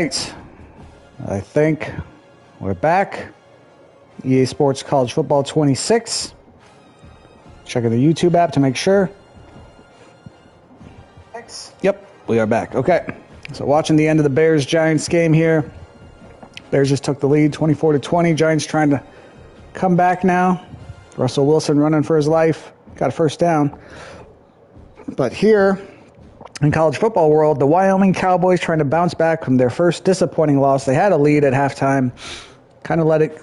right. I think we're back. EA Sports College Football 26. Checking the YouTube app to make sure. Yep, we are back. Okay. So watching the end of the Bears-Giants game here. Bears just took the lead 24-20. Giants trying to come back now. Russell Wilson running for his life. Got a first down. But here in college football world, the Wyoming Cowboys trying to bounce back from their first disappointing loss. They had a lead at halftime. Kind of let it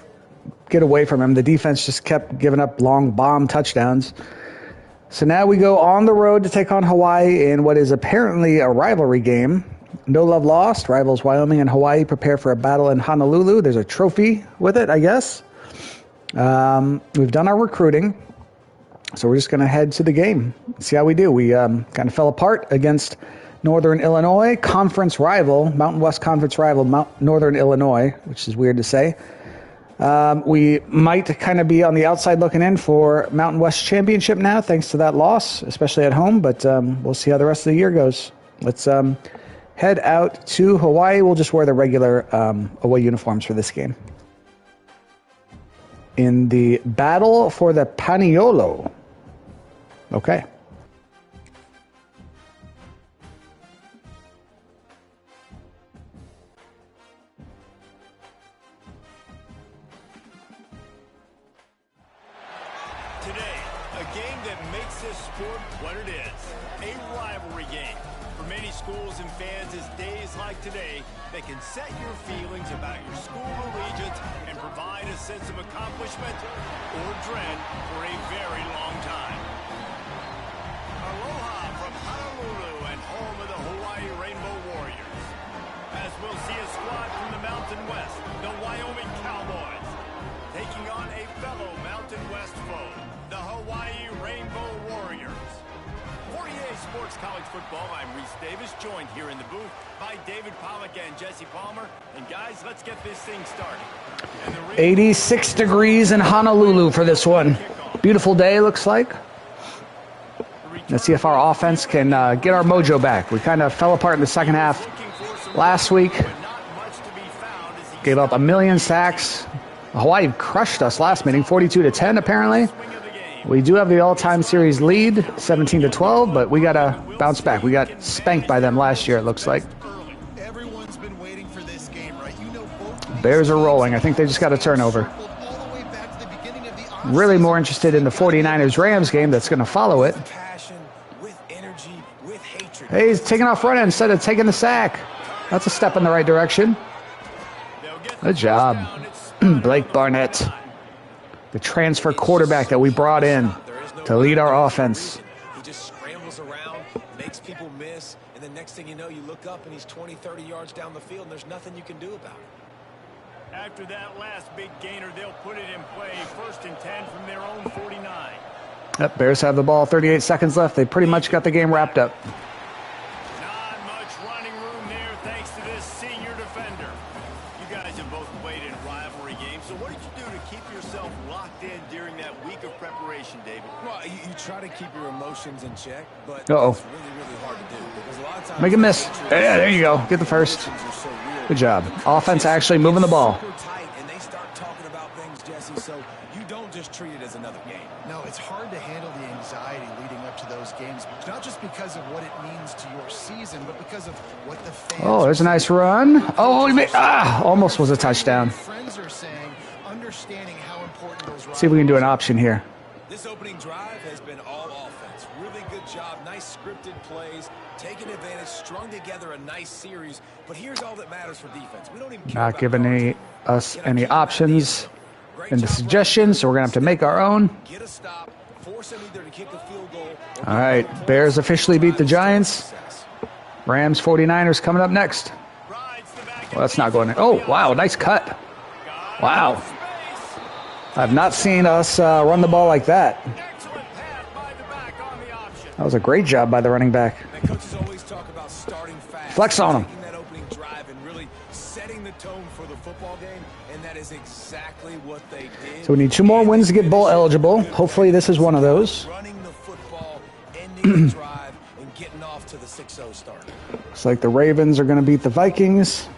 get away from them. The defense just kept giving up long bomb touchdowns. So now we go on the road to take on Hawaii in what is apparently a rivalry game. No love lost. Rivals Wyoming and Hawaii prepare for a battle in Honolulu. There's a trophy with it, I guess. We've done our recruiting. So we're just going to head to the game, see how we do. We kind of fell apart against Northern Illinois, conference rival, Mountain West Conference rival, Northern Illinois, which is weird to say. We might kind of be on the outside looking in for Mountain West Championship now, thanks to that loss, especially at home. But we'll see how the rest of the year goes. Let's head out to Hawaii. We'll just wear the regular away uniforms for this game. In the battle for the Paniolo. Okay. Today, a game that makes this sport what it is, a rivalry game. For many schools and fans, it's days like today that can set your feelings about your school allegiance and provide a sense of accomplishment or dread for a very long time. Aloha from Honolulu and home of the Hawaii Rainbow Warriors. As we'll see a squad from the Mountain West, the Wyoming Cowboys, taking on a fellow Mountain West foe, the Hawaii Rainbow Warriors. For EA Sports College Football, I'm Reese Davis, joined here in the booth by David Pollack and Jesse Palmer. And guys, let's get this thing started. 86 degrees in Honolulu for this one. Beautiful day, looks like. Let's see if our offense can get our mojo back. We kind of fell apart in the second half last week. Gave up 1 million sacks. Hawaii crushed us last meeting, 42-10 apparently. We do have the all-time series lead, 17-12, but we got to bounce back. We got spanked by them last year, it looks like. Bears are rolling. I think they just got a turnover. Really more interested in the 49ers-Rams game that's going to follow it. Hey, he's taking off running instead of taking the sack. That's a step in the right direction. Good job. Blake Barnett, the transfer quarterback that we brought in to lead our offense. He just scrambles around, makes people miss, and the next thing you know, you look up and he's 20, 30 yards down the field, and there's nothing you can do about it. After that last big gainer, they'll put it in play, 1st and 10 from their own 49. Yep, Bears have the ball, 38 seconds left. They pretty much got the game wrapped up. Not much running room there thanks to this senior defender. You guys have both played in rivalry games, so what did you do to keep yourself locked in during that week of preparation, David? Well, you try to keep your emotions in check, but it's Uh-oh. really, really hard to do. Because a lot of times Make a miss. Yeah, there you go. Get the first. Good job. Offense actually moving the ball. Super tight, and they start talking about things, Jesse, so you don't just treat it as another game. No, it's hard to handle the anxiety leading up to those games, not just because of what it means to your season, but because of what the fans. Oh, there's a nice run. Oh, he made, almost was a touchdown. Friends are saying, understanding how important those. See if we can do an option here. This opening drive has been all offense. Really good job. Nice scripted plays. Taking advantage, strung together a nice series. But here's all that matters for defense. We don't even care Not about giving us any options in the suggestions, so we're going to have to make our own. Get a stop, force them either to kick a field goal. All right, Bears officially beat the Giants. Rams 49ers coming up next. Well, that's not going in. Oh, wow, nice cut. Wow. I've not seen us run the ball like that. That was a great job by the running back. Coaches always talk about starting fast. Flex on him. Taking that opening drive and really setting the tone for the football game, and that is exactly what they did. So we need 2 more wins to get bowl eligible. Hopefully this is one of those. Running the football, ending the drive, and getting off to the 6-0 start. Looks like the Ravens are going to beat the Vikings.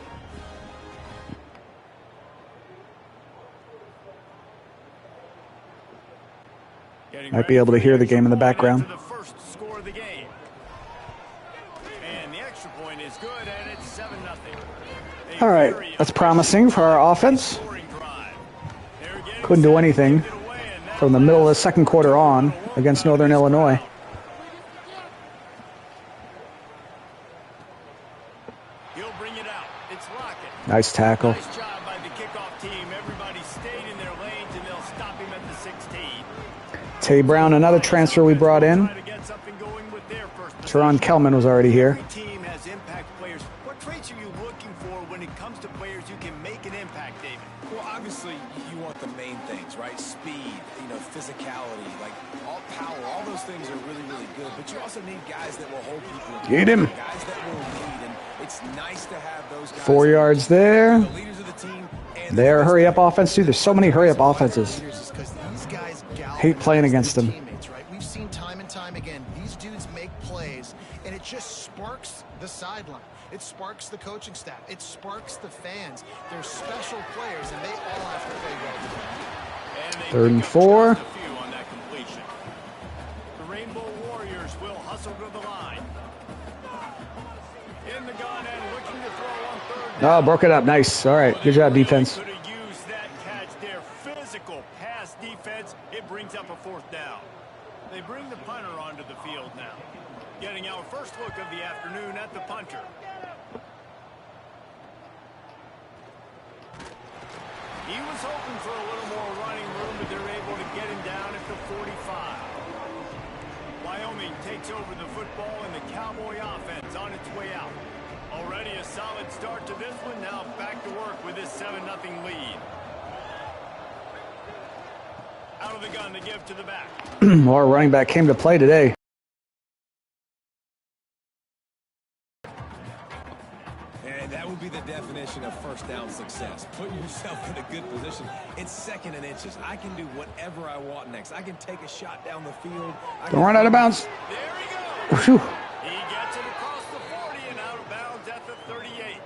Might be able to hear the game in the background. The first score of the game. And the extra point is good, and it's 7-0. All right, that's promising for our offense. Couldn't do anything from the middle of the second quarter on against Northern Illinois. He'll bring it out. It's Lockett. Nice tackle. Nice job by the kickoff team. Everybody stayed in their lanes, and they'll stop him at the 16. Tay Brown, another transfer we brought in. Try to get something going with their first Teron Kelman was already here. Every team has impact players. What traits are you looking for when it comes to players who can make an impact, David? Well, obviously, you want the main things, right? Speed, physicality, like all power, all those things are really, really good. But you also need guys that will hold people. Get him. Guys that will lead, and it's nice to have those guys. 4 yards there. The leaders of the team. And Their hurry-up offense, too. There's so many hurry-up offenses. Hate playing against them. Right? We've seen time and time again, these dudes make plays, and it just sparks the sideline. It sparks the coaching staff. It sparks the fans. They're special players, and they all have to play well together. 3rd and 4. On that completion. The Rainbow Warriors will hustle to the line. In the gun and looking to throw on 3rd down. Oh, broke it up. Nice. All right. Good job, defense. Could have used that catch. Their physical pass defense. It brings up a 4th down. They bring the punter onto the field now. Getting our first look of the afternoon at the punter. He was hoping for a little more running room, but they're able to get him down at the 45. Wyoming takes over the football, and the Cowboy offense on its way out. Already a solid start to this one. Now back to work with this 7-0 lead. Out of the gun to give to the back. Our running back came to play today. And that would be the definition of first down success. Put yourself in a good position. It's 2nd and inches. I can do whatever I want next. I can take a shot down the field. Don't run out of bounds. There he goes. Whew. He gets it across the 40 and out of bounds at the 38.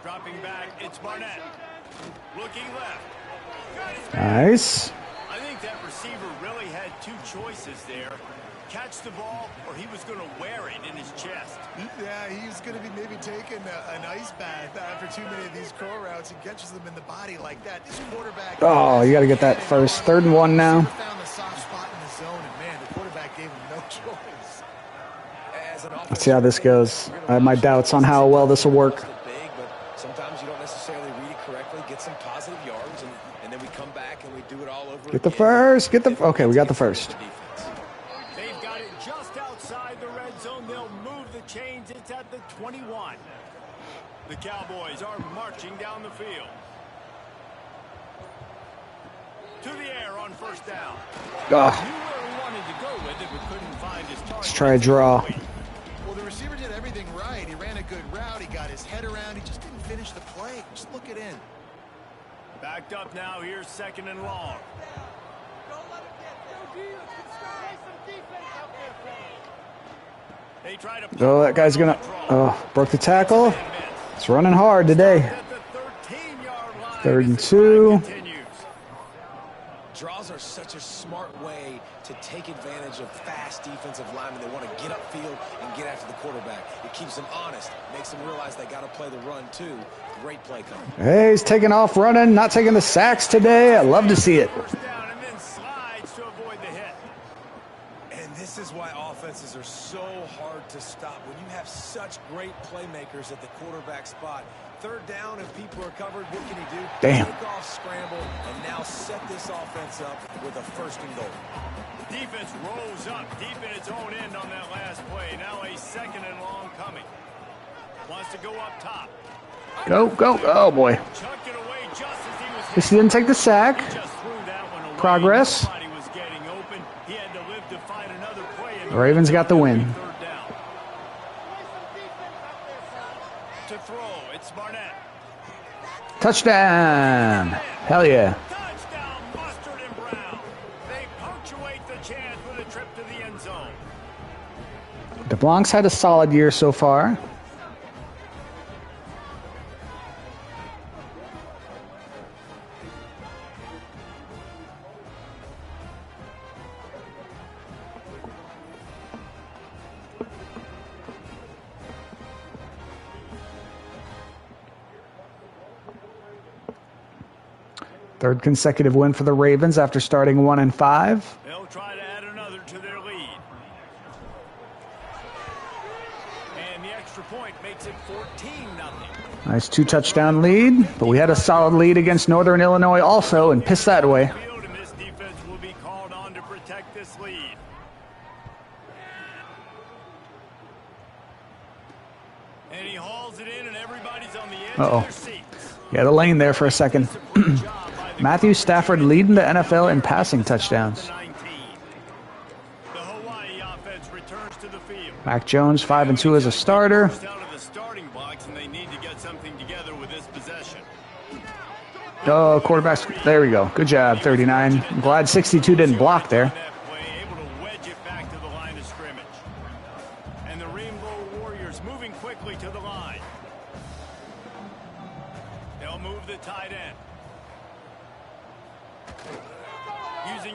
Dropping back, it's Barnett. Looking left. Nice. I think that receiver really had 2 choices there. Catch the ball, or he was going to wear it in his chest. Yeah, he's going to be maybe taking an ice bath after too many of these curl routes and catches them in the body like that. This quarterback. Oh, you got to get that first. 3rd and 1 now. Found the soft spot in the zone, and man, the quarterback gave him no choice. Let's see how this goes. I have my doubts on how well this will work. Big, but sometimes you don't necessarily read it correctly, get some positive yards, and then we come back and we do it all over. Get the first. Okay, we got the first. They've got it just outside the red zone. They'll move the chains. It's at the 21. The Cowboys are marching down the field. To the air on 1st down. Oh, Knew where he wanted to go with it, but couldn't find his target. let's try a draw. Well, the receiver did everything right. He ran a good route. He got his head around. He just didn't finish the play. Just look it in. Backed up now. Here's 2nd and long. They try to Oh, that guy's going to... Oh, broke the tackle. It's running hard today. At the 13-yard line. 3rd and as the drive 2. continues. Draws are such a smart way to take advantage of fast defensive linemen. They want to get upfield and get after the quarterback. It keeps them honest, makes them realize they got to play the run too. Great play coming. Hey, he's taking off running, not taking the sacks today. I love to see it. 1st down and then slides to avoid the hit. And this is why offenses are so hard to stop. When you have such great playmakers at the quarterback spot, 3rd down and people are covered, what can he do? Damn. Take off, scramble, and now set this offense up with a 1st and goal. Defense rolls up deep in its own end on that last play. Now a 2nd and long coming. Wants to go up top. Go, go. Oh, boy. Chucked it away just as he was At least he didn't take the sack. just threw that one away. Progress. Nobody was getting open. He had to live to find another play. The Ravens got the win. 3rd down. To throw, it's Barnett. Touchdown. Hell yeah. Touchdown, Mustard and Brown. They punctuate the chance with a trip to the end zone. DeBlanc's had a solid year so far. Third consecutive win for the Ravens after starting 1-5. They'll try to add another to their lead. And the extra point makes it 14-0. Nice 2-touchdown lead, but we had a solid lead against Northern Illinois also and pissed that away. And this defense will be called on to protect this lead. And he hauls it in, and everybody's on the edge of their seats. Yeah, the lane there for a second. Matthew Stafford leading the NFL in passing touchdowns. The Hawaii offense returns to the field. Mac Jones 5-2 as a starter. Out of the starting blocks, and they need to get something together with this possession. Oh, quarterbacks. There we go. Good job, 39. I'm glad 62 didn't block there. Able to wedge it back to the line of scrimmage. And the Rainbow Warriors moving quickly to the line. They'll move the tight end.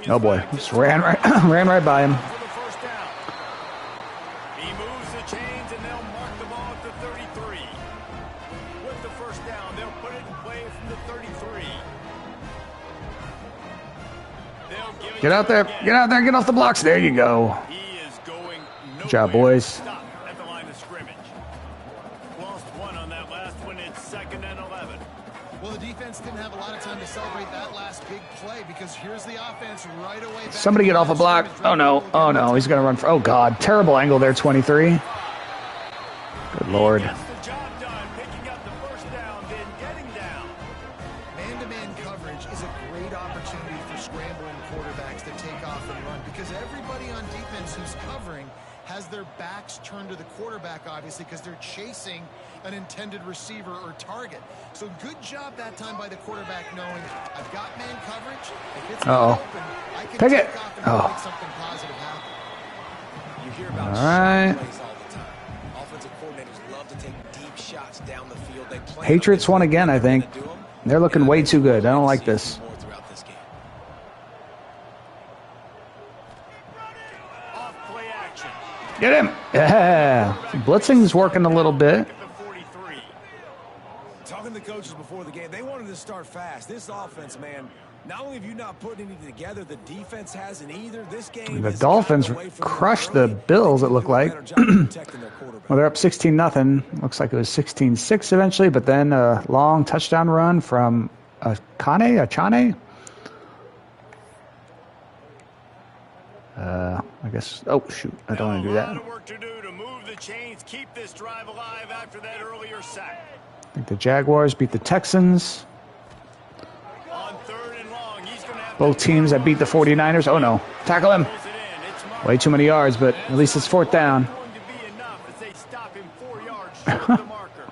Oh boy, just ran right by him. For the first down. He moves the chains, and they'll mark the ball at the 33. With the first down, they'll put it in play from the 33. They'll give it Get out there, get off the blocks. There you go. He is going Good job, nowhere. boys. Stop at the line of scrimmage. Lost one on that last one. It's 2nd and 11. Well, the defense didn't have a lot of time to celebrate that last big play because here's the offense right away. Back Somebody get off a block. Oh no, he's gonna run for, oh God, terrible angle there, 23. Good Lord. Gets the job done, picking up the first down, then getting down. Man-to-man coverage is a great opportunity for scrambling quarterbacks to take off and run because everybody on defense who's covering has their backs turned to the quarterback, obviously, because they're chasing an intended receiver or target. So good job that time by the quarterback knowing I've got man coverage. If it's not open, I can Pick take it. off and Oh. make something positive happen. You hear about All shot right. plays all the time. Offensive coordinators love to take deep shots down the field. They plan Patriots on won again, I think. do 'em. They're looking way too good. I don't like this. More throughout this game. Off play action. Get him. Yeah. Blitzing's working a little bit. At the 43. Talking to the coaches before the game, they wanted to start fast. This offense, man, not only have you not put anything together, the defense hasn't either. This game The has Dolphins gotten away from them crushed the early. Bills, They it need looked to do a like. better job of protecting their quarterback. Well, they're up 16-0. Looks like it was 16-6 eventually, but then a long touchdown run from Achane. I guess. Oh shoot! I don't want to do A lot that. of work to do to move the chains, keep this drive alive after that earlier sack. I think the Jaguars beat the Texans. On 3rd and long, he's going to have Both teams that beat the 49ers. Oh no! Tackle him. pulls it in. It's marked. Way too many yards, but at least it's 4th down. Going to be enough as they stop him 4 yards short of the marker.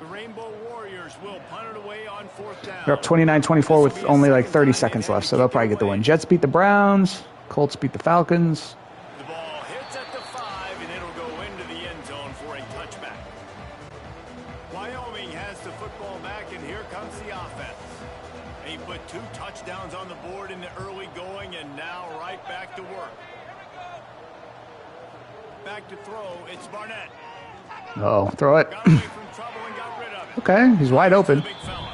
The Rainbow Warriors will punt it away on 4th down. They're up 29-24 with only like 30 seconds left, so they'll probably get the win. Jets beat the Browns. Colts beat the Falcons. The ball hits at the 5, and it'll go into the end zone for a touchback. Wyoming has the football back, and here comes the offense. He put 2 touchdowns on the board in the early going, and now right back to work. Back to throw, it's Barnett. Oh, throw it. Got away from trouble and got rid of it. Okay, he's wide open. Big fella.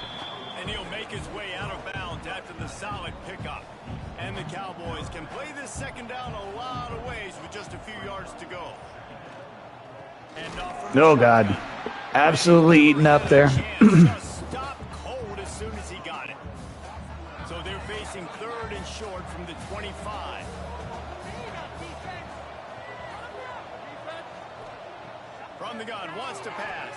And he'll make his way out of bounds after the solid pickup. And the Cowboys can play this 2nd down a lot of ways with just a few yards to go. And off from Oh the God, shotgun. absolutely eaten up there. Chance just stopped cold as soon as he got it. So they're facing 3rd and short from the 25. From the gun, wants to pass.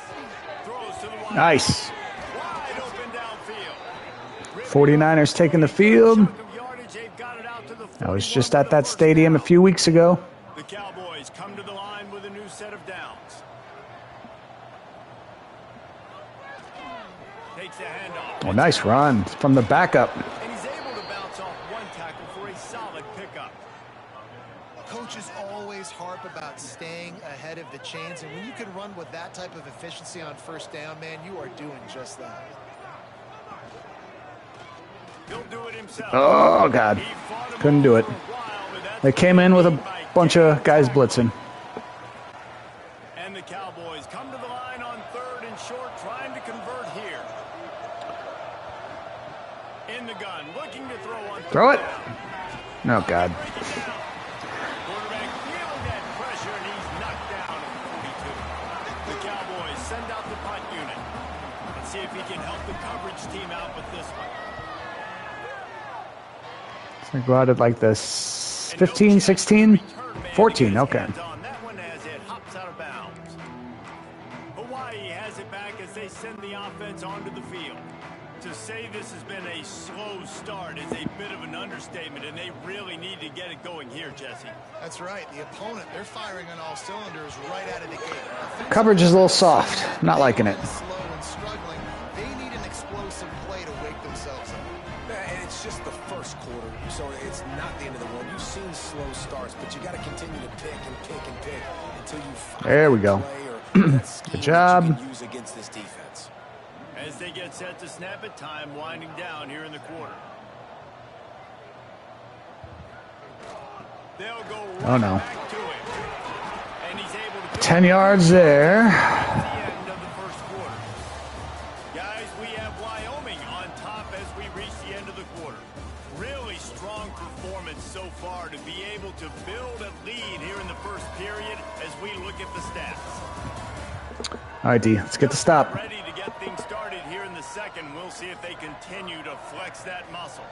Throws to the wide. Nice. Wide open downfield. 49ers taking the field. Chunk of yardage, they've got it out to the I was 41 just for at the that first stadium a down. few weeks ago. The Cowboys come to the line with a new set of downs. Takes a handoff. Oh, nice run from the backup. And he's able to bounce off one tackle for a solid pickup. Coaches always harp about staying ahead of the chains, and when you can run with that type of efficiency on 1st down, man, you are doing just that. He'll do it himself. Oh God, He fought him couldn't do it. for a while, but that's They came in with a bunch of guys blitzing. And the Cowboys come to the line on 3rd and short, trying to convert here. In the gun, looking to throw on Throw it. down. Oh, God. Break it down. Quarterback feeling that pressure, and he's knocked down at 42. The Cowboys send out the punt unit. Let's see if he can help the coverage team out with this one. It's going to go out at like this 15, 16, 14. Okay. That one as it hops out of bounds. Hawaii has it back as they send the offense onto the field. To say this has been a slow start is a bit of an understatement, and they really need to get it going here, Jesse. That's right. The opponent, they're firing on all cylinders right out of the gate. Coverage is a little soft. Not liking it. Slow and struggling. They need an explosive play to wake themselves up. And it's just the first quarter, so it's not the end of the world. You've seen slow starts, but you got to continue to pick and pick and pick until you find There we go. Good job. You can use against this defense. As they get set to snap it, time winding down here in the quarter. They'll go right back to it. And he's able to 10 yards there. at the end of the first quarter. Guys, we have Wyoming on top as we reach the end of the quarter. Really strong performance so far to be able to build a lead here in the first period as we look at the stats. All right, D, let's get the stop. Ready to get things started here in the second. We'll see if they continue to flex that muscle.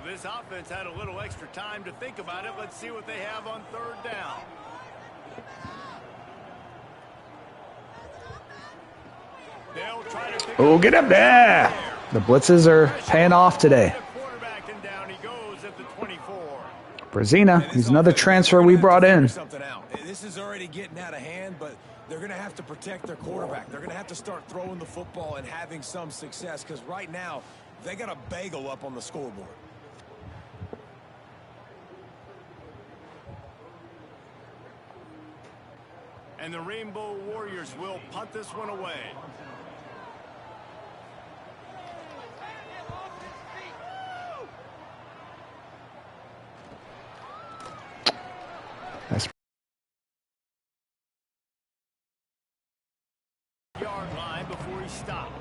This offense had a little extra time to think about it. Let's see what they have on third down. They'll try to pick Oh, get up there. The blitzes are paying off today. the quarterback, and down he goes at the 24. Brazina, he's another transfer we brought in. Something out. This is already getting out of hand, but they're going to have to protect their quarterback. They're going to have to start throwing the football and having some success, because right now they got a bagel up on the scoreboard. And the Rainbow Warriors will punt this one away. Nice. Yard line before he stopped.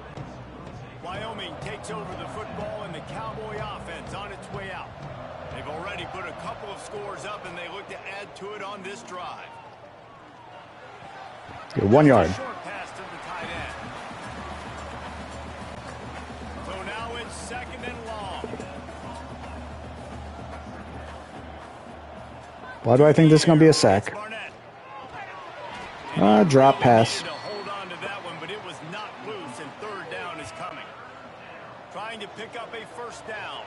Wyoming takes over the football, and the Cowboy offense on its way out. They've already put a couple of scores up, and they look to add to it on this drive. Get 1 yard. Short pass to the tight end. So now it's second and long. Why do I think this is going to be a sack? Drop pass. To hold on to that one, but it was not loose, and third down is coming. Trying to pick up a first down.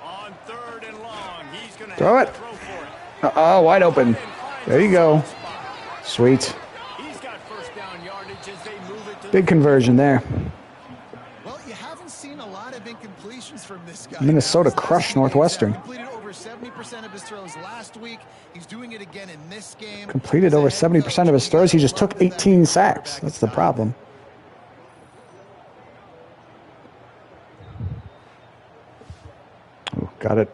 On third and long, he's going to Throw it. throw for it. Oh, wide open. There you go. Sweet. He's got first down yardage as they move it to Big conversion there. Well, you haven't seen a lot of incompletions from this guy. Minnesota crushed Northwestern. Completed over 70% of his throws last week. He's doing it again in this game. Completed over 70% of his throws. He just took 18 sacks. That's the problem. Ooh, got it.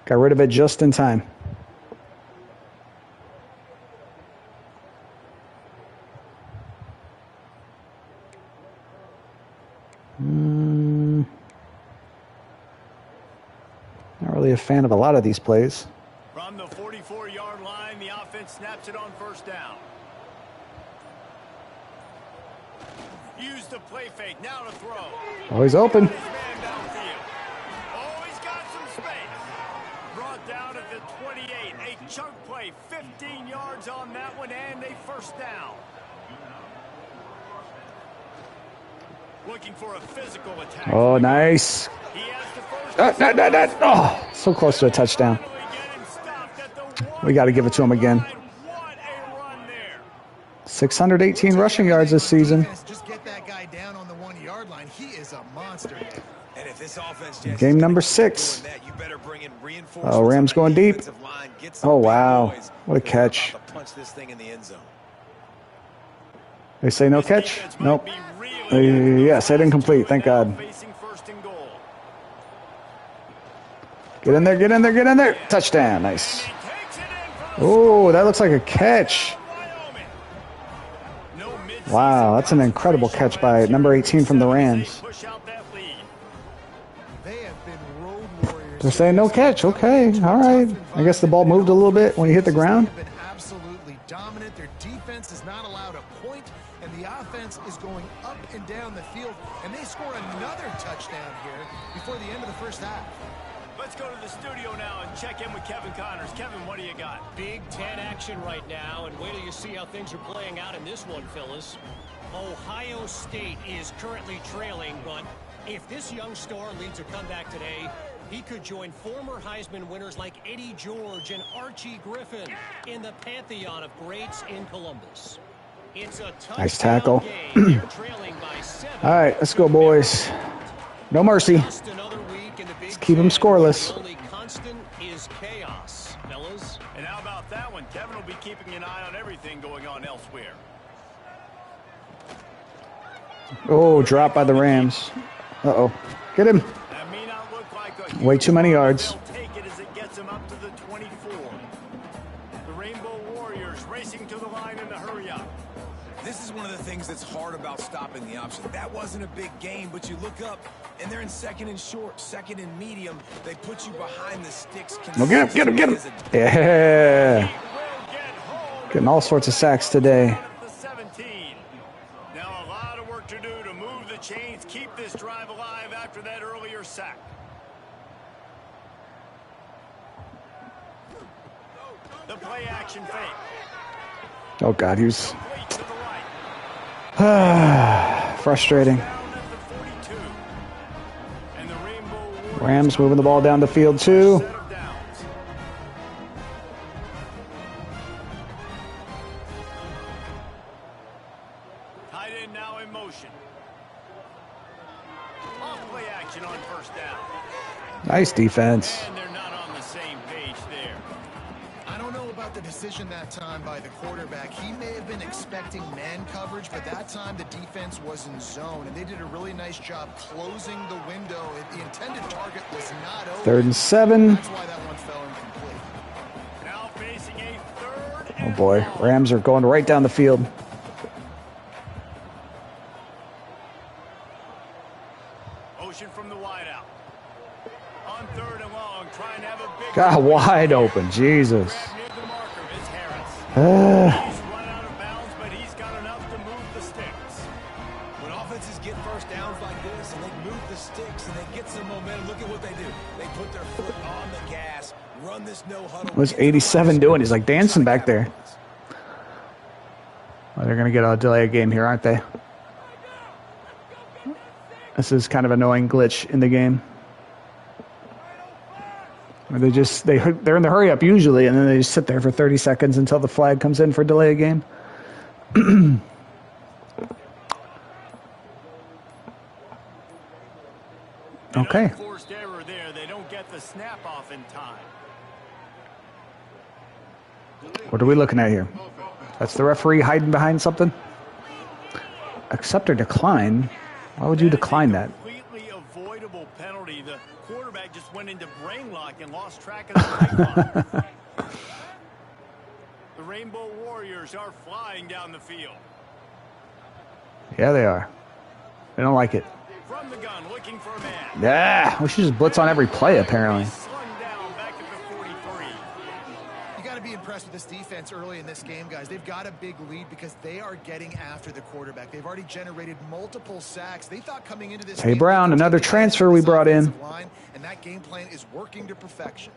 Got rid of it just in time. Not really a fan of a lot of these plays. From the 44-yard line, the offense snaps it on first down. Use the play fake, now to throw. Oh, he's open. His man downfield. Oh, he's got some space. Brought down at the 28. A chunk play, 15 yards on that one, and a first down. Looking for a physical attack. Oh, nice. He has the first. Oh, so close to a touchdown. Finally get him stopped at the We got to give it to him again. What a run there. 618 rushing yards this season. Just get that guy down on the 1 yard line. He is a monster. And if this offense, Jesse, Game number is gonna keep 6. doing that, you better bring in reinforcements Oh, Rams on that going deep. defensive line. Get some Oh, big wow. boys What a because they're catch. about to punch this thing in the end zone. They say no catch? Nope. Yes, I didn't complete. Thank God. Facing first and goal. Get in there, get in there, get in there. Touchdown. Nice. He takes it in for Oh, that looks like a catch. Wyoming. No mid-season Wow, that's an incredible catch by number 18 from the Rams. push out that lead. They have been road warriors. They're saying no catch. Okay, all right. I guess the ball moved a little bit when you hit the ground. They've been absolutely dominant. Their defense is not allowed a point, and the offense is going up and down the field, and they score another touchdown here before the end of the first half. Let's go to the studio now and check in with Kevin Connors. Kevin, what do you got? Big Ten action right now, and wait till you see how things are playing out in this one, Phyllis. Ohio State is currently trailing, but if this young star leads a comeback today, he could join former Heisman winners like Eddie George and Archie Griffin in the pantheon of greats in Columbus. It's a Nice tackle. game. They're trailing by 7. All right, let's go, boys. No mercy. Just another week in the Big keep 'em Ten. scoreless. The only constant is chaos, fellas. And how about that one? Kevin will be keeping an eye on everything going on elsewhere. Oh, drop by the Rams. Uh-oh. Get him. That may not look like a Way huge too many run, yards. but they'll take it as it gets them up to the 24. The Rainbow Warriors racing to the line in the hurry-up. This is one of the things that's hard about stopping the option. That wasn't a big game, but you look up, and they're in second and short, second and medium. They put you behind the sticks. Oh, get him, get him, get him. Yeah. Will get home Getting all sorts of sacks today. at the 17. Now a lot of work to do to move the chains, keep this drive alive after that earlier sack. The play action fake. Oh, God, he was Complete to the right. frustrating. Down at the 42. And the Rainbow Warriors Rams moving the ball down the field, too. set of downs. Tight end now in motion. Off play action on first down. Nice defense. And they're not on the same page there. I don't know about the decision that time by the quarterback. He may have been expecting man coverage, but that time the defense was in zone, and they did a really nice job closing the window. The intended target was not open. 3rd and 7. That's why that one fell incomplete. Now facing a third Oh, and boy. long. Rams are going right down the field. Motion from the wideout. On third and long, trying to have a big God, wide open. Jesus. grab near the marker. It's Harris. Uh, He's run out of bounds, but he's got enough to move the sticks. When offenses get first downs like this and they move the sticks and they get some momentum, look at what they do. They put their foot on the gas, run this no huddle. what's get to the 87 line of doing? He's like scrimmage, dancing try to back there. capitalize. Well, they're going to get a delay game here, aren't they? This is kind of an annoying glitch in the game. Where they're in the hurry up usually, and then they just sit there for 30 seconds until the flag comes in for delay a game. Okay. Forced error there. They don't get the snap off in time. What are we looking at here? That's the referee hiding behind something? Accept or decline? Why would you decline that? Completely avoidable penalty. The quarterback just went into brain lock and lost track of the play clock. The Rainbow Warriors are flying down the field. Yeah, they are. They don't like it. From the gun, looking for a man. Yeah, we should just blitz on every play, apparently. Slung down back at the 43. You got to be impressed with this defense early in this game, guys. They've got a big lead because they are getting after the quarterback. They've already generated multiple sacks. They thought coming into this Hey, game, Brown, they could another take transfer advantage we of this brought in. offensive line, and that game plan is working to perfection.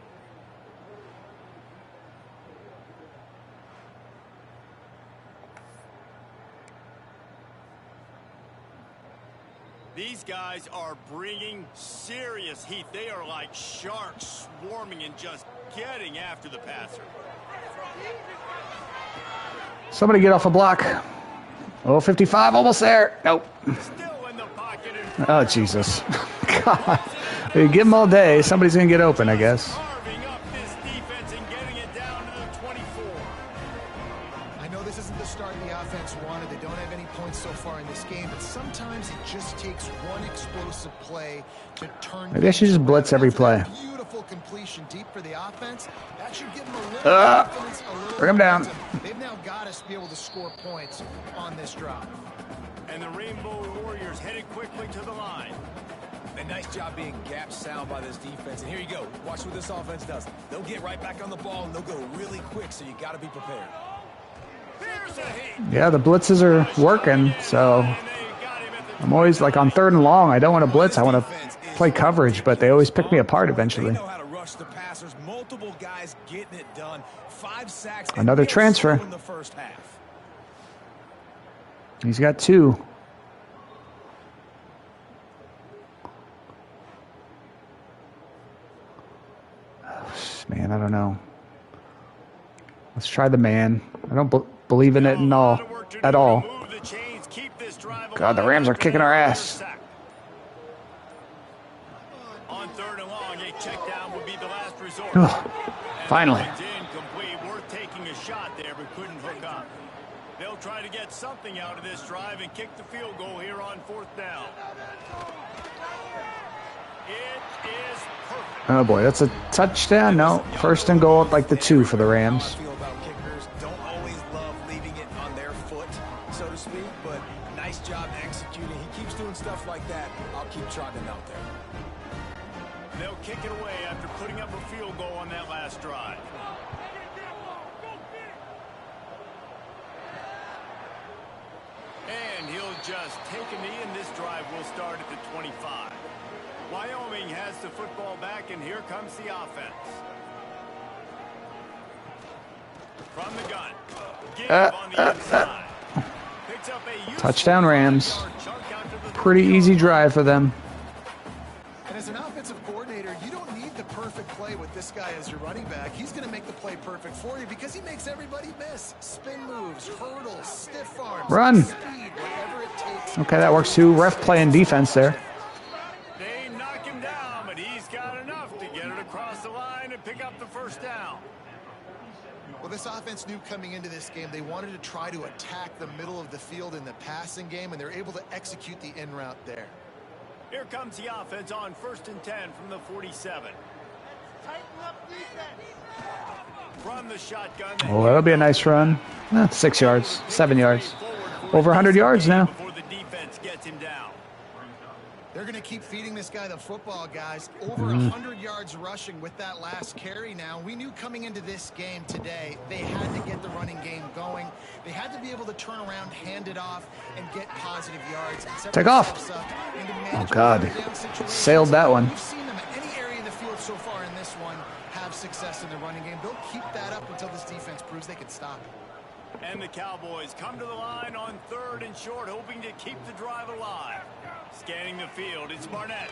These guys are bringing serious heat. They are like sharks swarming and just getting after the passer. Somebody get off a block. Oh, 55, almost there. Nope. Still in the pocket. And Oh, Jesus. God. You give them all day. Somebody's going to get open, I guess. carving up this defense and getting it down to the 24. I know this isn't the start the offense wanted. They don't have any points so far in this game, but sometimes it just takes one explosive play to turn. Maybe I should just blitz every play. Beautiful completion deep for the offense. That should give them a little confidence, Bring him down. They've now got us to be able to score points on this drive. And the Rainbow Warriors headed quickly to the line. A nice job being gap sound by this defense. And here you go. Watch what this offense does. They'll get right back on the ball, and they'll go really quick, so you got to be prepared. Here's a hit. Yeah, the blitzes are working, so And they got him at the I'm always like on 3rd and long. I don't want to blitz. I want to play coverage, but they always pick me apart They eventually. know how to rush the passers. Multiple guys getting it done. 5 sacks. and Another no transfer. score in the first half. He's got 2. Man, I don't know. Let's try the man. I don't believe in it at all. God, the Rams are kicking our ass. On 3rd and long, a check down would be the last resort. Finally. It's incomplete. Worth taking a shot there, but couldn't hook up. They'll try to get something out of this drive and kick the field goal here on 4th down. It is perfect. Oh boy, that's a touchdown? No, 1st and goal, like the 2 for the Rams. I feel about kickers. Don't always love leaving it on their foot, so to speak, but nice job executing. He keeps doing stuff like that. I'll keep trotting him out there. They'll kick it away after putting up a field goal on that last drive. And he'll just take a knee, and this drive will start at the 25. Wyoming has the football back, and here comes the offense. From the gun. Give on the inside. Picks up a useful Touchdown, Rams. 5-yard chunk out to the Pretty 30-yard easy line. drive for them. And as an offensive coordinator, you don't need the perfect play with this guy as your running back. He's going to make the play perfect for you because he makes everybody miss. Spin moves, hurdles, stiff arms, Run. speed, whatever it takes. Okay, that works too. Ref playing defense there. They knock him down, but he's got enough to get it across the line and pick up the 1st down. Well, this offense knew coming into this game they wanted to try to attack the middle of the field in the passing game, and they're able to execute the in route there. Here comes the offense on 1st and 10 from the 47. From the shotgun. Oh, that'll be a nice run. 6 yards, 7 yards. Over 100 yards now. Before the defense gets him down. They're going to keep feeding this guy the football, guys. Over 100 yards rushing with that last carry now. We knew coming into this game today they had to get the running game going. They had to be able to turn around, hand it off, and get positive yards. And set Take off. themselves up into Oh, manageable God. third-down situations. Sailed that one. We've seen them in any area of the field so far in this one have success in the running game. They'll keep that up until this defense proves they can stop it. And the Cowboys come to the line on 3rd and short, hoping to keep the drive alive. Scanning the field, it's Barnett.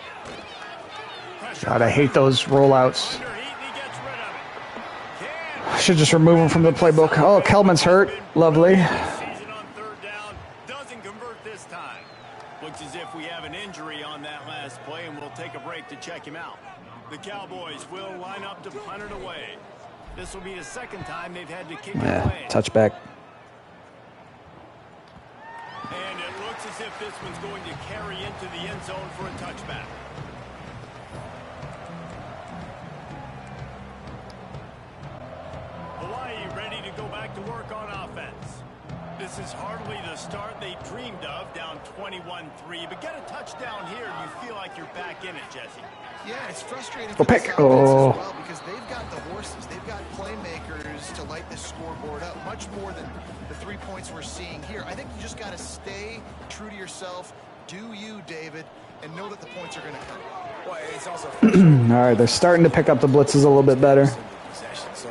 Pressure. God, I hate those rollouts. Under heat, and he gets rid of it. I should just remove him from the playbook. Oh, Kelman's hurt. Lovely. Season on 3rd down, doesn't convert this time. Looks as if we have an injury on that last play, and we'll take a break to check him out. The Cowboys will line up to punt it away. This will be the 2nd time they've had to kick it Yeah, away. touchback. And it looks as if this one's going to carry into the end zone for a touchback. Hawaii ready to go back to work on offense. This is hardly the start they dreamed of, down 21-3. But get a touchdown here, and you feel like you're back in it, Jesse. Yeah, it's frustrating Go for this pick. offense Oh. as well because they've got the horses. They've got playmakers to light this scoreboard up, much more than the 3 points we're seeing here. I think you just got to stay true to yourself, do you, David, and know that the points are going to come. Well, it's also All right, they're starting to pick up the blitzes a little bit better. possession. So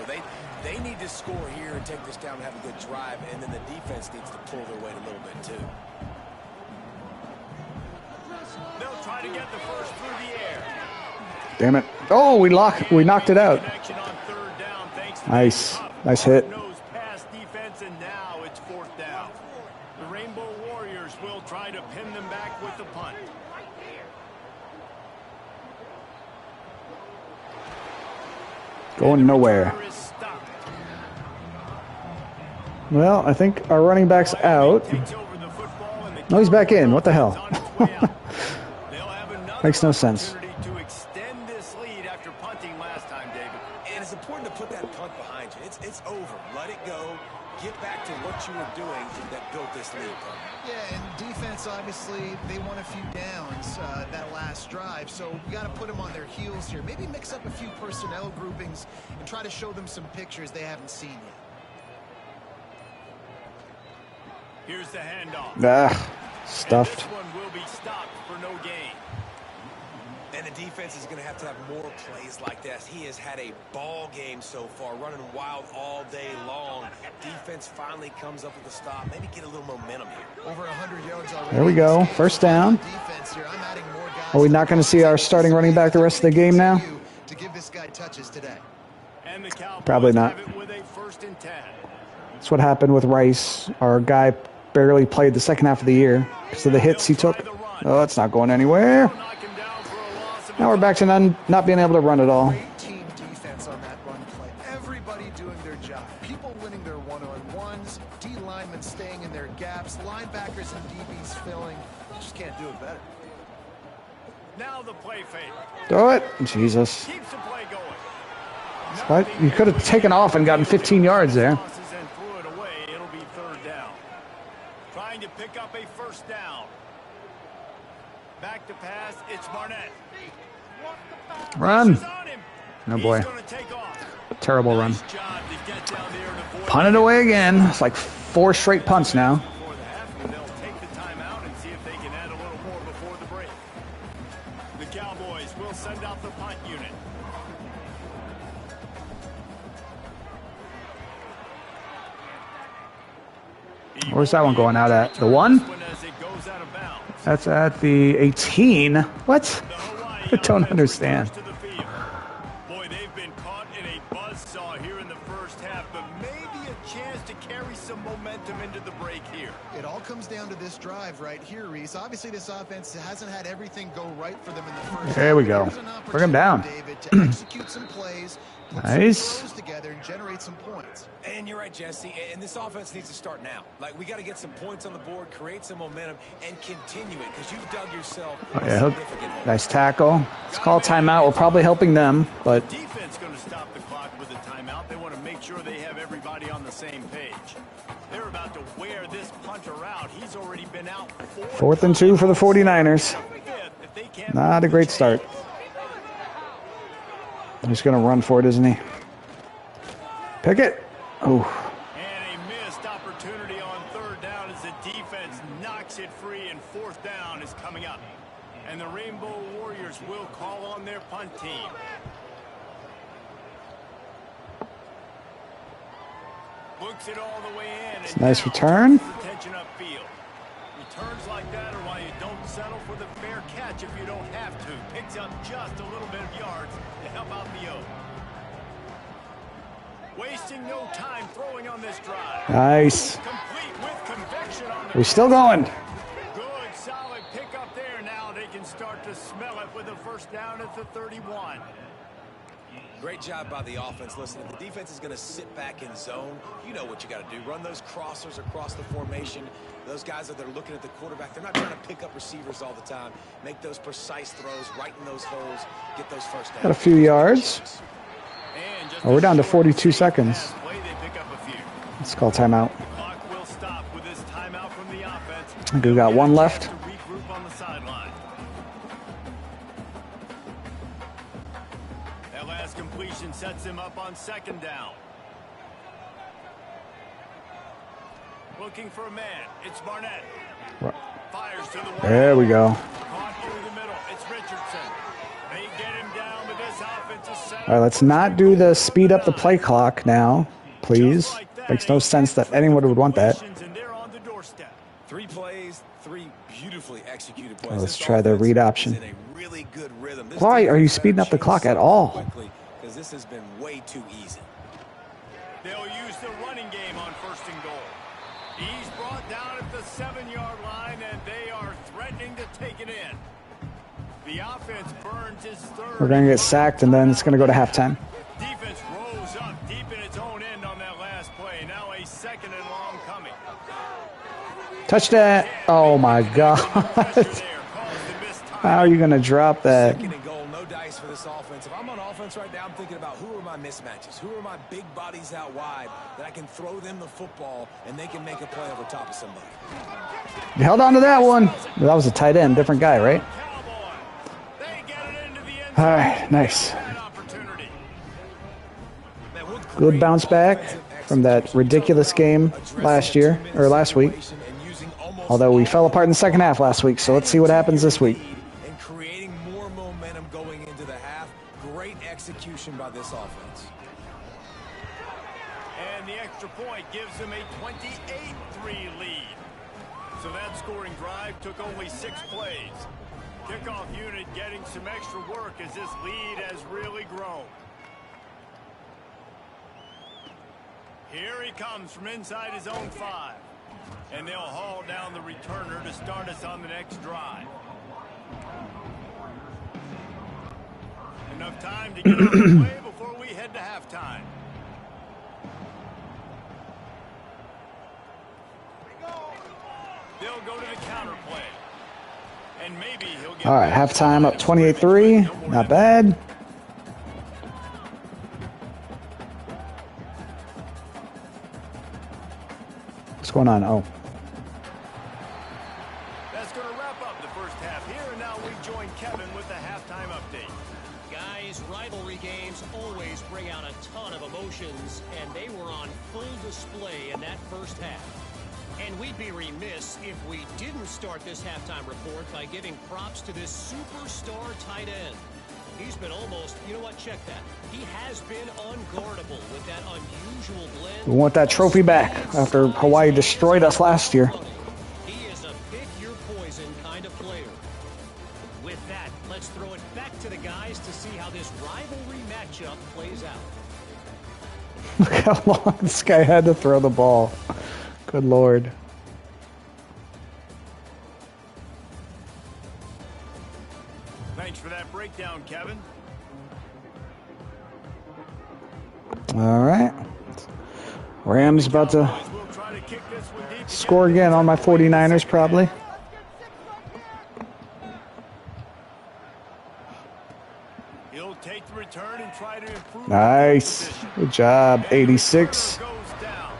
they need to score here and take this down and have a good drive, and then the defense needs to pull their weight a little bit too. They'll try to get the first through the air. Damn it. Oh, we knocked it out. Connection on 3rd down, thanks to Nice. the Nice hit. nose pass defense, and now it's 4th down. The Rainbow Warriors will try to pin them back with the punt. Going nowhere. Is stopped. Well, I think our running back's out. Takes over the football, and the No, he's back in. What the hell? on its way out. They'll have another Makes no sense. opportunity to extend this lead after punting last time, David. And it's important to put that punt behind you. It's over. Let it go. Get back to what you were doing that built this lead. Yeah, and defense, obviously, they won a few downs that last drive, so we got to put them on their heels here. Maybe mix up a few personnel groupings and try to show them some pictures they haven't seen yet. Here's the handoff. Stuffed. And this one will be stopped for no gain. And the defense is going to have more plays like this. He has had a ball game so far, running wild all day long. Defense finally comes up with a stop. Maybe get a little momentum here. Over 100 yards already. There we go. First down. Defense here. I'm adding more guys. Are we not going to see our starting running back the rest of the game now? To give this guy touches today. And the Cowboys Probably not. have it with a 1st and 10. That's what happened with Rice. Our guy barely played the second half of the year because of the hits he took. Oh, it's not going anywhere. Knock him down for a loss of Now we're back to not being able to run at all. Great team defense on that run play. Everybody doing their job. People winning their one-on-ones. D linemen staying in their gaps. Linebackers and DBs filling. Just can't do it better. Now the play fake. Do it. Jesus. Keeps the play going. What? You could have taken off and gotten 15 yards there. Tosses and threw it away. It'll be 3rd down. Trying to pick up a 1st down. Back to pass. It's Barnett. Run. He's on him. Oh boy. He's gonna take off. Terrible run. Nice job to get down there and avoid Punt it away again. It's like 4 straight punts now. before the half, and they'll take the timeout and see if they can add a little more before the break. The Cowboys will send out the punt unit. Where's that one going out at? The 1? As it goes out of bounds. That's at the 18. What? The Hawaii I don't offense understand. returns to the field. Boy, they've been caught in a buzzsaw here in the first half, but maybe a chance to carry some momentum into the break here. It all comes down to this drive right here, Reese. Obviously, this offense hasn't had everything go right for them in the first There we half. go. Here's an Bring him down. opportunity, David, to execute some plays, put Nice. some throws together, and generate some points. And you're right, Jesse. And this offense needs to start now. Like, we got to get some points on the board, create some momentum, and continue it because you've dug yourself a Yeah, significant hole. nice tackle. Let's call timeout. We're probably helping them, but Defense going to stop the clock with a timeout. They want to make sure they have everybody on the same page. They're about to wear this punter out. He's already been out 4th and 2 for the 49ers. If they can't Not a great start. He's going to run for it, isn't he? Pickett. Oh, And a missed opportunity on 3rd down as the defense knocks it free, and 4th down is coming up. And the Rainbow Warriors will call on their punt team. Looks it all the way in. It's And a nice now return. turns the attention upfield. Returns like that are why you don't settle for the fair catch if you don't have to. Picks up just a little bit of yards to help out the O. Wasting no time throwing on this drive. nice. Complete with conviction on the We're still going. good, solid pickup there. Now they can start to smell it with a 1st down at the 31. Great job by the offense. Listen, if the defense is going to sit back in zone, you know what you got to do. Run those crossers across the formation. Those guys that are looking at the quarterback, they're not trying to pick up receivers all the time. Make those precise throws, right in those holes, get those 1st downs. Got a few yards. And just Oh, we're down to a short 42 safe seconds. pass play, they pick up a few. Let's call timeout. The clock will stop with this timeout from the offense. I think we got one left. To regroup on the sideline. That last completion sets him up on 2nd down. Looking for a man. It's Barnett. Fires to the wall. There we go. Caught through the middle. It's Richardson. They get him down, but this offense is set up. All right, let's not do the speed up the play clock now, please. Makes no sense that anyone would want that. And they're on the doorstep. 3 plays, 3 beautifully executed plays. Let's This try the offense read is option. in a really good rhythm. This Why are you defense speeding up the better clock change at all? quickly, because this has been way too easy. They'll use the running game on 1st and goal. He's brought down at the 7-yard line, and they are threatening to take it in. The offense burns his 3rd. We're going to get sacked, and then it's going to go to halftime. Defense rose up deep in its own end on that last play. Now a 2nd and long coming. Touchdown. Oh, my God. Pressure there caused the missed time. How are you going to drop that? 2nd and goal, no dice for this offense. If I'm on offense right now, I'm thinking about who are my mismatches? Who are my big bodies out wide that I can throw them the football and they can make a play over top of somebody? You held on to that one. That was a tight end, different guy, right? All right, nice. Good bounce back from that ridiculous game last year, or last week. Although we fell apart in the second half last week, so let's see what happens this week. And creating more momentum going into the half. Great execution by this offense. And the extra point gives them a 28-3 lead. So that scoring drive took only 6 plays. Kickoff unit getting some extra work as this lead has really grown. Here he comes from inside his own 5. And they'll haul down the returner to start us on the next drive. Enough time to get underway before we head to halftime. They'll go to the counter play. And maybe he'll get... All right, halftime up 28-3. Not bad. What's going on? Oh. That's going to wrap up the first half here, and now we join Kevin with the halftime update. Guys, rivalry games always bring out a ton of emotions, and they were on full display in that first half. And we'd be remiss if we didn't start this halftime report by giving props to this superstar tight end. He's been almost, you know what, check that. He has been unguardable with that unusual blend. We want that trophy back after Hawaii destroyed us last year. He is a pick-your-poison kind of player. With that, let's throw it back to the guys to see how this rivalry matchup plays out. Look how long this guy had to throw the ball. Good Lord. Thanks for that breakdown, Kevin. All right. Rams about to We'll try to kick this one deep score again on my 49ers probably. He'll take the return and try to improve. Nice. Good job. 86. Goes down.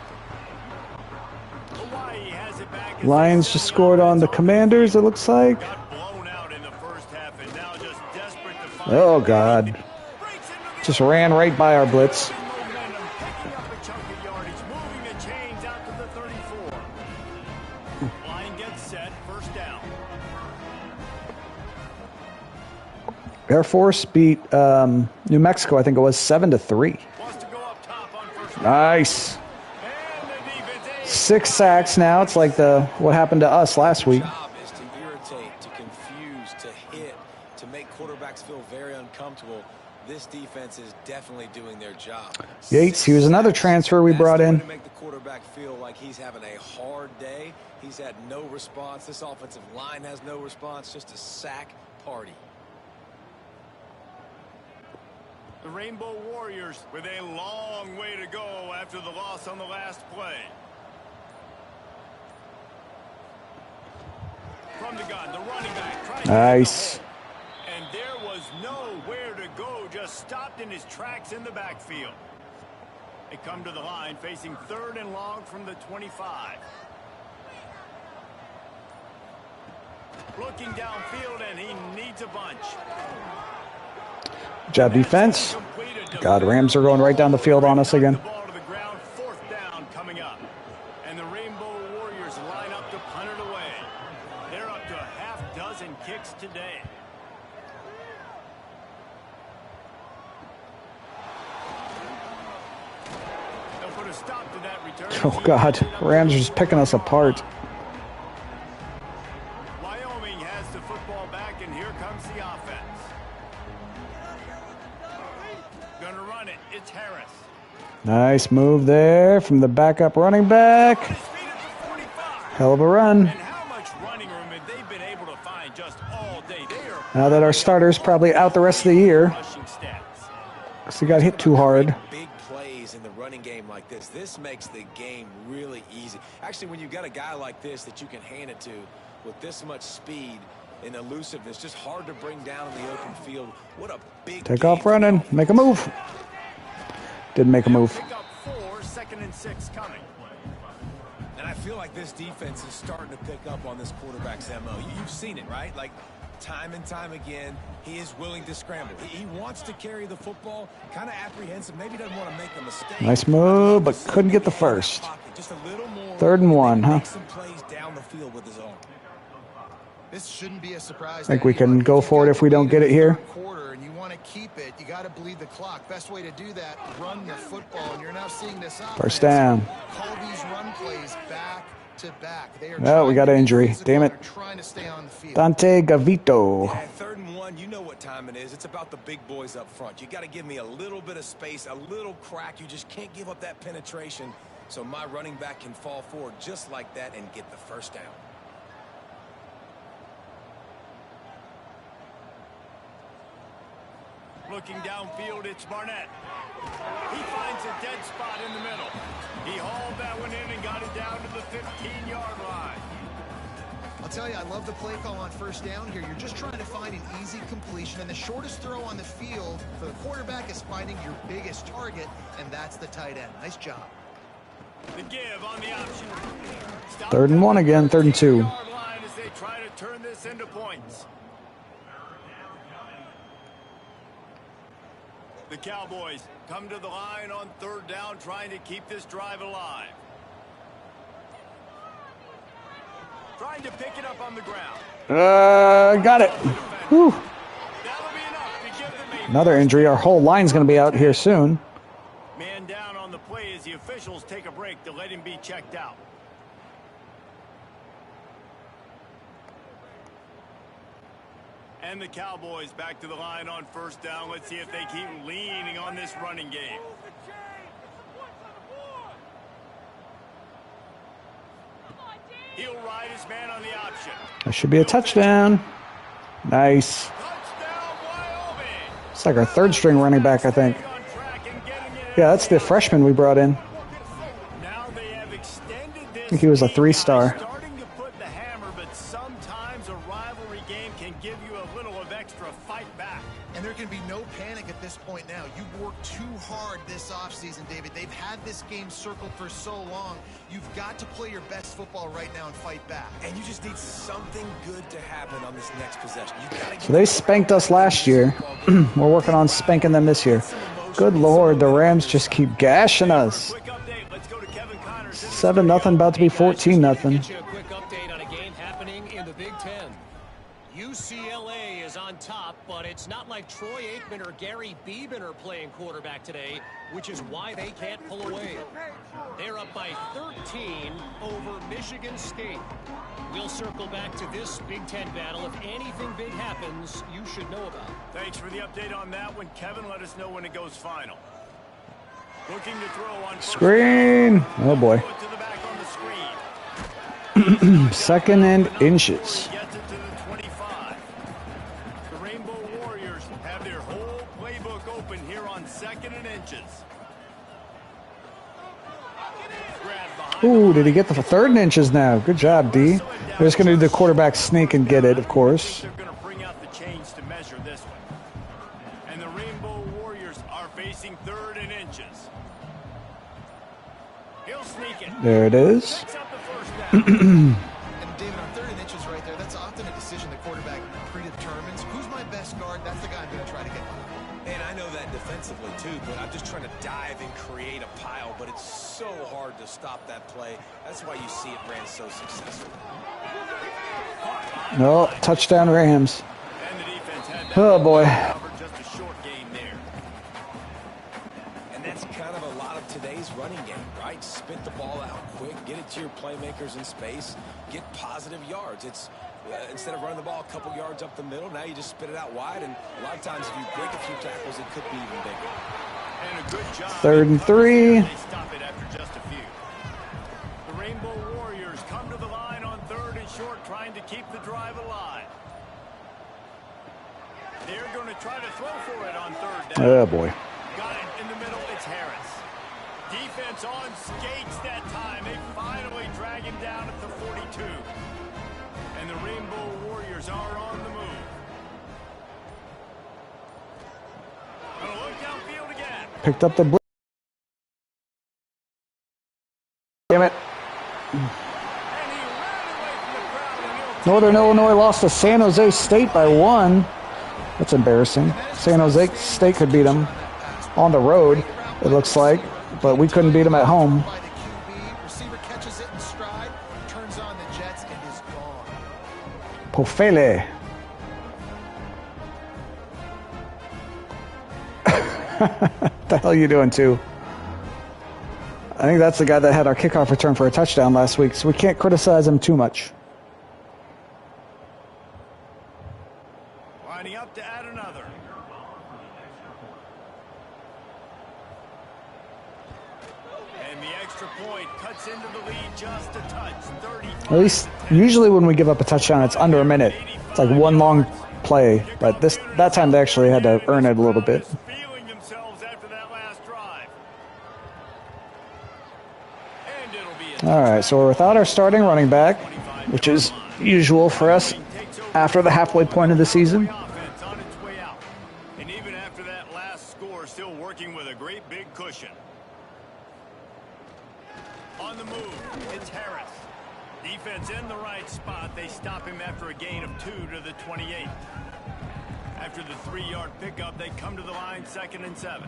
Hawaii has it back. Lions just scored on the Commanders, it looks like. Got blown out in the first half and now just desperate to find. Oh, God. Just ran right by our blitz. Momentum, picking up a chunk of yardage, moving the chains out to the 34. Line gets set, first down. Air Force beat New Mexico, I think it was 7-3. Wants to go up top on first down. Nice. And the defense 6 sacks now. It's like what happened to us last week. Job is to irritate, to confuse, to hit, to make quarterbacks feel very uncomfortable. This defense is definitely doing their job. Yates, he was another transfer we brought in. To make the quarterback feel like he's having a hard day. He's had no response. This offensive line has no response. Just a sack party. The Rainbow Warriors with a long way to go after the loss on the last play. From the gun, the running back tries Nice. to get the hole. And there was nowhere to go, just stopped in his tracks in the backfield. They come to the line facing 3rd and long from the 25. Looking downfield, and he needs a bunch. Good job, defense. God, Rams are going right down the field on us again. The ball to the ground, 4th down coming up. And the Rainbow Warriors line up to punt it away. They're up to a half dozen kicks today. They'll put a stop to that return. Oh, God. Rams are just picking us apart. Wyoming has the football back, and here comes the offense. Gonna run it. It's Harris. Nice move there from the backup running back. His feet at the 45. Hell of a run. And how much running room have they been able to find just all day? They are Now that our starter's probably out the rest of the year. rushing stats. Because he got hit too hard. Big plays in the running game like this. This makes the game really easy. Actually, when you've got a guy like this that you can hand it to with this much speed, and elusiveness, just hard to bring down in the open field. What a big Take game off for running. the Make a move. Didn't make a move. Pick up 4, 2nd and 6 coming. And I feel like this defense is starting to pick up on this quarterback's MO. You've seen it, right? Like, time and time again, he is willing to scramble. He wants to carry the football, kind of apprehensive, maybe doesn't want to make a mistake. Nice move, but couldn't get the first. Just a little more. 3rd and 1, huh? Make some plays down the field with his own. This shouldn't be a surprise. Think we can go for it if we don't get it here? Quarter, and you want to keep it. You got to bleed the clock. Best way to do that: run the football. And you're now seeing this offense First down. call these run plays back to back. They are Oh, we got an injury. physical. Damn it. They're trying to stay on the field. Dante Gavito. At 3rd and 1, you know what time it is. It's about the big boys up front. You got to give me a little bit of space, a little crack. You just can't give up that penetration. So my running back can fall forward just like that and get the first down. Looking downfield, it's Barnett. He finds a dead spot in the middle. He hauled that one in and got it down to the 15-yard line. I'll tell you, I love the play call on 1st down here. You're just trying to find an easy completion, and the shortest throw on the field for the quarterback is finding your biggest target, and that's the tight end. Nice job. The give on the option. 3rd and 1 again, 3rd and 2. Yard line as they try to turn this into points. The Cowboys come to the line on 3rd down, trying to keep this drive alive. Trying to pick it up on the ground. Got it. Whew. That'll be enough to give them a Another injury. Our whole line's going to be out here soon. man down on the play as the officials take a break to let him be checked out. And the Cowboys back to the line on 1st down. Let's see if they keep leaning on this running game. He'll ride his man on the option. That should be a touchdown. Nice. Touchdown, Wyoming. It's like our 3rd string running back, I think. On track and getting it. Yeah, that's the freshman we brought in. Now they have extended this. I think he was a lead 3-star. by starting to put the hammer, but sometimes a rivalry game can give you a little of extra fight back. And there can be no panic at this point now. You've worked too hard this offseason, David. They've had this game circled for so long. You've got to play your best football right now and fight back. And you just need something good to happen on this next possession. You gotta get So they spanked us last year. We're working on spanking them this year. Good Lord, the Rams just keep gashing us. Quick update. Let's go to Kevin Connors. 7-0, about to be 14-0. Get you a quick update on a game happening in the Big Ten. UCLA is on top, but it's not like Troy Aikman or Gary Beeben are playing quarterback today, which is why they can't pull away. They're up by 13 over Michigan State. We'll circle back to this Big Ten battle. If anything big happens, you should know about it. Thanks for the update on that one, Kevin. Let us know when it goes final. Looking to throw on first Screen. down. Oh, boy. Throw it to the back on the screen. 2nd and inches. Gets it to the 25. The Rainbow Warriors have their whole playbook open here on 2nd and inches. Grab behind Ooh, did he get the 3rd and inches now? Good job, D. They're just going to do the quarterback sneak and get it, of course. They're going to bring out the chains to measure this one. And the Rainbow Warriors are facing 3rd and inches. He'll sneak it. There it is. Picks up the first down. And David, on 3rd and inches right there, that's often a decision the quarterback predetermines. Who's my best guard? That's the guy I'm going to try to get by. And I know that defensively too, but I'm just trying to dive and create a pile, but it's so hard to stop that play. That's why you see it ran so successful. No, touchdown Rams. And the defense had that Oh, boy. covered, just a short gain there. And that's kind of a lot of today's running game, right? Spit the ball out quick, get it to your playmakers in space, get positive yards. It's instead of running the ball a couple yards up the middle, now you just spit it out wide, and a lot of times if you break a few tackles, it could be even bigger. And a good job. 3rd and 3. They stop it after just a few. The Rainbow Warriors come to the line on 3rd and short, trying to keep the drive alive. They're going to try to throw for it on 3rd down. Oh, boy. Got it in the middle. It's Harris. Defense on skates that time. They finally drag him down at the 42. And the Rainbow Warriors are on the move. Gonna look downfield again. Picked up the blitz. Damn it. And he ran away from the crowd. And he'll Northern Illinois lost to San Jose State by 1. That's embarrassing. San Jose State could beat them on the road, it looks like, but we couldn't beat them at home. By the QB, receiver catches it in stride, turns on the Jets, and is gone. Pofele. What the hell are you doing, too? I think that's the guy that had our kickoff return for a touchdown last week, so we can't criticize him too much. lining up to add another. And the extra point cuts into the lead just a touch. 35. At least, usually when we give up a touchdown, it's under a minute. It's like one long play, but that time they actually had to earn it a little bit. Feeling themselves after that last drive. And it'll be All right, so we're without our starting running back, which is usual for us after the halfway point of the season. offense on its way out. And even after that last score, still working with a great big cushion. On the move, it's Harris. Defense in the right spot. They stop him after a gain of 2 to the 28. After the 3-yard pickup, they come to the line 2nd and 7.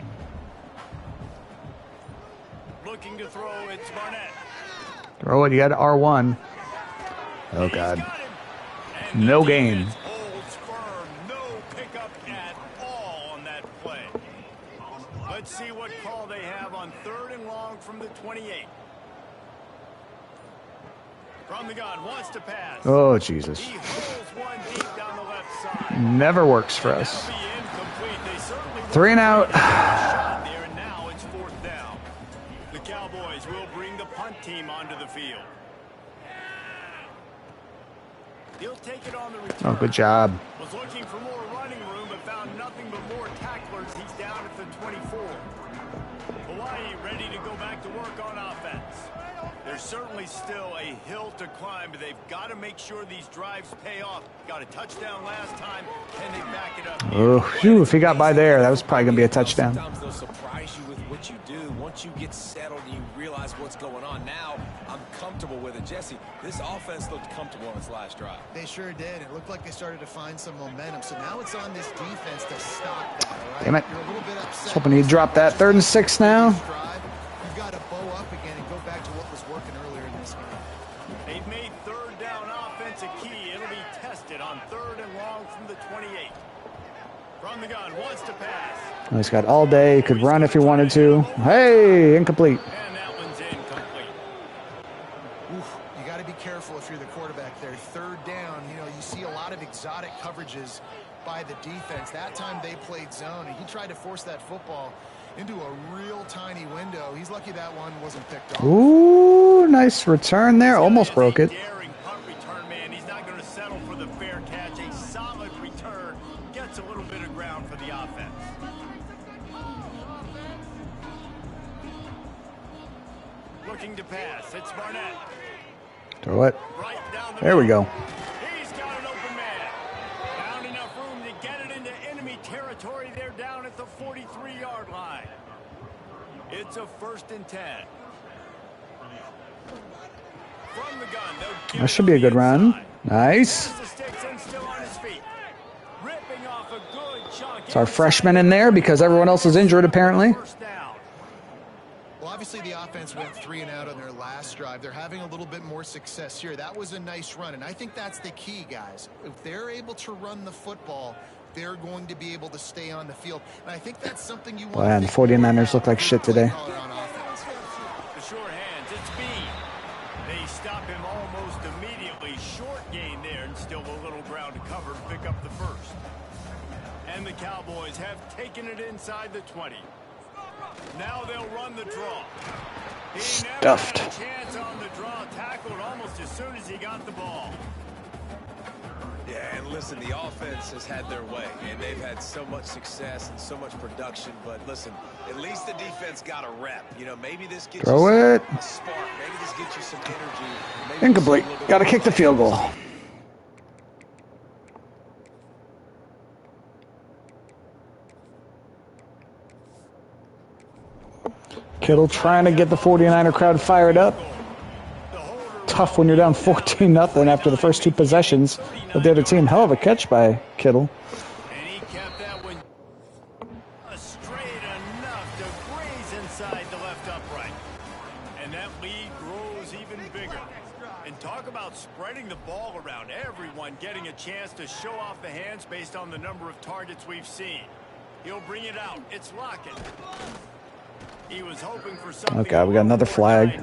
Looking to throw, it's Barnett. Throw it, you got R1. Oh, He's God. got him. And No the gain. defense holds firm. No pickup at all on that play. Let's see what call they have on 3rd and long from the 28. From the gun, wants to pass. Oh, Jesus. He holds one deep down the left side. Never works for us. That'll be incomplete. They certainly 3 and out. shot there, and now it's 4th down. The Cowboys will bring the punt team onto the field. He'll take it on the return. Oh, good job. Was looking for more running room, but found nothing but more tacklers. He's down at the 24. Hawaii ready to go back to work on offense. There's certainly still a hill to climb, but they've got to make sure these drives pay off. Got a touchdown last time, and they back it up. Oh, phew, if he got by there, that was probably going to be a touchdown. Sometimes they'll surprise you with what you do. Once you get settled and you realize what's going on, now I'm comfortable with it. Jesse, this offense looked comfortable on its last drive. They sure did. It looked like they started to find some momentum. So now it's on this defense to stop that, all right? Damn it. You're a little bit upset. Hoping he'd drop that. 3rd and 6 now. You've got to bow up again and go back to what was working earlier in this game. They've made 3rd down offense a key. It'll be tested on 3rd and long from the 28. From the gun, wants to pass. Oh, he's got all day. He could run if he wanted to. Hey, incomplete. And that one's incomplete. Oof, you got to be careful if you're the quarterback there. 3rd down, you know, you see a lot of exotic coverages by the defense. That time they played zone, and he tried to force that football into a real tiny window. He's lucky that one wasn't picked off. Ooh, nice return there. Almost broke it. Daring punt return, man. He's not going to settle for the fair catch. A solid return gets a little bit of ground for the offense. Looking to pass. It's Barnett. Throw it. Right down the There we go. He's got an open man. Found enough room to get it into enemy territory. They're down at the 43-yard line. It's a 1st and 10. From the gun, they'll give That should be a good run. Nice. The sticks and still on his feet. Ripping off a good chunk. It's our freshman in there because everyone else is injured apparently. First down. Well, obviously the offense went 3 and out on their last drive. They're having a little bit more success here. That was a nice run, and I think that's the key, guys. If they're able to run the football, they're going to be able to stay on the field. And I think that's something you want Wow, to the 49ers look like shit today. The short hands, it's B. They stop him almost immediately. Short gain there, and still a little ground to cover to pick up the first. And the Cowboys have taken it inside the 20. Now they'll run the draw. He Stuffed. never had a chance on the draw. Tackled almost as soon as he got the ball. Yeah, and listen, the offense has had their way, and they've had so much success and so much production. But listen, at least the defense got a rep. You know, maybe this gets Throw you it. a spark. Maybe this gets you some energy. Maybe Incomplete. some little bit Got to more kick the field goal. Kittle trying to get the 49er crowd fired up. Tough when you're down 14-0 after the first two possessions of the other team. Hell of a catch by Kittle. And he kept that one straight enough to graze inside the left upright. And that lead grows even bigger. And talk about spreading the ball around. Everyone getting a chance to show off the hands based on the number of targets we've seen. He'll bring it out. It's Lockett. He was hoping for something. Okay, we got another flag.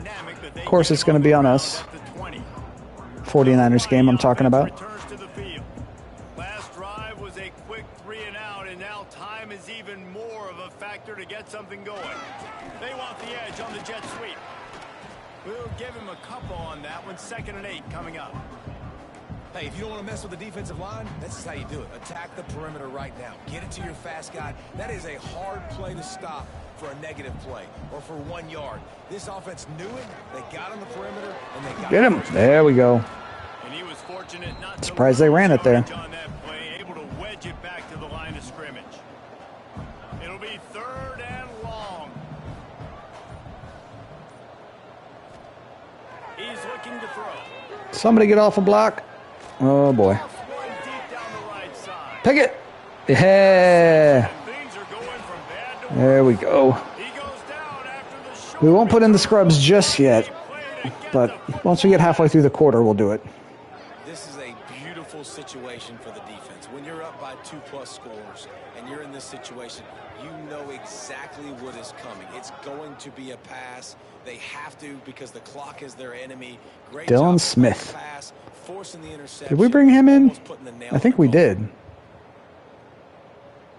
Of course, it's going to be on us. 49ers game I'm talking about. Last drive was a quick 3-and-out, and now time is even more of a factor to get something going. They want the edge on the jet sweep. We'll give him a couple on that one. 2nd and 8 coming up. Hey, if you don't want to mess with the defensive line, that's just how you do it. Attack the perimeter right now. Get it to your fast guy. That is a hard play to stop for a negative play or for 1 yard. This offense knew it. They got on the perimeter and they got Get him. There we go. And he was fortunate not Surprised they ran it there. on that play, able to wedge it back to the line of scrimmage. It'll be 3rd and long. He's looking to throw. Somebody get off a block. Oh, boy. One deep down the right side. Pick it. Yeah. Things are going from bad to There we go. He goes down after the short We won't put in the scrubs just yet, play to get but once we get halfway through the quarter, we'll do it. This is a beautiful situation for the defense. When you're up by 2+ scores and you're in this situation, you know exactly what is coming. It's going to be a pass. They have to because the clock is their enemy. Great Dylan job Smith. pass, forcing the interception. Did we bring him in? Almost putting the nail I think in we the ball. did.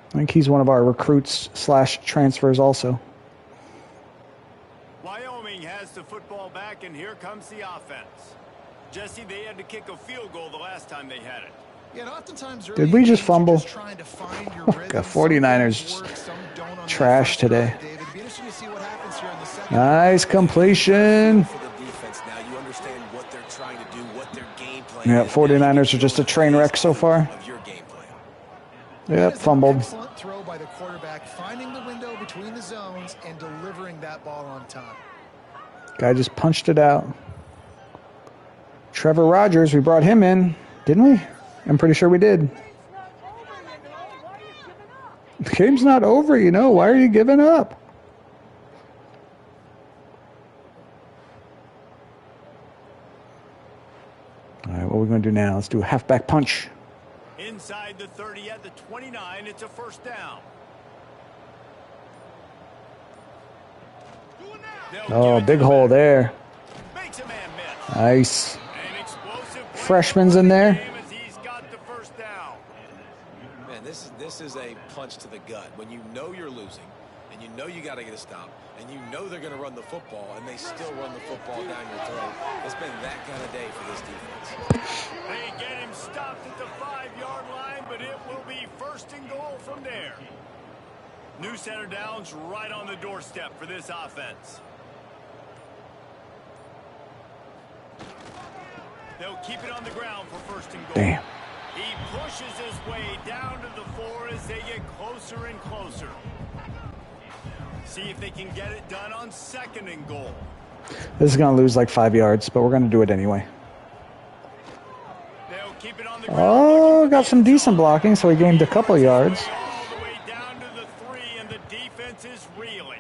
I think he's one of our recruits / transfers also. Wyoming has the football back, and here comes the offense. Jesse, they had to kick a field goal the last time they had it. Yeah, and oftentimes Did we just fumble? trying to find your God, rhythm. 49ers Some work, some don't on that trash first today. drive, David. It'd be interesting to see what happens here in the second. Nice completion. For the defense now, you understand what they're trying to do, what their game plan Yeah, is. 49ers are just a train wreck so far. Of your game plan. Yep, That is an fumbled. Excellent throw by the quarterback, finding the window between the zones and delivering that ball on time. Guy just punched it out. Trevor Rogers, we brought him in, didn't we? I'm pretty sure we did. The game's not over, you know. Why are you giving up? All right, what are we going to do now? Let's do a halfback punch. Inside the 30 at the 29, it's a 1st down. They'll Oh, give it big to the hole back. there. Makes a man miss. Nice. An explosive Freshman's in there. game as he's got the 1st down. Man, this is a punch to the gut. When you know you're losing, and you know you got to get a stop, and you know they're going to run the football, and they still run the football down your throat. It's been that kind of day for this defense. They get him stopped at the 5-yard line, but it will be 1st and goal from there. New center downs right on the doorstep for this offense. They'll keep it on the ground for 1st and goal. Damn. He pushes his way down to the 4 as they get closer and closer. See if they can get it done on 2nd and goal. This is going to lose like 5 yards, but we're going to do it anyway. They'll keep it on the ground. Oh, got some decent blocking, so he gained a couple yards. All the way down to the 3, and the defense is reeling.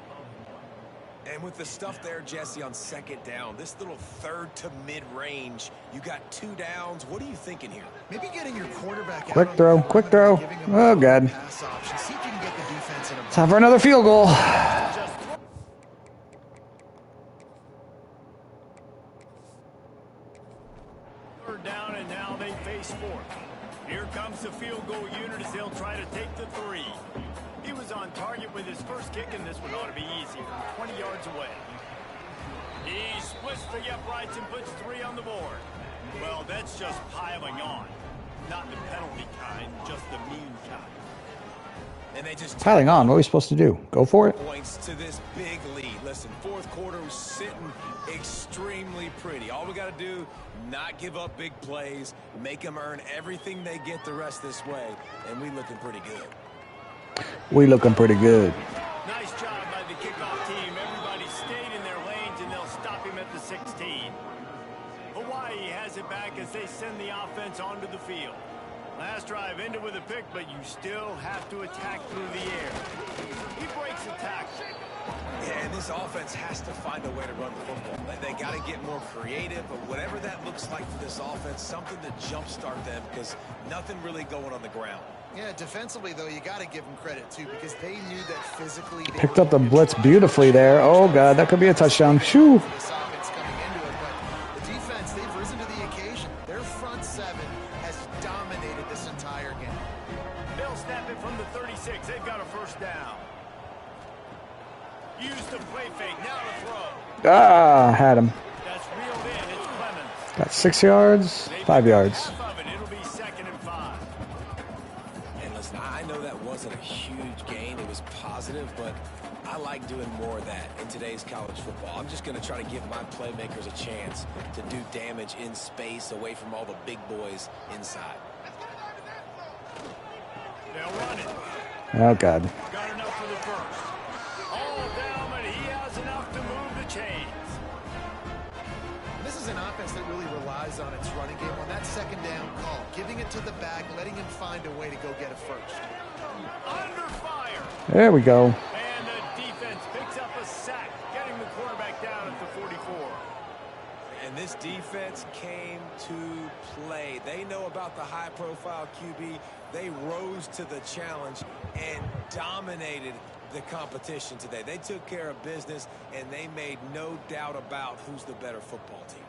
And with the stuff there, Jesse, on 2nd down, this little 3rd to mid-range, you got 2 downs. What are you thinking here? Maybe getting your quarterback out Quick on the throw, perimeter quick and throw. giving him Oh, a God. pass option. See if you can get the defense in a Time for another field goal. Just 3rd down, and now they face 4th. Here comes the field goal unit as they'll try to take the 3. He was on target with his first kick, and this one ought to be easy from 20 yards away. He splits the uprights and puts 3 on the board. Well, that's just piling on. Not the penalty kind, just the mean kind. And they just Piling on. What are we supposed to do? Go for it? points to this big lead. Listen, 4th quarter was sitting extremely pretty. All we got to do, not give up big plays, make them earn everything they get the rest this way, and we looking pretty good. We looking pretty good. Nice job by the kickoff team. Everybody 16. Hawaii has it back as they send the offense onto the field. Last drive ended with a pick, but you still have to attack through the air. He breaks the tackle. Yeah, and this offense has to find a way to run the football. They got to get more creative, but whatever that looks like for this offense, something to jumpstart them because nothing really going on the ground. Yeah, defensively, though, you got to give them credit, too, because they knew that physically... Picked up the blitz beautifully there. Oh, God, that could be a touchdown. Shoo! This offense coming into it, but the defense, they've risen to the occasion. Their front seven has dominated this entire game. They'll snap it from the 36. They've got a first down. Use the play fake. Now to throw. Ah, had him. That's reeled in. It's Clemens. Got 6 yards, 5 yards. Half of it. It'll be 2nd and 5. And listen, I know that wasn't a huge gain. It was positive, but I like doing more of that in today's college football. I'm just going to try to give my playmakers a chance to do damage in space away from all the big boys inside. They'll run it. Oh, God. Got enough for the first. All down, but he has enough to move the chains. This is an offense that really relies on its running game on that second down call, giving it to the back, letting him find a way to go get a first. Under fire. There we go. And the defense picks up a sack, getting the quarterback down at the 44. And this defense came to play. They know about the high-profile QB. They rose to the challenge and dominated the competition today. They took care of business, and they made no doubt about who's the better football team.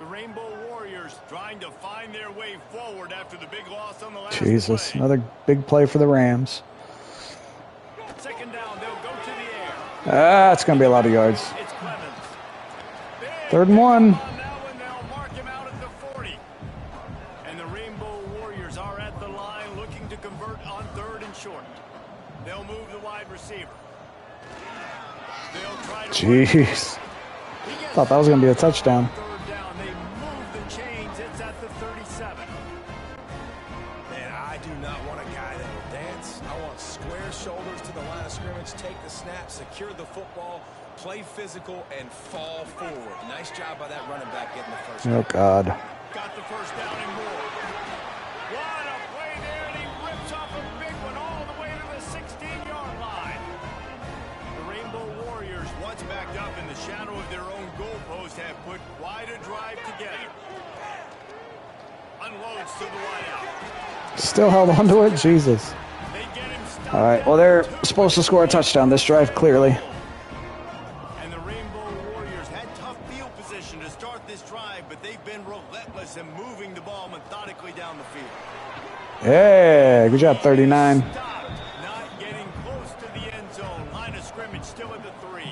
The Rainbow Warriors trying to find their way forward after the big loss on the last Jesus, play. another big play for the Rams. 2nd down, they'll go to the air. Ah, it's going to be a lot of yards. It's Clemens. Big 3rd and 1. on that one, they'll mark him out at the 40. And the Rainbow Warriors are at the line looking to convert on 3rd and short. They'll move the wide receiver. They'll try to... Jeez. Thought that was going to be a touchdown. 3rd down, they move the chains. It's at the 37. Man, I do not want a guy that will dance. I want square shoulders to the line of scrimmage, take the snap, secure the football, play physical, and fall forward. Nice job by that running back getting the first. Oh, God. Got the first down and more. What a play there, and he rips off a big one all the way to the 16-yard line. The Rainbow Warriors, once backed up in the shadow of their own goalpost, have put quite a drive together. Unloads to the wideout. Still held onto it? Jesus. They get him stopped. All right, well, they're supposed to score a touchdown this drive, clearly. And the Rainbow Warriors had tough field position to start this drive, but they've been relentless in moving the ball methodically down the field. Yeah, good job, 39. Stopped, not getting close to the end zone. Line of scrimmage still at the 3.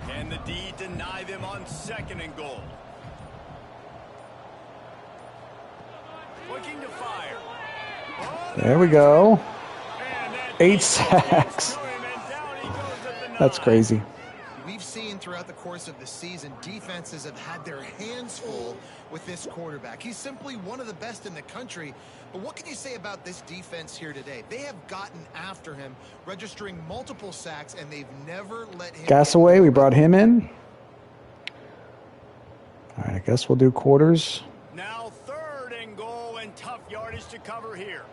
Can the D deny them on 2nd and goal? Looking to fire. Oh, There we go. and that 8 sacks. to him, and down he goes at the 9. That's crazy. We've seen throughout the course of the season, defenses have had their hands full with this quarterback. He's simply one of the best in the country. But what can you say about this defense here today? They have gotten after him, registering multiple sacks, and they've never let him... Gasaway, we brought him in. All right, I guess we'll do quarters. Now 3rd and goal, and tough yardage to cover here.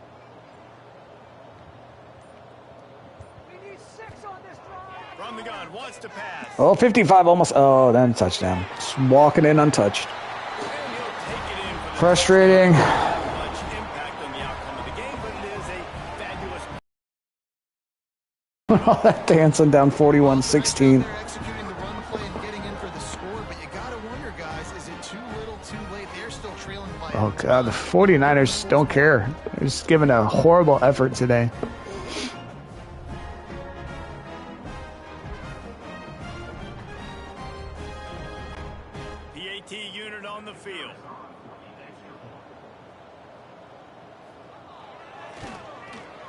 From the gun, wants to pass. Oh, 55 almost. Oh, then touchdown. Just walking in untouched. And he'll take it in for the Frustrating. much impact on the outcome of the game, but it is a fabulous... All that dancing down 41-16. They're executing the run play and getting in for the score, but you got to wonder, guys, is it too little, too late? They're still trailing by... Oh, God, the 49ers don't care. They're just giving a horrible effort today. PAT unit on the field.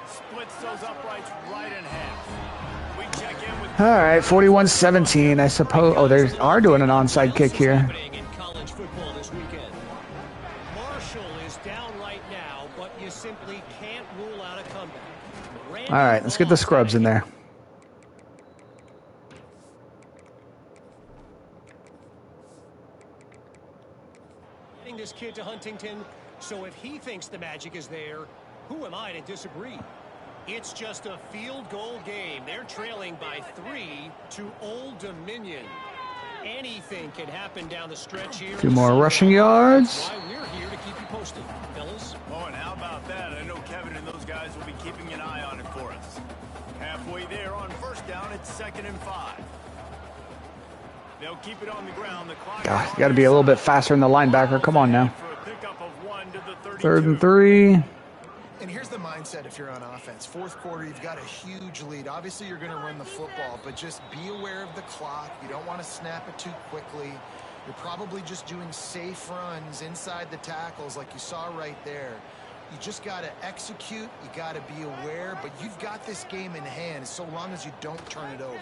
Splits those uprights right in half. We check in with... All right, 41-17, I suppose. Oh, they are doing an onside kick here. Happening in college football this weekend. Marshall is down right now, but you simply can't rule out a comeback. All right, let's get the scrubs in there. This kid to Huntington, so if he thinks the magic is there, who am I to disagree? It's just a field goal game. They're trailing by 3 to Old Dominion. Anything can happen down the stretch here. 2 more rushing yards. Why we're here to keep you posted, fellas. Oh, and how about that? I know Kevin and those guys will be keeping an eye on it for us. Halfway there on first down, it's 2nd and 5. They'll keep it on the ground. The clock God, you got to be a little bit faster than the linebacker. Come on now. 3rd and 3. And here's the mindset if you're on offense. 4th quarter, you've got a huge lead. Obviously, you're going to run the football, but just be aware of the clock. You don't want to snap it too quickly. You're probably just doing safe runs inside the tackles like you saw right there. You just got to execute. You got to be aware, but you've got this game in hand so long as you don't turn it over.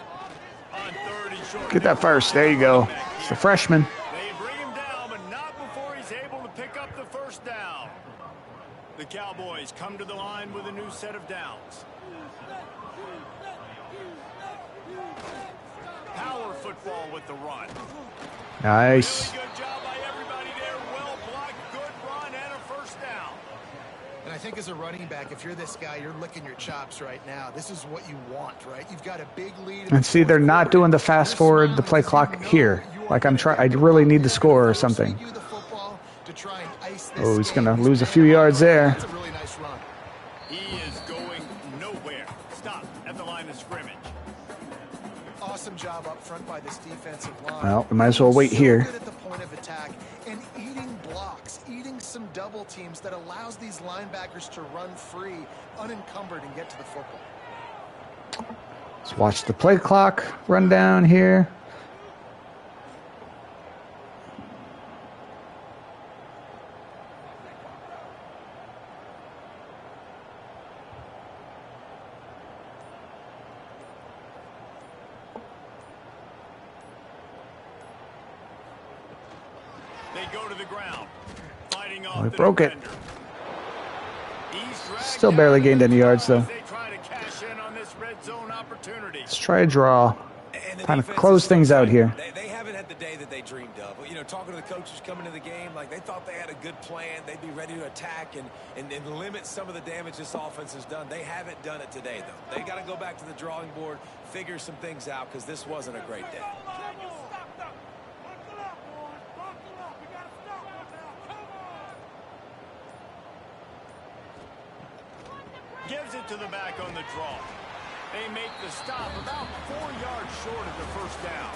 Get that first. There you go. It's the freshman. They bring him down, but not before he's able to pick up the first down. The Cowboys come to the line with a new set of downs. Power football with the run. Nice. Really good job by everybody there. Well blocked, good run, and a first down. And I think as a running back, if you're this guy, you're licking your chops right now. This is what you want, right? You've got a big lead. And see, they're not doing the fast forward, the play clock here. Like I really need the score or something. Oh, he's going to lose a few yards there. That's a really nice run. He is going nowhere. Stop at the line of scrimmage. Awesome job up front by this defensive line. Well, we might as well wait here. Good at the point of attack and eating blocks, eating some double teams that allows these linebackers to run free, unencumbered, and get to the football. Let's watch the play clock run down here. They go to the ground, fighting off We the broke it. defender. He's dragged Still barely gained any yards, though. as they try to cash in on this red zone opportunity. Let's try a draw. And the Kind of defense close is things out here. They haven't had the day that they dreamed of. You know, talking to the coaches coming to the game, like they thought they had a good plan. They'd be ready to attack and limit some of the damage this offense has done. They haven't done it today, though. They got to go back to the drawing board, figure some things out, because this wasn't a great day. Gives it to the back on the draw. They make the stop about 4 yards short of the first down.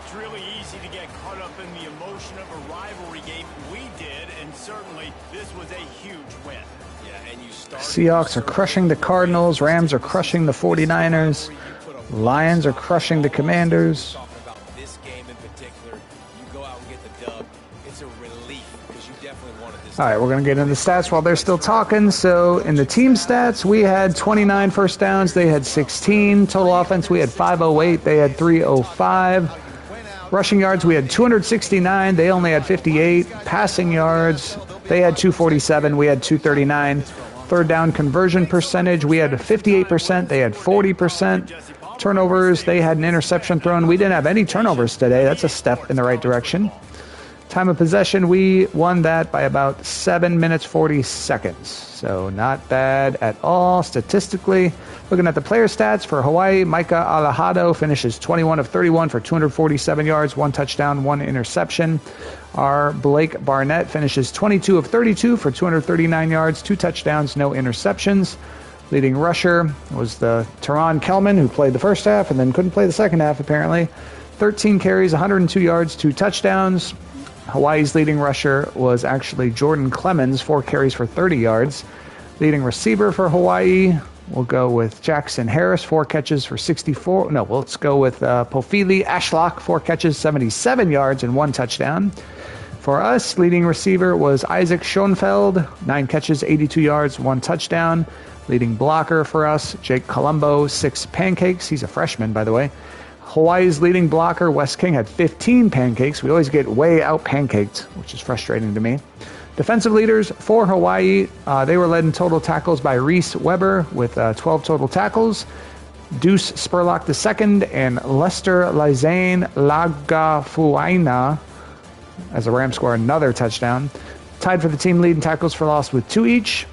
It's really easy to get caught up in the emotion of a rivalry game. We did, and certainly this was a huge win. Yeah, and you Seahawks are crushing the Cardinals. Rams are crushing the 49ers. Lions are crushing the Commanders. Talking about this game in particular, you go out and get the dub. It's a relief because you definitely wanted this. All right, we're going to get into the stats while they're still talking. So in the team stats, we had 29 first downs. They had 16. Total offense, we had 508. They had 305. Rushing yards, we had 269. They only had 58. Passing yards, they had 247. We had 239. Third down conversion percentage, we had 58%. They had 40%. Turnovers, they had an interception thrown. We didn't have any turnovers today. That's a step in the right direction. Time of possession, we won that by about 7 minutes, 40 seconds. So not bad at all statistically. Looking at the player stats for Hawaii, Micah Alejado finishes 21 of 31 for 247 yards, 1 touchdown, 1 interception. Our Blake Barnett finishes 22 of 32 for 239 yards, 2 touchdowns, no interceptions. Leading rusher was the Teron Kelman, who played the first half and then couldn't play the second half apparently. 13 carries, 102 yards, 2 touchdowns. Hawaii's leading rusher was actually Jordan Clemens, 4 carries for 30 yards. Leading receiver for Hawaii, we'll go with Jackson Harris, 4 catches for 64. No, let's go with Pofili Ashlock, 4 catches, 77 yards, and 1 touchdown. For us, leading receiver was Isaac Schoenfeld, 9 catches, 82 yards, 1 touchdown. Leading blocker for us, Jake Colombo, 6 pancakes. He's a freshman, by the way. Hawaii's leading blocker, Wes King, had 15 pancakes. We always get way out pancaked, which is frustrating to me. Defensive leaders for Hawaii, they were led in total tackles by Reese Weber with 12 total tackles. Deuce Spurlock II and Lester Lizane Lagafuaina as the Rams score another touchdown. Tied for the team lead in tackles for loss with 2 each.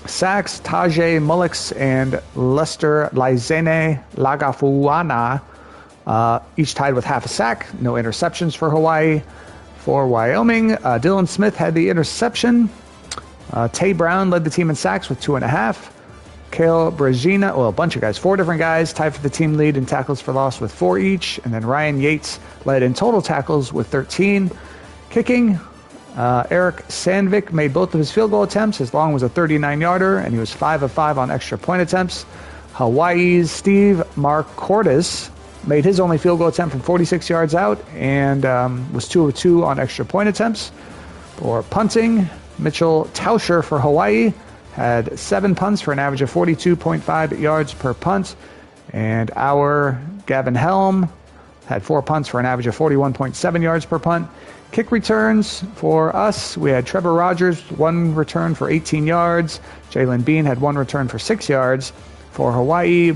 Sacks, Tajay Mullix and Lester Lizene Lagafuana, each tied with half a sack. No interceptions for Hawaii. For Wyoming, Dylan Smith had the interception. Tay Brown led the team in sacks with 2.5. Kale Bragina, well, a bunch of guys, 4 different guys, tied for the team lead in tackles for loss with 4 each. And then Ryan Yates led in total tackles with 13. Kicking, Eric Sandvik made both of his field goal attempts. His long was a 39-yarder, and he was 5 of 5 on extra point attempts. Hawaii's Steve Markortis made his only field goal attempt from 46 yards out and was 2 of 2 on extra point attempts. For punting, Mitchell Tauscher for Hawaii had 7 punts for an average of 42.5 yards per punt. And our Gavin Helm had 4 punts for an average of 41.7 yards per punt. Kick returns for us, we had Trevor Rogers, 1 return for 18 yards. Jalen Bean had 1 return for 6 yards. For Hawaii,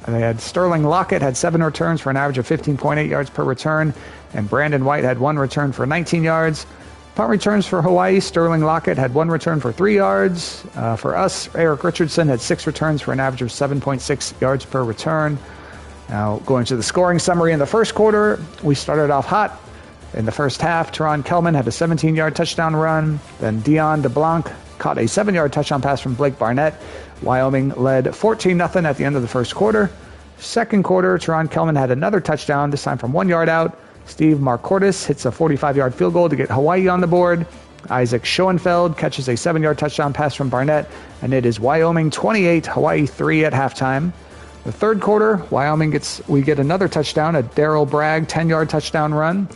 they had Sterling Lockett had 7 returns for an average of 15.8 yards per return. And Brandon White had 1 return for 19 yards. Punt returns for Hawaii, Sterling Lockett had 1 return for 3 yards. For us, Eric Richardson had 6 returns for an average of 7.6 yards per return. Now, going to the scoring summary in the first quarter, we started off hot. In the first half, Teron Kelman had a 17-yard touchdown run. Then Dion DeBlanc caught a 7-yard touchdown pass from Blake Barnett. Wyoming led 14-0 at the end of the first quarter. Second quarter, Teron Kelman had another touchdown, this time from 1 yard out. Steve Markortis hits a 45-yard field goal to get Hawaii on the board. Isaac Schoenfeld catches a 7-yard touchdown pass from Barnett, and it is Wyoming 28, Hawaii 3 at halftime. The third quarter, we get another touchdown, a Daryl Bragg 10-yard touchdown run.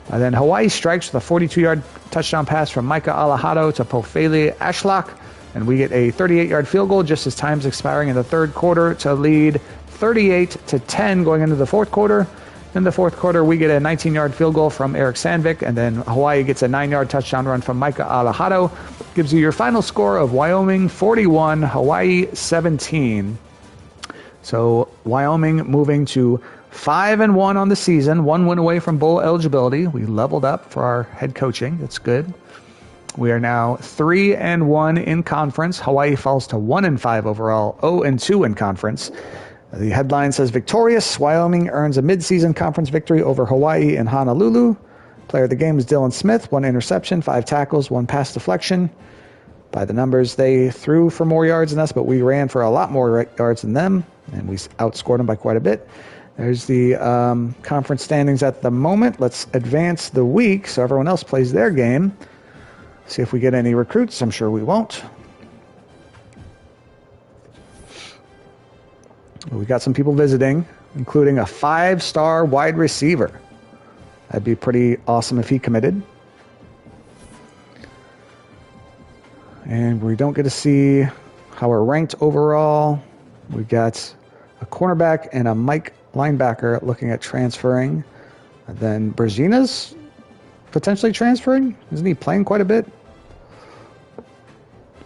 And then Hawaii strikes with a 42-yard touchdown pass from Micah Alahado to Pofele Ashlock, and we get a 38-yard field goal just as time's expiring in the third quarter to lead 38-10 going into the fourth quarter. In the fourth quarter, we get a 19-yard field goal from Eric Sandvik, and then Hawaii gets a 9-yard touchdown run from Micah Alahado. Gives you your final score of Wyoming 41, Hawaii 17. So Wyoming moving to 5-1 on the season, 1 win away from bowl eligibility. We leveled up for our head coaching. That's good. We are now 3-1 in conference. Hawaii falls to 1-5 overall, 0-2 in conference. The headline says victorious. Wyoming earns a midseason conference victory over Hawaii in Honolulu. Player of the game is Dylan Smith, 1 interception, 5 tackles, 1 pass deflection. By the numbers, they threw for more yards than us, but we ran for a lot more yards than them, and we outscored them by quite a bit. There's the conference standings at the moment. Let's advance the week so everyone else plays their game. See if we get any recruits. I'm sure we won't. We got some people visiting, including a 5-star wide receiver. That'd be pretty awesome if he committed. And we don't get to see how we're ranked overall. We got a cornerback and a Mike linebacker looking at transferring. And then Bragina's potentially transferring. Isn't he playing quite a bit?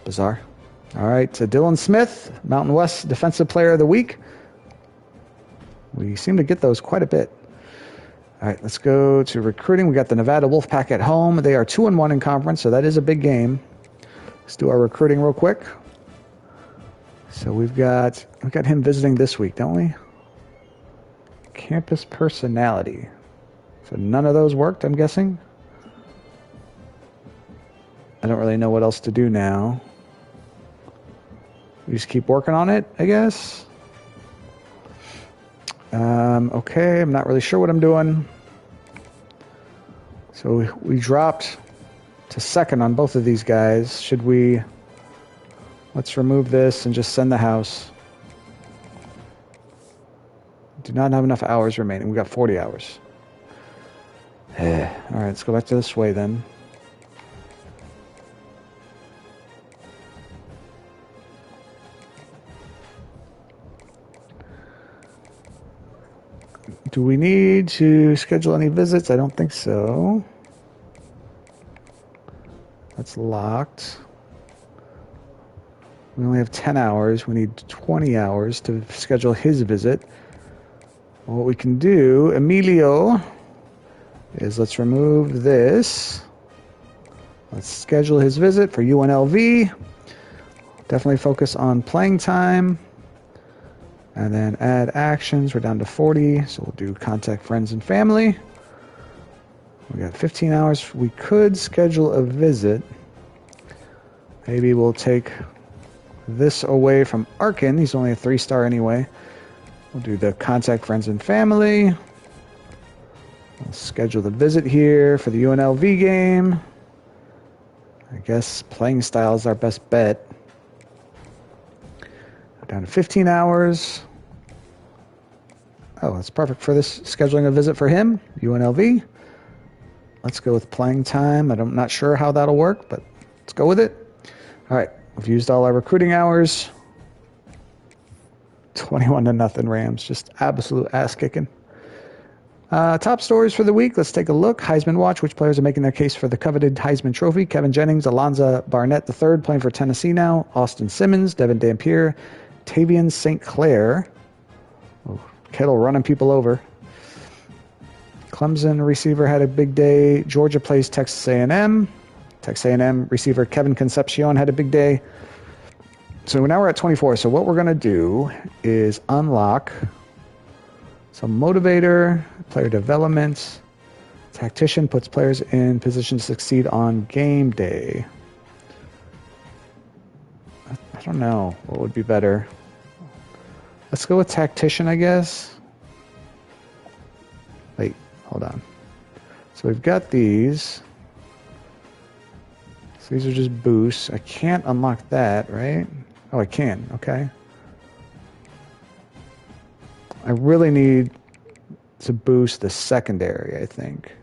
Bizarre. All right, so Dylan Smith, Mountain West Defensive Player of the Week. We seem to get those quite a bit. All right, let's go to recruiting. We got the Nevada Wolfpack at home. They are 2-1 in conference, so that is a big game. Let's do our recruiting real quick. So we've got him visiting this week, don't we? Campus personality. So none of those worked, I'm guessing. I don't really know what else to do now. We just keep working on it, I guess. Okay, I'm not really sure what I'm doing. So we dropped to second on both of these guys. Should we... Let's remove this and just send the house. Do not have enough hours remaining. We got 40 hours. All right, let's go back to this way then. Do we need to schedule any visits? I don't think so. That's locked. We only have 10 hours. We need 20 hours to schedule his visit. Well, what we can do, Emilio is let's remove this. Let's schedule his visit for UNLV. Definitely focus on playing time. And then add actions. We're down to 40, so we'll do contact friends and family. We got 15 hours. We could schedule a visit. Maybe we'll take this away from Arkin. He's only a 3-star anyway. We'll do the contact friends and family. We'll schedule the visit here for the UNLV game. I guess playing style is our best bet. Down to 15 hours. Oh, that's perfect for this, scheduling a visit for him, UNLV. Let's go with playing time. I'm not sure how that'll work, but let's go with it. All right, we've used all our recruiting hours. 21-0 Rams, just absolute ass kicking. Top stories for the week. Let's take a look. Heisman Watch. Which players are making their case for the coveted Heisman Trophy? Kevin Jennings, Alonzo Barnett III, playing for Tennessee now. Austin Simmons, Devin Dampier, Tavian St. Clair. Oh, Kittle running people over. Clemson receiver had a big day. Georgia plays Texas A&M. Texas A&M receiver Kevin Concepcion had a big day. So now we're at 24. So what we're going to do is unlock some motivator, player development. Tactician puts players in position to succeed on game day. I don't know what would be better. Let's go with Tactician, I guess. Wait, hold on. So we've got these. So these are just boosts. I can't unlock that, right? Oh, I can. Okay. I really need to boost the secondary, I think.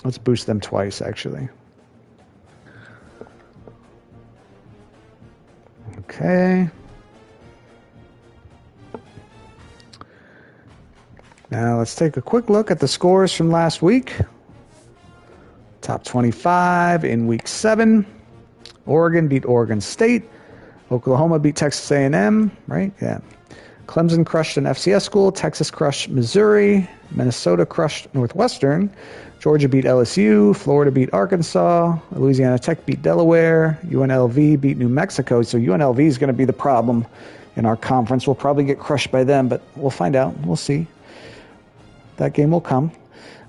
Let's boost them twice, actually. Okay. Now let's take a quick look at the scores from last week. Top 25 in week 7. Oregon beat Oregon State. Oklahoma beat Texas A&M, right? Yeah. Clemson crushed an FCS school. Texas crushed Missouri. Minnesota crushed Northwestern. Georgia beat LSU. Florida beat Arkansas. Louisiana Tech beat Delaware. UNLV beat New Mexico. So UNLV is going to be the problem in our conference. We'll probably get crushed by them, but we'll find out. We'll see. That game will come.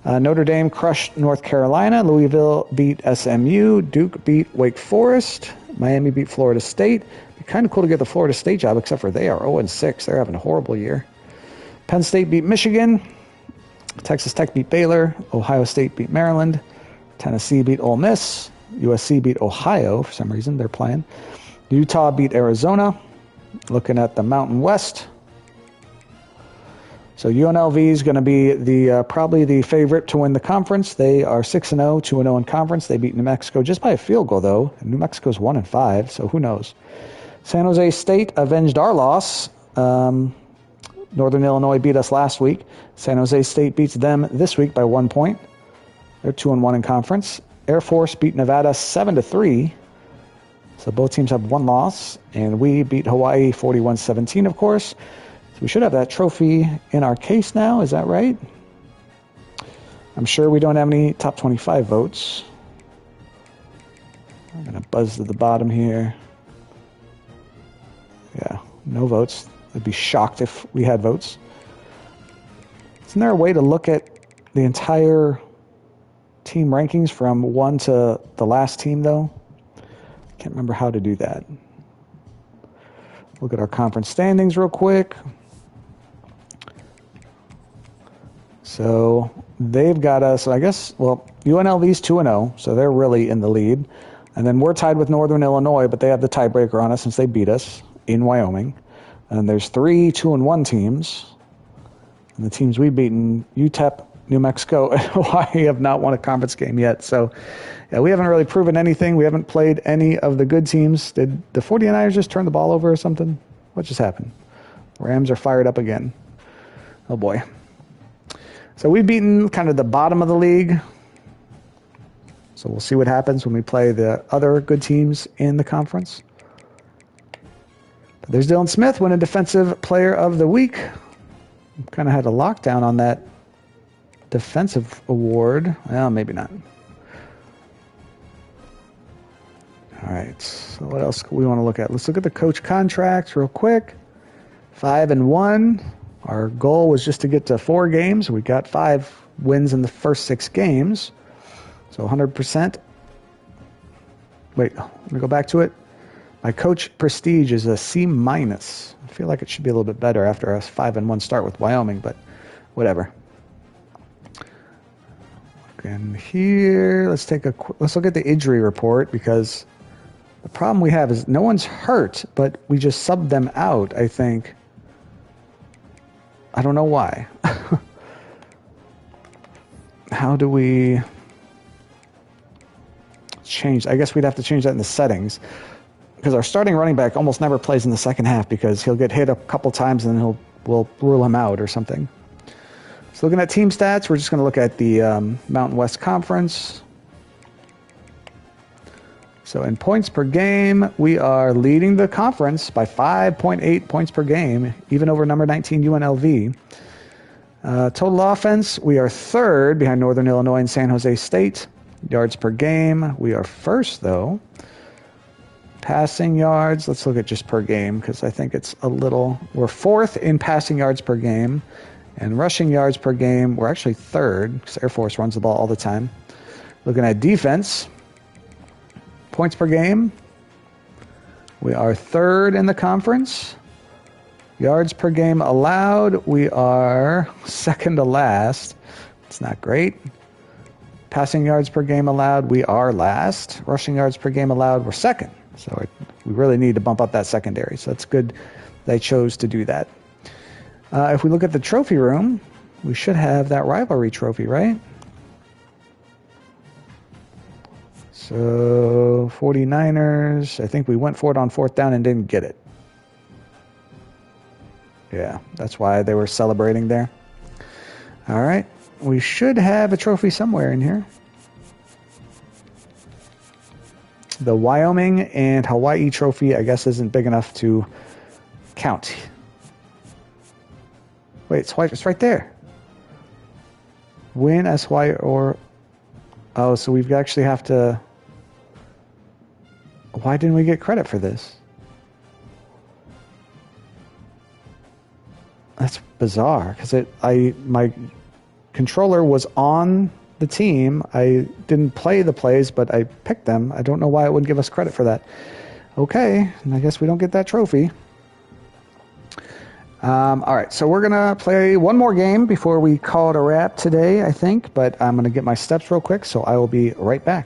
Notre Dame crushed North Carolina. Louisville beat SMU. Duke beat Wake Forest. Miami beat Florida State. It'd be kind of cool to get the Florida State job, except for they are 0-6. They're having a horrible year. Penn State beat Michigan. Texas Tech beat Baylor. Ohio State beat Maryland. Tennessee beat Ole Miss. USC beat Ohio for some reason. They're playing. Utah beat Arizona. Looking at the Mountain West. So UNLV is going to be the probably the favorite to win the conference. They are 6-0, 2-0 in conference. They beat New Mexico just by a field goal, though. New Mexico's 1-5, so who knows? San Jose State avenged our loss. Northern Illinois beat us last week. San Jose State beats them this week by 1 point. They're 2-1 in conference. Air Force beat Nevada 7-3. So both teams have one loss, and we beat Hawaii 41-17, of course. We should have that trophy in our case now. Is that right? I'm sure we don't have any top 25 votes. I'm going to buzz to the bottom here. Yeah, no votes. I'd be shocked if we had votes. Isn't there a way to look at the entire team rankings from 1 to the last team, though? Can't remember how to do that. Look at our conference standings real quick. So they've got us, I guess, well, UNLV's 2-0, so they're really in the lead. And then we're tied with Northern Illinois, but they have the tiebreaker on us since they beat us in Wyoming. And there's 3 2-1 teams. And the teams we've beaten, UTEP, New Mexico, and Hawaii have not won a conference game yet. So yeah, we haven't really proven anything. We haven't played any of the good teams. Did the 49ers just turn the ball over or something? What just happened? Rams are fired up again. Oh, boy. So we've beaten kind of the bottom of the league. So we'll see what happens when we play the other good teams in the conference. But there's Dylan Smith winning Defensive Player of the Week. kind of had a lockdown on that defensive award. Well, maybe not. All right, so what else we want to look at? Let's look at the coach contracts real quick. 5-1. Our goal was just to get to 4 games. We got 5 wins in the first 6 games. So 100%. Wait, let me go back to it. My coach prestige is a C-. I feel like it should be a little bit better after a 5-1 start with Wyoming, but whatever. And here, let's look at the injury report, because the problem we have is no one's hurt, but we just subbed them out, I think. I don't know why. How do we change? I guess we'd have to change that in the settings, because our starting running back almost never plays in the second half because he'll get hit a couple times and then we'll rule him out or something. So looking at team stats, we're just going to look at the Mountain West Conference. So in points per game, we are leading the conference by 5.8 points per game, even over number 19 UNLV. Total offense, we are 3rd behind Northern Illinois and San Jose State. Yards per game, we are 1st, though. Passing yards, let's look at just per game, because I think it's a little... We're 4th in passing yards per game. And rushing yards per game, we're actually 3rd, because Air Force runs the ball all the time. Looking at defense, points per game, we are 3rd in the conference. Yards per game allowed, we are 2nd to last. It's not great. Passing yards per game allowed, we are last. Rushing yards per game allowed, we're 2nd. So we really need to bump up that secondary. So it's good they chose to do that. If we look at the trophy room, we should have that rivalry trophy, right? So 49ers, I think we went for it on 4th down and didn't get it. Yeah, that's why they were celebrating there. All right, we should have a trophy somewhere in here. The Wyoming and Hawaii trophy, I guess, isn't big enough to count. Wait, it's right there. Win SY or... Oh, so we've actually have to... Why didn't we get credit for this? That's bizarre, because my controller was on the team. I didn't play the plays, but I picked them. I don't know why it wouldn't give us credit for that. Okay, I guess we don't get that trophy. All right, so we're going to play one more game before we call it a wrap today, I think. But I'm going to get my steps real quick, so I will be right back.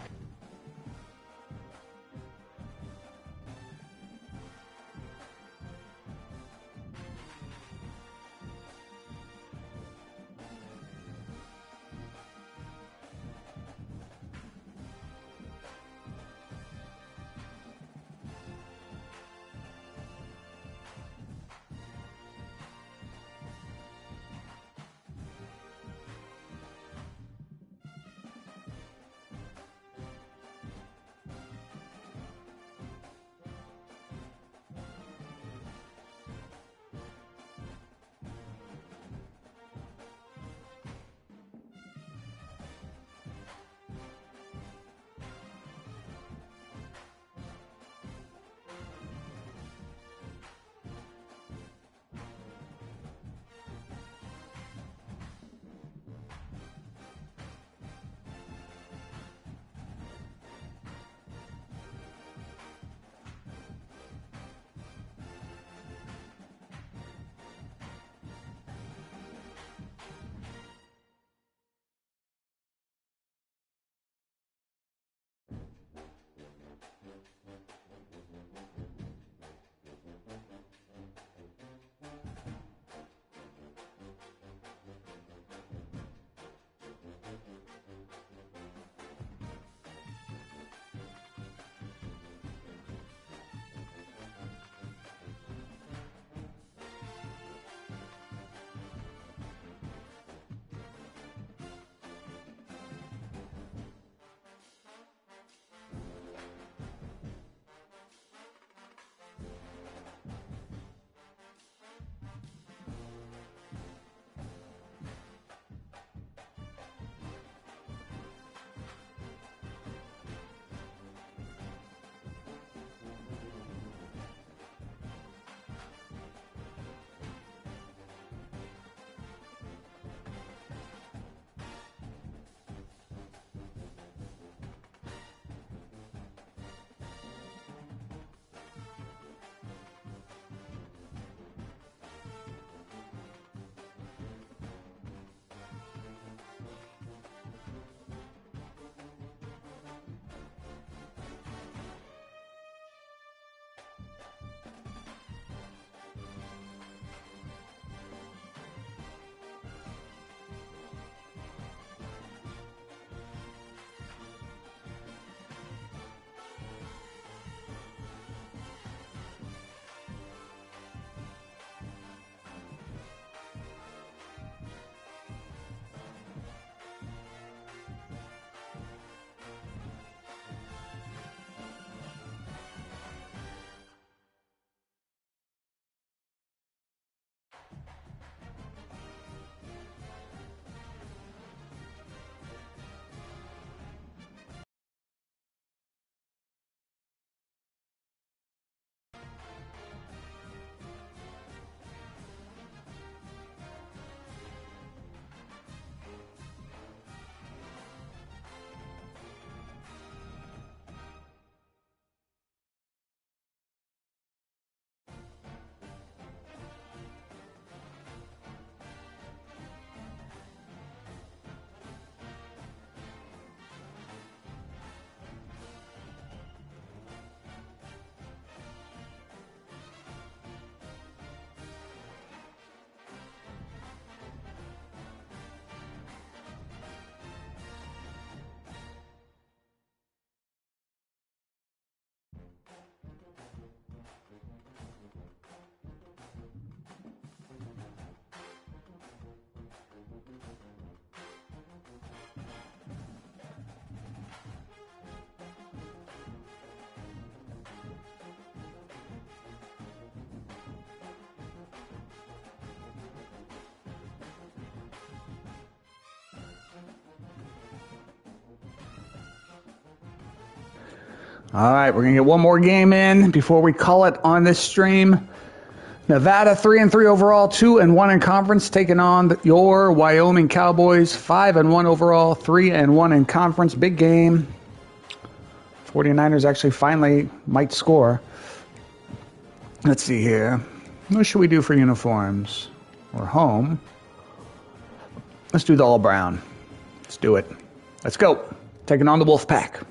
All right, we're going to get one more game in before we call it on this stream. Nevada 3-3 overall, 2-1 in conference, taking on your Wyoming Cowboys, 5-1 overall, 3-1 in conference. Big game. 49ers actually finally might score. Let's see here. What should we do for uniforms? We're home. Let's do the all brown. Let's do it. Let's go. Taking on the Wolfpack.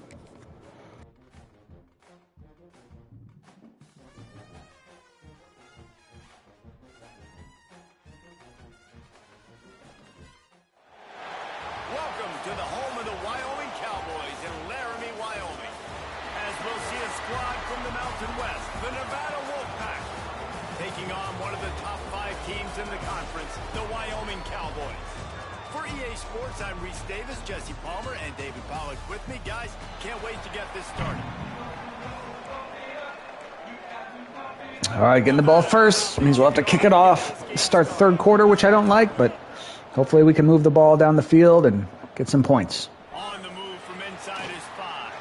Welcome to the home of the Wyoming Cowboys in Laramie, Wyoming. As we'll see a squad from the Mountain West, the Nevada Wolfpack, taking on one of the top 5 teams in the conference, the Wyoming Cowboys. For EA Sports, I'm Reese Davis, Jesse Palmer, and David Pollack with me. Guys, can't wait to get this started. All right, getting the ball first means we'll have to kick it off. Start the third quarter, which I don't like, but hopefully we can move the ball down the field and get some points. On the move from inside his 5.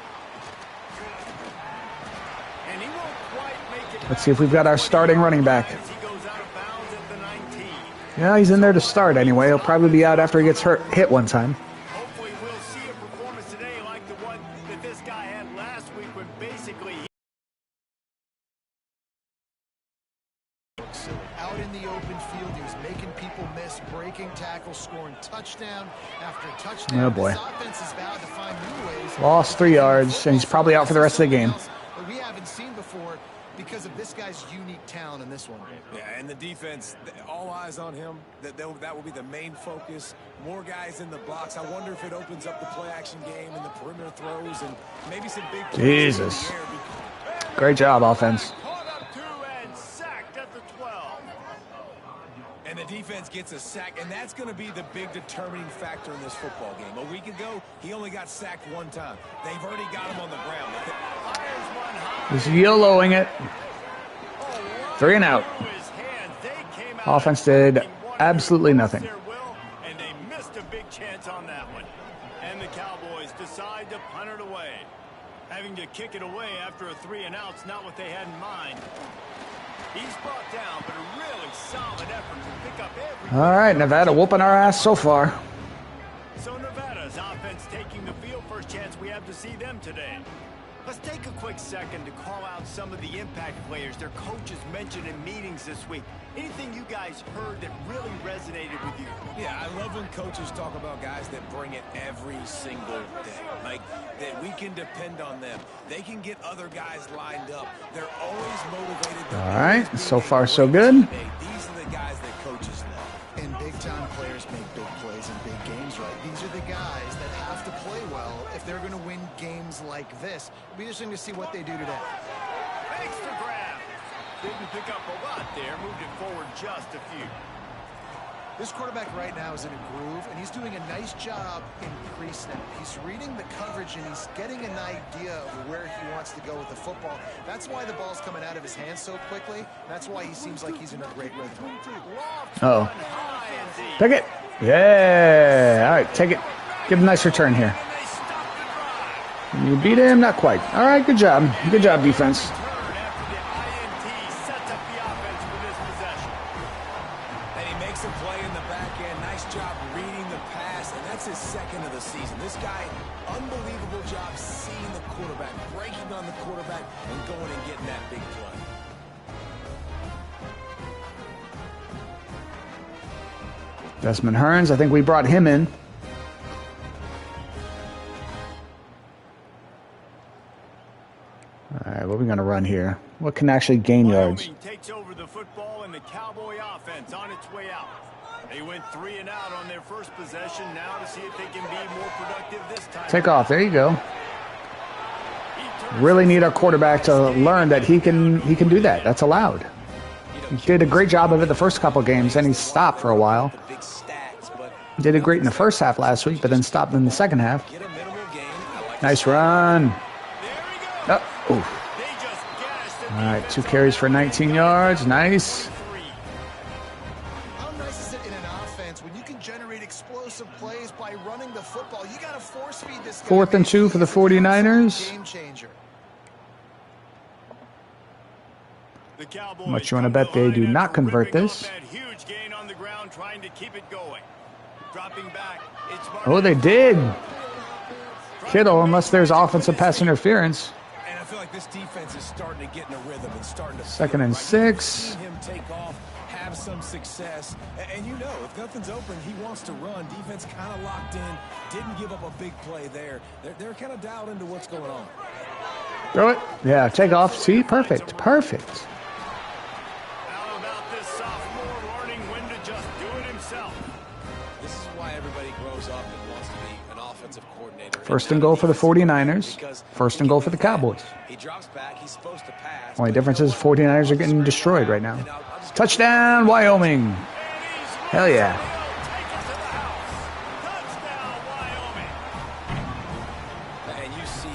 And he won't quite make it. Let's see if we've got our starting running back. As he goes out of bounds at the 19. Yeah, he's in there to start anyway. He'll probably be out after he gets hit one time. Hopefully we'll see a performance today like the one that this guy had last week when basically Out in the open field, he was making people miss, breaking tackles, scoring touchdown after touchdown. Oh, boy. This offense is vowed to find new ways. Lost 3 yards, and he's probably out for the rest of the game. That we haven't seen before because of this guy's unique talent in this one. Yeah, and the defense, all eyes on him. That will be the main focus. More guys in the box. I wonder if it opens up the play-action game and the perimeter throws and maybe some big plays in the Jesus. air. Great job, offense. caught up to and sacked at the 12. And the defense gets a sack, and that's going to be the big determining factor in this football game. A week ago, he only got sacked 1 time. They've already got him on the ground. Fires one high. He's YOLOing it. 3 and out. Through his hands. They came out Offense did absolutely nothing. their will, and they missed a big chance on that one. And the Cowboys decide to punt it away. Having to kick it away after a 3 and out's not what they had in mind. He's brought down, but a really solid effort to pick up every. All right, Nevada whooping our ass so far. So Nevada's offense taking the field. First chance we have to see them today. Let's take a quick second to call out some of the impact players their coaches mentioned in meetings this week. Anything you guys heard that really resonated with you? Yeah, I love when coaches talk about guys that bring it every single day. Like, that we can depend on them. They can get other guys lined up. They're always motivated. All right, so far so good. These are the guys that coaches love. And big-time players make big plays in big games, right? These are the guys that have to play well if they're going to win games like this. It'll be interesting to see what they do today. Thanks to grab. Didn't pick up a lot there. Moved it forward just a few. This quarterback right now is in a groove, and he's doing a nice job in pre-snap. He's reading the coverage, and he's getting an idea of where he wants to go with the football. That's why the ball's coming out of his hands so quickly. That's why he seems like he's in a great rhythm. Uh-oh. Take it. Yeah. All right, take it. Get a nice return here. You beat him? Not quite. All right, good job. Good job, defense. And he makes a play in the back end. Nice job reading the pass, and that's his 2nd of the season. This guy, unbelievable job seeing the quarterback, breaking on the quarterback, and going and getting that big play. Desmond Hearns, I think we brought him in. All right, what are we going to run here? What can actually gain yards? Wyoming takes over the football and the Cowboy offense on its way out. They went 3 and out on their first possession. Now to see if they can be more productive this time. Take off. There you go. Really need our quarterback to learn that he can do that. That's allowed. He did a great job of it the first couple games, then he stopped for a while. The big stats, but He did it great in the first half last week, but then stopped in the second half. get a minimal gain. I like Nice run. There he goes. Oh, oof. They just gashed All right, 2 carries for 19 yards. Nice. How nice is it in an offense when you can generate explosive plays by running the football? You got to force feed this guy. 4th and 2 for the 49ers. Game changer. The Cowboys Much you want to bet they do not convert this. That huge gain on the ground, trying to keep it going. Dropping back. It's Oh, they did. Kittle, unless there's offensive pass interference. And I feel like this defense is starting to get in a rhythm and starting to Second feel it, and right? 6. You've seen him take off, have some success, and you know if nothing's open, he wants to run. Defense kind of locked in, didn't give up a big play there. They're kind of dialed into what's going on. Throw it. Yeah, take off. See, perfect, perfect. How about this sophomore learning when to just do it himself? This is why everybody grows up and wants to be an offensive coordinator. First and goal for the 49ers. First and goal for the Cowboys. He drops back. He's supposed to pass. Only difference is 49ers are getting destroyed right now. Touchdown, Wyoming. Hell yeah. And you see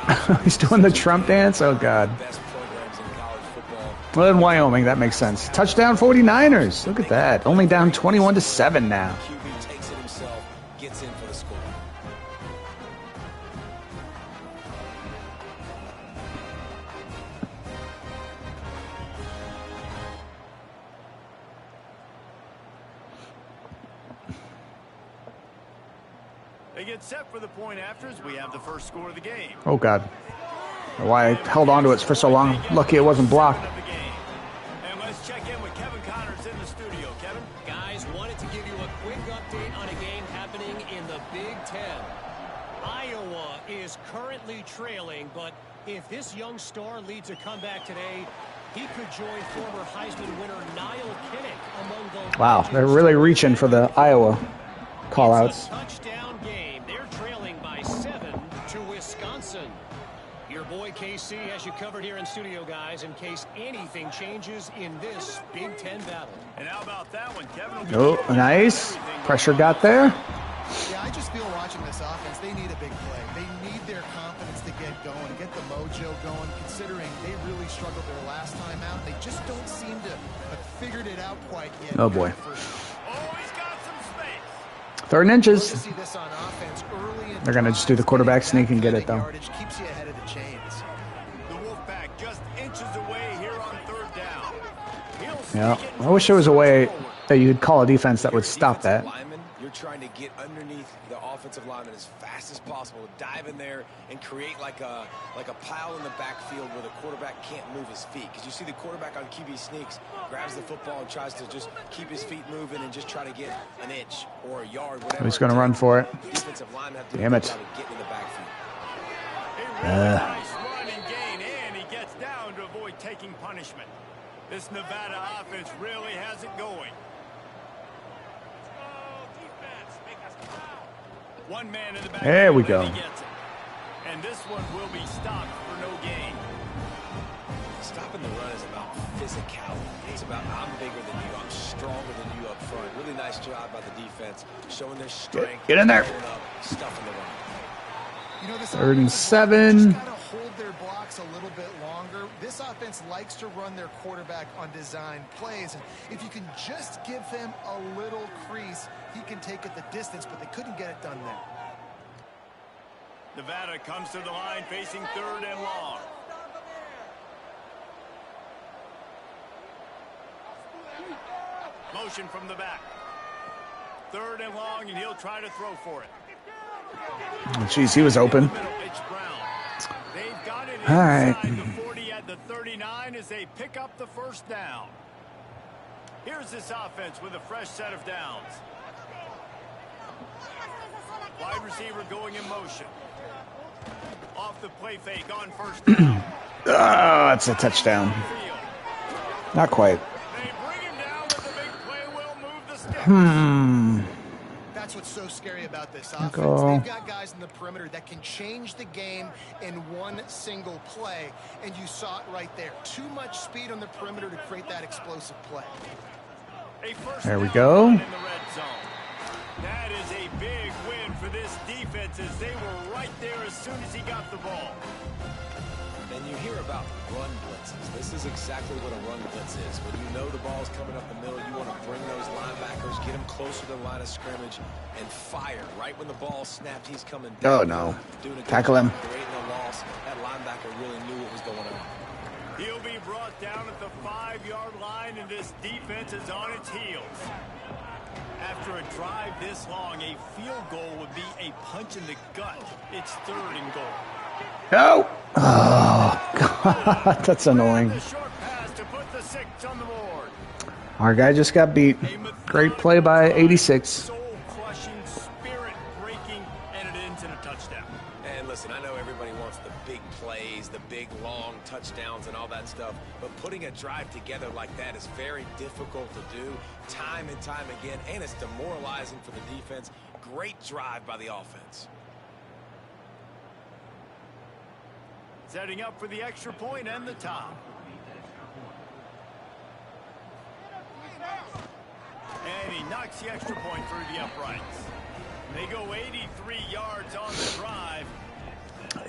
the He's doing the Trump dance. Oh, God. best programs in college football. Well, in Wyoming, that makes sense. Touchdown 49ers. Look at that. Only down 21-7 now. QB takes it himself, gets in for the score. They get set for the point afters. We have the first score of the game. Oh, God. Why I held on to it for so long. Lucky it wasn't blocked. And let's check in with Kevin Connors in the studio. Kevin? Guys, wanted to give you a quick update on a game happening in the Big Ten. Iowa is currently trailing, but if this young star leads a comeback today, he could join former Heisman winner Niall Kinnick among the Wow, they're really reaching for the Iowa call-outs. It's a touchdown game. They're trailing by 7 to Wisconsin. Your boy KC has you covered here in studio, guys, in case anything changes in this Big Ten battle. And how about that one, Kevin? Oh, nice. Pressure got there. Yeah, I just feel watching this offense, they need a big play. They need their confidence to get going, get the mojo going, considering they really struggled their last time out. They just don't seem to have figured it out quite yet. Oh, boy. Oh, he's got some space. 3rd and To inches. see this on offense early in They're gonna just do the drives, quarterback getting sneak and get that it, though. yardage keeps you ahead of the chains. The Wolfpack just inches away here on 3rd down. He'll Yeah, sneak it I wish there was a way forward. that you could call a defense that would stop that. Lineman, you're trying to get underneath the offensive lineman as fast as possible, dive in there and create like a pile in the backfield where the quarterback can't move his feet. Because you see the quarterback on QB sneaks, grabs the football and tries to just keep his feet moving and just try to get an inch or a yard, whatever. He's going to run for it. Defensive line have to Damn it. get in the backfield. A really nice run and gain, and he gets down to avoid taking punishment. This Nevada offense really has it going. One man in the back. There we go. He gets it. And this one will be stopped for no gain. Stopping the run is about physicality. It's about I'm bigger than you, I'm stronger than you up front. Really nice job by the defense, showing their strength. Get in there. pulling up, stuffing the run. You know, this 3rd and offense 7. just gotta hold their blocks a little bit longer. This offense likes to run their quarterback on design plays. And if you can just give him a little crease, he can take it the distance, but they couldn't get it done there. Nevada comes to the line facing 3rd and long. Motion from the back. 3rd and long, and he'll try to throw for it. Jeez, he was open. It's Brown. They've got it All right. inside the 40 at the 39 as they pick up the 1st down. Here's this offense with a fresh set of downs. Wide receiver going in motion. Off the play fake on 1st down. Oh, that's a touchdown. Field. Not quite. They bring him down with the big play. Will move the sticks. That's what's so scary about this offense. Go. They've got guys in the perimeter that can change the game in one single play, and you saw it right there. Too much speed on the perimeter to create that explosive play. A first There we down go. in the red zone. That is a big win for this defense as they were right there as soon as he got the ball. And you hear about run blitzes. This is exactly what a run blitz is. When you know the ball's coming up the middle, you want to bring those linebackers, get them closer to the line of scrimmage, and fire. Right when the ball snapped, he's coming down. Oh, no. Doing a good Tackle him. job creating a loss. That linebacker really knew what was going on. He'll be brought down at the 5-yard line, and this defense is on its heels. After a drive this long, a field goal would be a punch in the gut. It's 3rd and goal. No! Oh, God, that's annoying. The short pass to put the 6 on the board. Our guy just got beat. Great play by 86. Soul-crushing, spirit-breaking, and it ends in a touchdown. And listen, I know everybody wants the big plays, the big, long touchdowns and all that stuff, but putting a drive together like that is very difficult to do time and time again, and it's demoralizing for the defense. Great drive by the offense. Setting up for the extra point and the top. And he knocks the extra point through the uprights. They go 83 yards on the drive.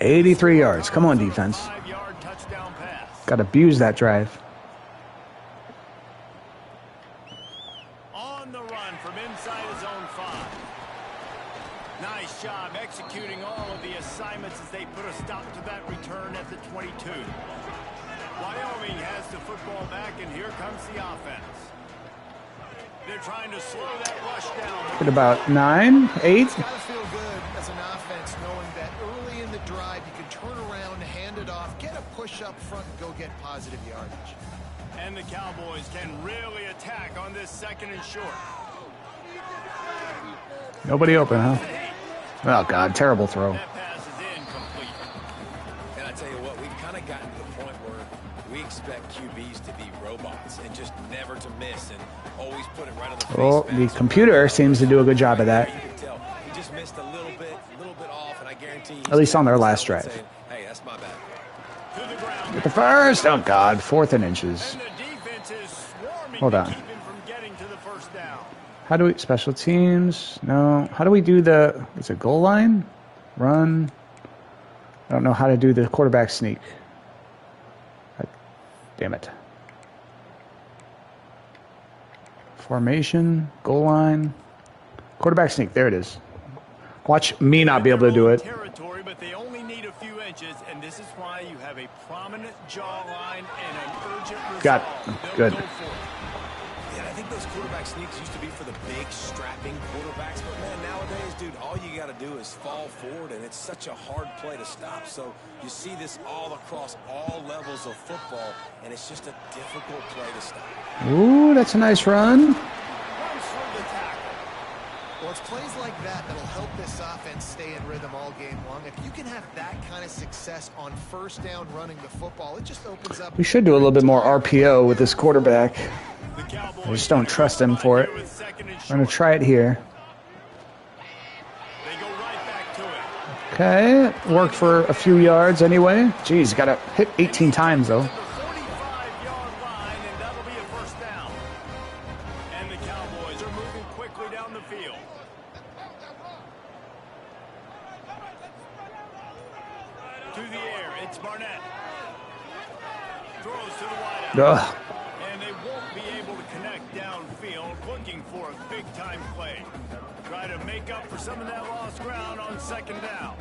83 yards. Come on, defense. 5-yard touchdown pass. Got to abuse that drive. On the run from inside his own 5. Nice job executing all of the assignments as they put a stop to that return at the 22. Wyoming has the football back, and here comes the offense. They're trying to slow that rush down. At about 9, 8. It's got to feel good as an offense knowing that early in the drive you can turn around, hand it off, get a push up front, and go get positive yardage. And the Cowboys can really attack on this 2nd and short. Nobody open, huh? Oh, God, terrible throw. That pass is incomplete. And I tell you what, we've kind of gotten to the point where we expect QBs to be robots and just never to miss and always put it right on the face. Well, the computer seems to do a good job of that. You can tell he just missed a little bit off, and I guarantee At least on their last drive. saying, hey, that's my bad. To the ground. Get the first. Oh, God, 4th and inches. And the defense is swarming Hold to on. keep him from getting to the first down. How do we, special teams? No. How do we do the, is it goal line? Run? I don't know how to do the quarterback sneak. Damn it. Formation, goal line, quarterback sneak. There it is. Watch me not be able to do it. Territory, but they only need a few inches, and this is why you have a prominent jawline and an urgent resolve. Got it. They'll Good. go for it. Yeah, I think those quarterback sneaks used to be for the big, strapping quarterbacks. But, man, nowadays, dude, all you got to do is fall forward, and it's such a hard play to stop. So you see this all across all levels of football, and it's just a difficult play to stop. Ooh, that's a nice run. Runs through the tackle. Well, it's plays like that that'll help this offense stay in rhythm all game long. If you can have that kind of success on first down running the football, it just opens up. We should do a little bit more RPO with this quarterback. The Cowboys I just don't trust him for it. with 2nd and We're going short. to try it here. They go right back to it. Okay, worked for a few yards anyway. Jeez, got to hit 18 times, though. To the 45-yard line, and that'll be a first down. And the Cowboys are moving quickly down the field. To the air, it's Barnett. Throws to the wideout. Ugh. And they won't be able to connect downfield, looking for a big-time play. Try to make up for some of that lost ground on 2nd down.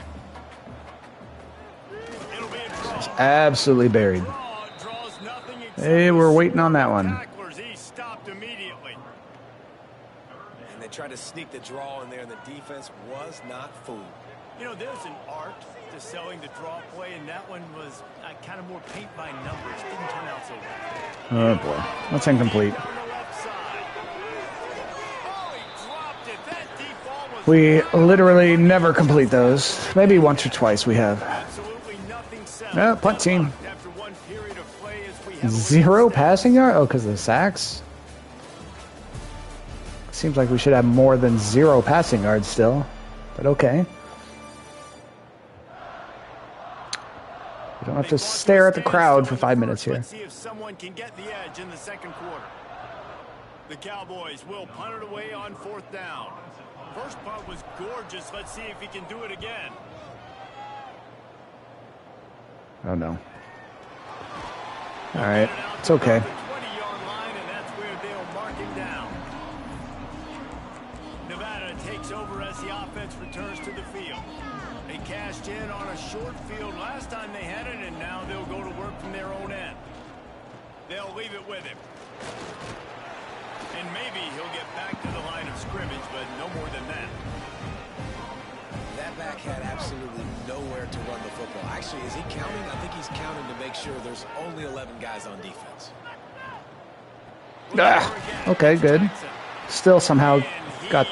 It'll be a draw. Absolutely buried. Draws nothing except Hey, we're waiting on that one. tacklers. He stopped immediately. And they tried to sneak the draw in there, and the defense was not fooled. You know, there's an art to selling the draw play, and that one was kind of more paint by numbers. Didn't turn out so well. Oh, boy. That's incomplete. On the left side. Oh, he dropped it. That deep ball was We literally never complete those. Maybe once or twice we have. absolutely nothing set. Yeah, punt team. After one period of play as we have 0 passing yard? Oh, because of the sacks? Seems like we should have more than 0 passing yards still. But okay. We don't have to stare at the crowd for 5 minutes here. Let's see if someone can get the edge in the 2nd quarter. The Cowboys will punt it away on 4th down. First punt was gorgeous. Let's see if he can do it again. Oh, no. All right. It's okay. The 20-yard line, and that's where they'll mark it down. Nevada takes over as the offense returns to the field. They cashed in on a short field last time they had it, and now they'll go to work from their own end. They'll leave it with him. And maybe he'll get back to the line of scrimmage, but no more than that. That back had absolutely nowhere to run the football. Actually, is he counting? I think he's counting to make sure there's only 11 guys on defense. Okay, good. Still somehow got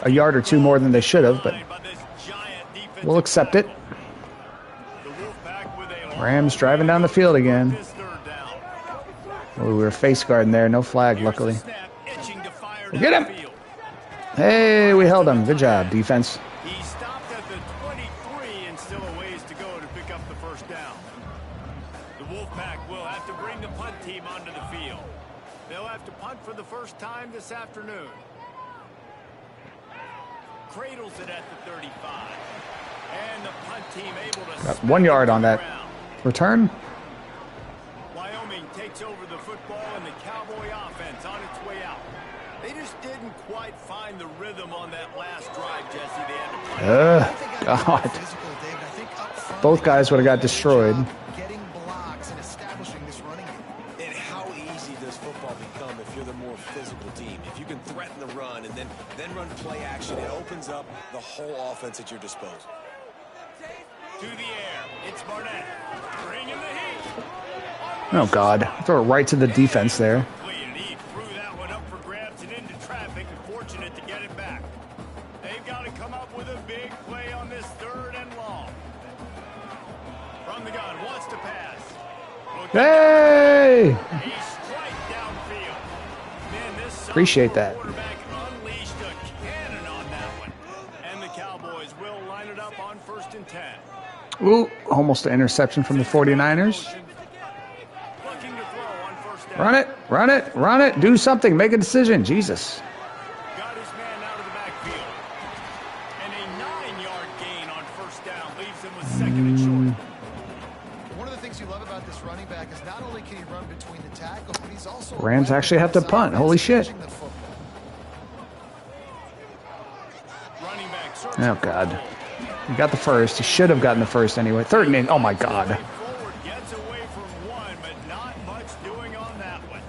a yard or two more than they should have, but we'll accept it. Rams driving down the field again. Oh, we were face guarding there. No flag, luckily. We'll get him. Hey, we held him. Good job, defense. He stopped at the 23 and still a ways to go to pick up the first down. The Wolfpack will have to bring the punt team onto the field. They'll have to punt for the first time this afternoon. Cradles it at the 35. And the punt team able to... Got 1 yard on that return. Wyoming takes over the football and the Cowboy offense on its way out. They just didn't quite find the rhythm on that last drive, Jesse. They had to play. God. Both guys would have got destroyed. Getting blocks and establishing this running game. And how easy does football become if you're the more physical team? If you can threaten the run and then run play action, it opens up the whole offense at your disposal. To the air. It's Barnett. Bring in the heat. Oh, God. Throw it right to the defense there. He threw that one up for grabs and into traffic, and fortunate to get it back. They've got to come up with a big play on this 3rd and long. From the gun, wants to pass. Hey! He strikes downfield. Man, this Appreciate that. quarterback unleashed a cannon on that one. And the Cowboys will line it up on 1st and 10. Ooh, almost an interception from the 49ers. Looking to throw on 1st down. Run it, run it, run it. Do something. Make a decision. Jesus. Got his man out of the backfield. And a 9-yard gain on 1st down leaves him with 2nd and short. One of the things you love about this running back is not only can he run between the tackles, but he's also... Rams actually have to punt. Holy shit. Running back Oh, God. He got the first. He should have gotten the first anyway. 3rd and 8. Oh, my God. forward gets away from one, but not much doing on that one.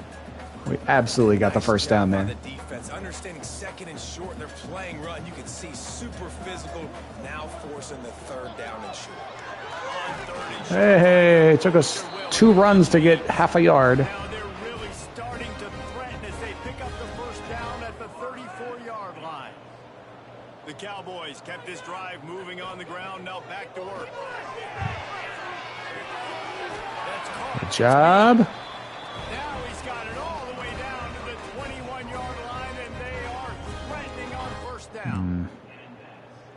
We absolutely got the first down On there. the defense, understanding 2nd and short, they're playing run. You can see super physical, now forcing the 3rd down and short. On 3rd and short. Hey, it took us 2 runs to get half a yard. Now they're really starting to threaten as they pick up the first down at the 34-yard line. The Cowboys kept this drive moving on the ground, now back to work. That's caught. Good job. Now he's got it all the way down to the 21-yard line, and they are threatening on 1st down.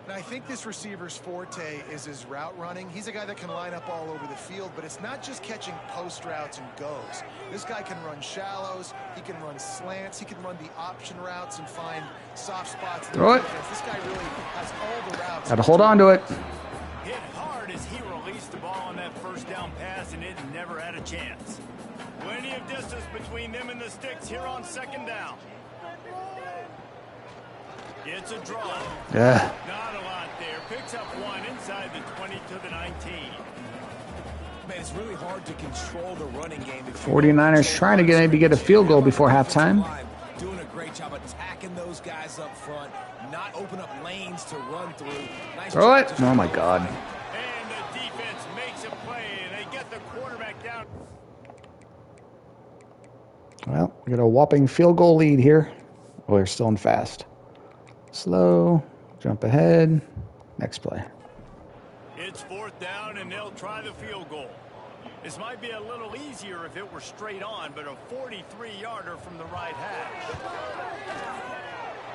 And I think this receiver's forte is his route running. He's a guy that can line up all over the field, but it's not just catching post routes and goes. This guy can run shallows, he can run slants, he can run the option routes and find soft spots. Throw it. This guy really has all the routes. Got to hold on to it. Hit hard as he released the ball on that 1st down pass, and it never had a chance. Plenty of distance between them and the sticks here on 2nd down. It's a draw. Yeah. Not a lot there. Picks up one inside the 20 to the 19. Man, it's really hard to control the running game. 49ers trying to get a field goal before halftime. Doing a great job attacking those guys up front, not open up lanes to run through. Nice Throw it. job just Oh, my God. And the defense makes a play, and they get the quarterback down. Well, we got a whopping field goal lead here. Oh, we're still in fast. Slow. Jump ahead. Next play. It's 4th down, and they'll try the field goal. This might be a little easier if it were straight on, but a 43-yarder from the right hash.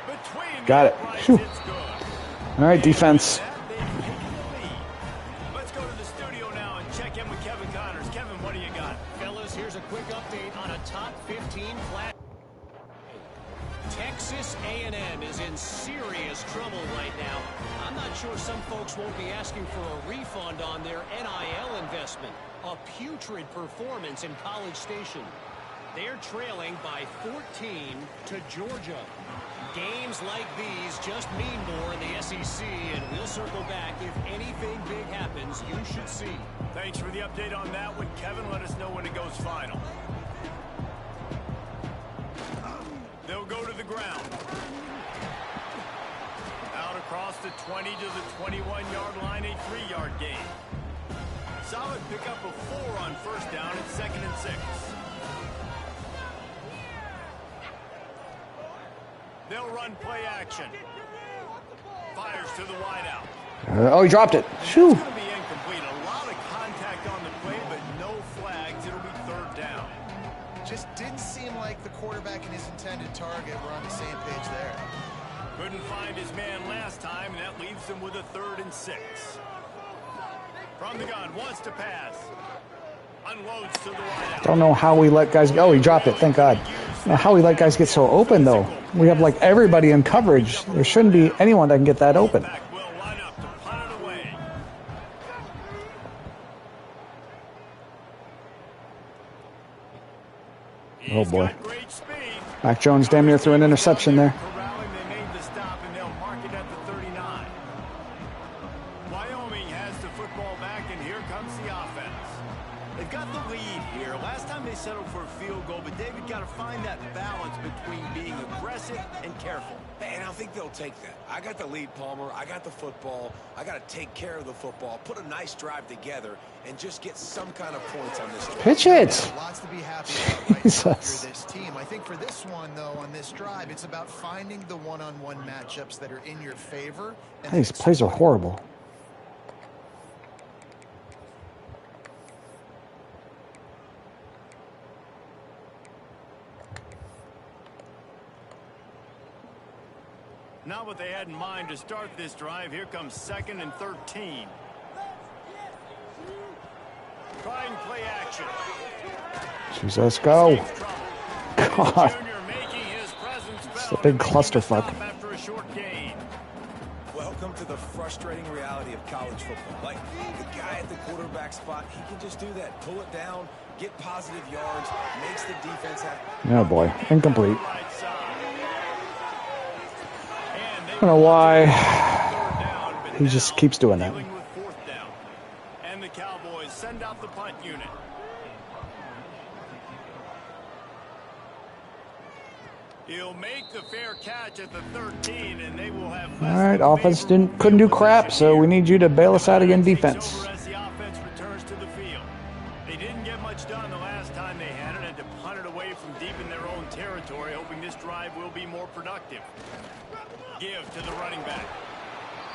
Between Got it. the uprights, Phew. it's good. All right, defense. That they've taken the lead. Let's go to the studio now and check in with Kevin Connors. Kevin, what do you got? Fellas, here's a quick update on a top 15 flat. Texas A&M is in serious trouble right now. I'm not sure some folks won't be asking for a refund on their NIL investment. A putrid performance in College Station. They're trailing by 14 to Georgia. Games like these just mean more in the SEC, and we'll circle back. If anything big happens, you should see. Thanks for the update on that one, Kevin. Let us know when it goes final. go to the ground. Out across the 20 to the 21-yard line, a 3-yard gain. Solid pickup of 4 on first down at 2nd and 6. They'll run play action. Fires to the wideout. Oh, he dropped it. Shoo. It's going to be incomplete. A lot of contact on the play, but no flags. It'll be 3rd down. Just didn't seem like the quarterback and his intended target were on the same page there. Couldn't find his man last time, and that leaves him with a 3rd and 6. From the gun, wants to pass. Unloads to the wideout. Don't know how we let guys go. Oh, he dropped it. Thank God. Don't know how we let guys get so open, though. We have, like, everybody in coverage. There shouldn't be anyone that can get that open. Back will line up to punt it away. Oh, He's boy. got great speed. Mac Jones damn near threw an interception there. Corralling, they made the stop, and they'll mark it at the 39. Wyoming has the football back, and here comes the offense. They've got the lead here. Last time they settled for a field goal, but David got to find that balance between being aggressive and careful. And I think they'll take that. I got the lead, Palmer. I got the football. I got to take care of the football, put a nice drive together, and just get some kind of points on this drive. Pitch it. Lots to be happy about right now Jesus. for this team. I think for this one, though, on this drive, it's about finding the one-on-one matchups that are in your favor. And These plays are horrible. Not what they had in mind to start this drive. Here comes 2nd and 13. Trying play action. Jesus, go. Saves trouble. God. Junior making his presence It's felt a big and making the clusterfuck. stop after a short gain. Welcome to the frustrating reality of college football. Like, the guy at the quarterback spot, he can just do that. Pull it down, get positive yards, makes the defense have... Oh, boy. Incomplete. Right side. And they I don't know why. 3rd down, but He just now keeps doing that. dealing with 4th down. And the Cowboys send out the punt unit. He'll make the fair catch at the 13, and they will have. All right, offense couldn't do crap, so we need you to bail us out again, defense. As the offense returns to the field. They didn't get much done the last time they had it, and to punt it away from deep in their own territory, hoping this drive will be more productive. Give to the running back.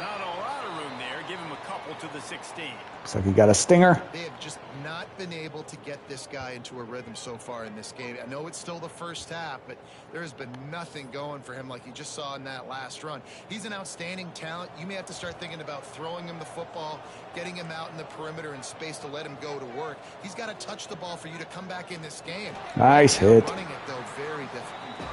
Not a lot of room there. Give him a couple to the 16. Looks like he got a stinger. They have just not been able to get this guy into a rhythm so far in this game. I know it's still the first half, but there has been nothing going for him like you just saw in that last run. He's an outstanding talent. You may have to start thinking about throwing him the football, getting him out in the perimeter and space to let him go to work. He's got to touch the ball for you to come back in this game. Nice hit. Running it, though, very difficult.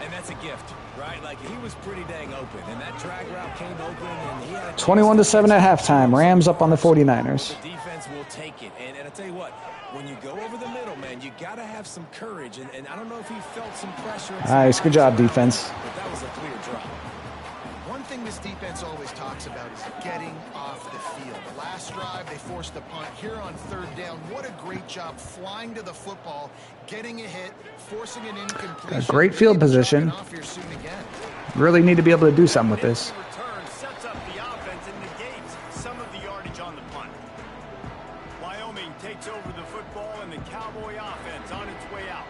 And that's a gift, right? Like, he was pretty dang open, and that drag route came open, and he had... 21-7 at halftime. Rams up on the 49ers. The defense will take it. And I tell you what, when you go over the middle, man, you got to have some courage. And I don't know if he felt some pressure. Nice. Good job, defense. But that was a clear drop. One thing this defense always talks about is getting off the field. Last drive, they forced a punt. Here on 3rd down, what a great job flying to the football, getting a hit, forcing an incompletion. A great field position. Off here soon again. Really need to be able to do something with this. Return sets up the offense and negates some of the yardage on the punt. Wyoming takes over the football, and the Cowboy offense on its way out.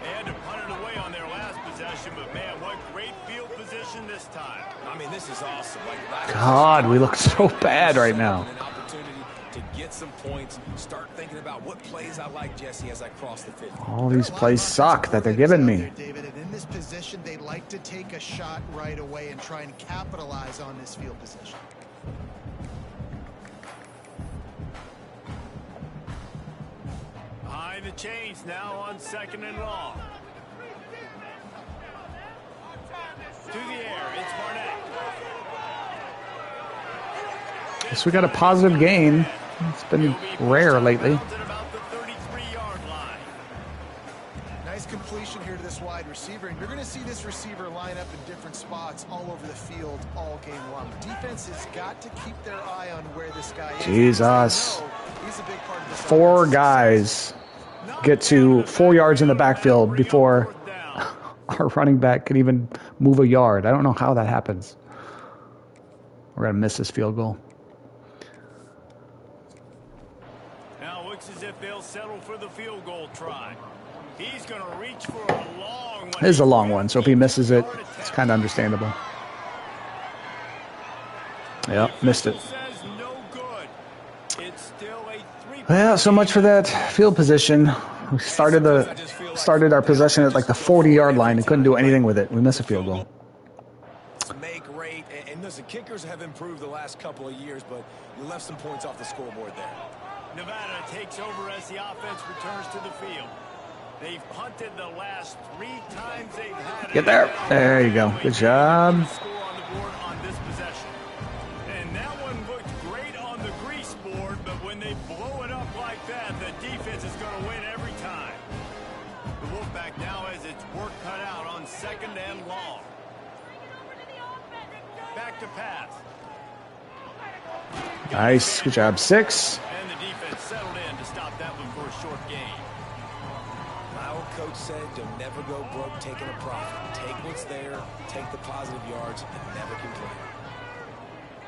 They had to punt it away on their last possession, but man, what great field position this time. I mean, this is awesome. Like, God, we look so bad right now. An opportunity to get some points. Start thinking about what plays I like, Jesse, as I cross the 50. All these plays suck that they're giving me. David, and in this position, they like to take a shot right away and try and capitalize on this field position. Behind the chains now on 2nd and long. To the air, it's Barnett. Guess we got a positive gain. It's been rare lately. At about the 33-yard line. Nice completion here to this wide receiver, and you're going to see this receiver line up in different spots all over the field all game long. Defense has got to keep their eye on where this guy is. Jesus. He's a big part of this 4 offense. guys get to 4 yards in the backfield before our running back could even move a yard. I don't know how that happens. We're going to miss this field goal. Now it looks as if they'll settle for the field goal try. He's going to reach for a long one. It is a long one, so if he misses it, it's kind of understandable. Yep, missed it. Says no good. It's still a 3. Well, so much for that field position. We started our possession at like the 40-yard line and couldn't do anything with it. We missed a field goal. Make rate, and listen, kickers have improved the last couple of years, but you left some points off the scoreboard there. Nevada takes over as the offense returns to the field. They've punted the last 3 times they've had it. Get there. There you go. Good job. Score on the board on this possession. And that one looked great on the grease board, but when they blow it up like that, the defense is going to win every time. The Wolfpack now has its work cut out on 2nd and long. Back to pass. Nice. Good job. 6. And the defense settled in to stop that one for a short gain. My old coach said you'll never go broke taking a profit. Take what's there, take the positive yards, and never complain.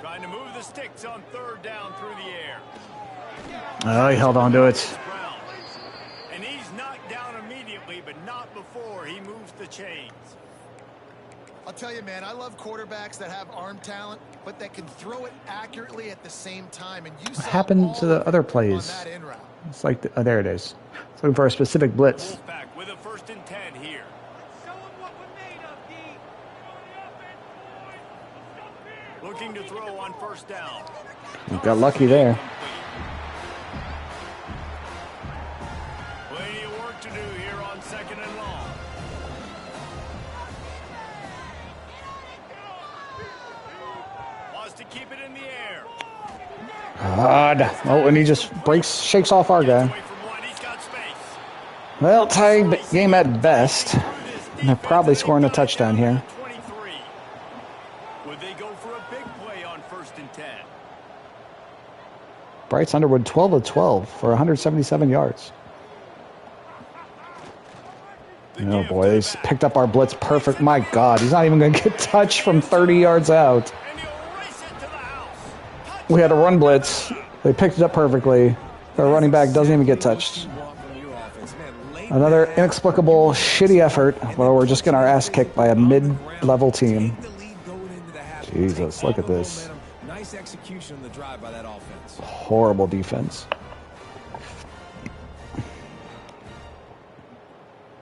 Trying to move the sticks on 3rd down through the air. Oh, he held on to it. Brown. And he's knocked down immediately, but not before he moves the chains. I'll tell you, man, I love quarterbacks that have arm talent, but that can throw it accurately at the same time. And you What happened to the other plays? on that in route. It's like, there it is. It's looking for a specific blitz. Wolfpack with a 1st and 10 here. Looking to throw on 1st down. We got lucky there. Plenty of work to do here on 2nd and long. Wants to keep it in the air. God. Oh, and he just shakes off our guy. Away from one, he's got space. Well, tied game at best. And they're probably scoring a touchdown here. 23. Would they go for a big play on 1st and 10? Bryce Underwood 12 of 12 for 177 yards. Oh boy, he's picked up our blitz perfect. My God, he's not even going to get touched from 30 yards out. And he'll race it to the house. We had a run blitz. They picked it up perfectly. Their running back doesn't even get touched. Another inexplicable, shitty effort where we're just getting our ass kicked by a mid-level team. Jesus, look at this. Nice execution on the drive by that offense. Horrible defense.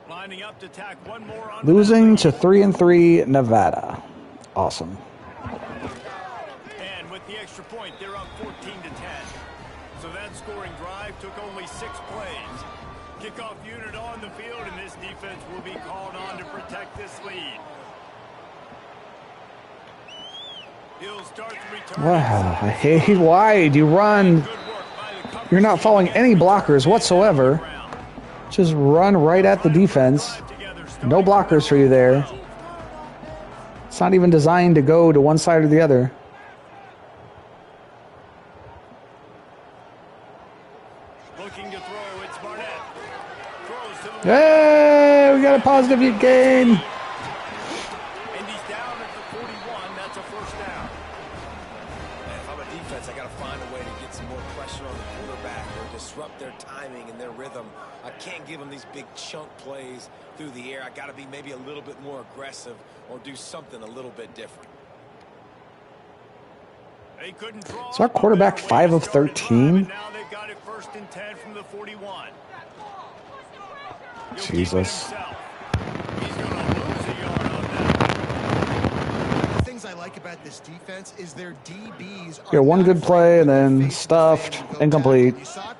Lining up to tack one more on. Losing to 3-3 Nevada. Awesome. And with the extra point, they're up 14 to 10. So that scoring drive took only 6 plays. Kickoff unit on the field, and this defense will be called on to protect this lead. He'll start the return. Wow, I hate wide. You run. Good work by the coverage You're not following any blockers whatsoever. ground. Just run right at the defense. Together, No blockers for you there. It's not even designed to go to one side or the other. looking to throw. It's Barnett. Throws to the Hey, we got a positive gain. and he's down at the 41. That's a 1st down. Man, if I'm a defense, I got to find a way to get some more pressure on the quarterback or disrupt their timing and their rhythm. I can't give them these big chunk plays through the air. I got to be maybe a little bit more aggressive or do something a little bit different. They couldn't draw. Is our quarterback 5 of 13? Now they've got it 1st and 10 from the 41. He'll keep it Jesus. himself. He's going to lose a yard on that. The things I like about this defense is their DBs. Yeah, one good play and then stuffed, incomplete,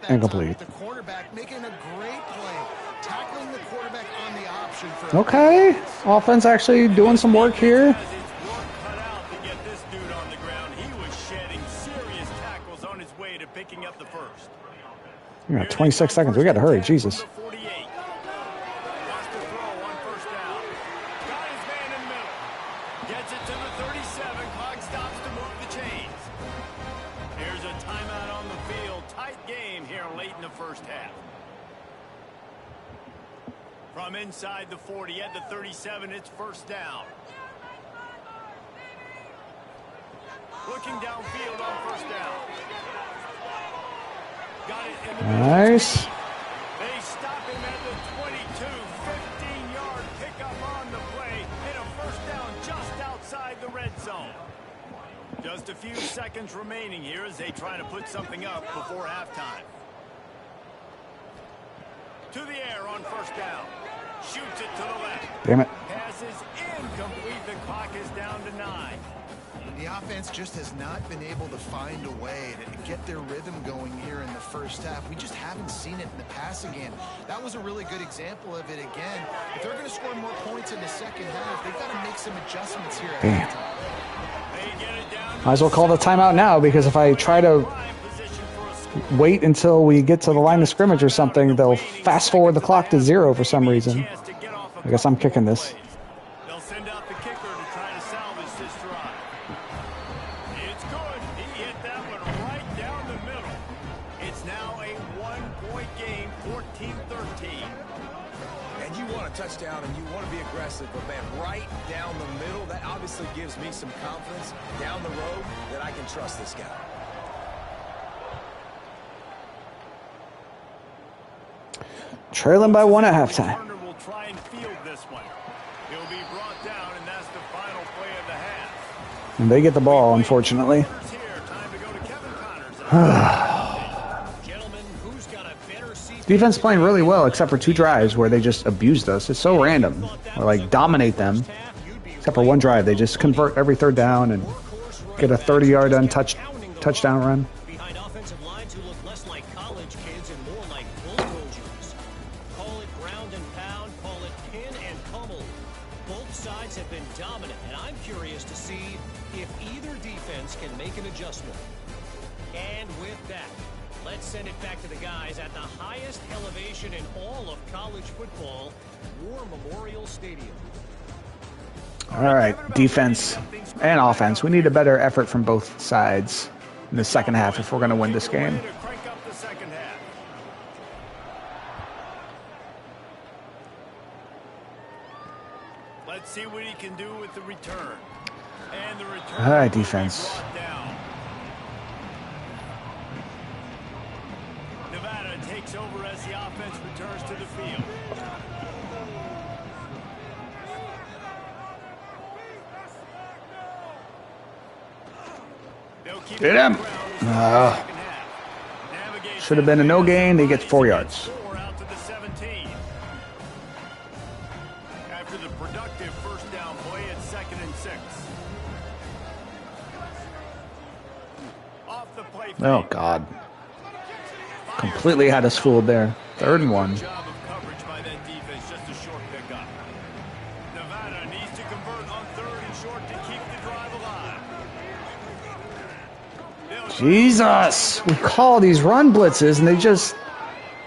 incomplete. The quarterback making a great play, tackling the quarterback on the option for Okay, offense actually doing some work here. Has its work cut out to get this dude on the ground. He was shedding serious tackles on his way to picking up the 1st. We got 26 seconds. We got to hurry. Jesus. From the 48. Wants to throw on 1st down. Got his man in the middle. Gets it to the 37. Clock stops to move the chains. Here's a timeout on the field. Tight game here late in the 1st half. From inside the 40 at the 37, it's first down. Looking downfield on first down. Got it in the Nice. They stop him at the 22, 15-yard pickup on the play, and a first down just outside the red zone. Just a few seconds remaining here as they try to put something up before halftime. To the air on first down. Shoots it to the left. Damn it. Pass is incomplete. The clock is down to 9. The offense just has not been able to find a way to get their rhythm going here in the first half. We just haven't seen it in the passing game. That was a really good example of it again. If they're going to score more points in the second half, they've got to make some adjustments here at Damn. halftime. They get it down to Might as well call the timeout now, because if I try to prime position for a score. wait until we get to the line of scrimmage or something, they'll fast forward the clock to 0 for some reason. Chance to get off a I guess I'm couple kicking more this. plays. They'll send out the kicker to try to salvage this drive. It's good. He hit that one right down the middle. It's now a 1-point game, 14-13. And you want a touchdown and you want to be aggressive, but man, right down the middle, that obviously gives me some confidence down the road that I can trust this guy. Trailing by 1 at halftime. Turner will try and field this one. He'll be brought down, and that's the final play of the half. And they get the ball, unfortunately. Quarters here. Time to go to Kevin Connors. Gentlemen, who's got a better seat? Defense playing really well, except for 2 drives where they just abused us. It's so random. Or like dominate them. Except for 1 drive, they just convert every 3rd down and get a 30-yard touchdown run. Behind offensive lines who look less like college kids and more like bulldozers. Call it ground and pound, call it pin and pummel. Both sides have been dominant, and I'm curious to see if either defense can make an adjustment. And with that, let's send it back to the guys at the highest elevation in all of college football, War Memorial Stadium. All right, defense and offense. We need a better effort from both sides in the second half if we're going to win this game. To crank up the second half. Let's see what he can do with the return. And the return. All right, will be defense. brought down. Nevada takes over as the offense returns to the field. They'll keep Get it him. on the ground in the second half. Navigate Should have been a no gain. They get 4 yards. 4 out to the 17. After the productive first down play, it's 2nd and 6. Off the play fake. Oh, God. Completely had us fooled there. 3rd and 1. Good job of coverage by that defense, just a short pickup. Nevada needs to convert on 3rd and short to keep the drive alive. Jesus! We call these run blitzes, and they just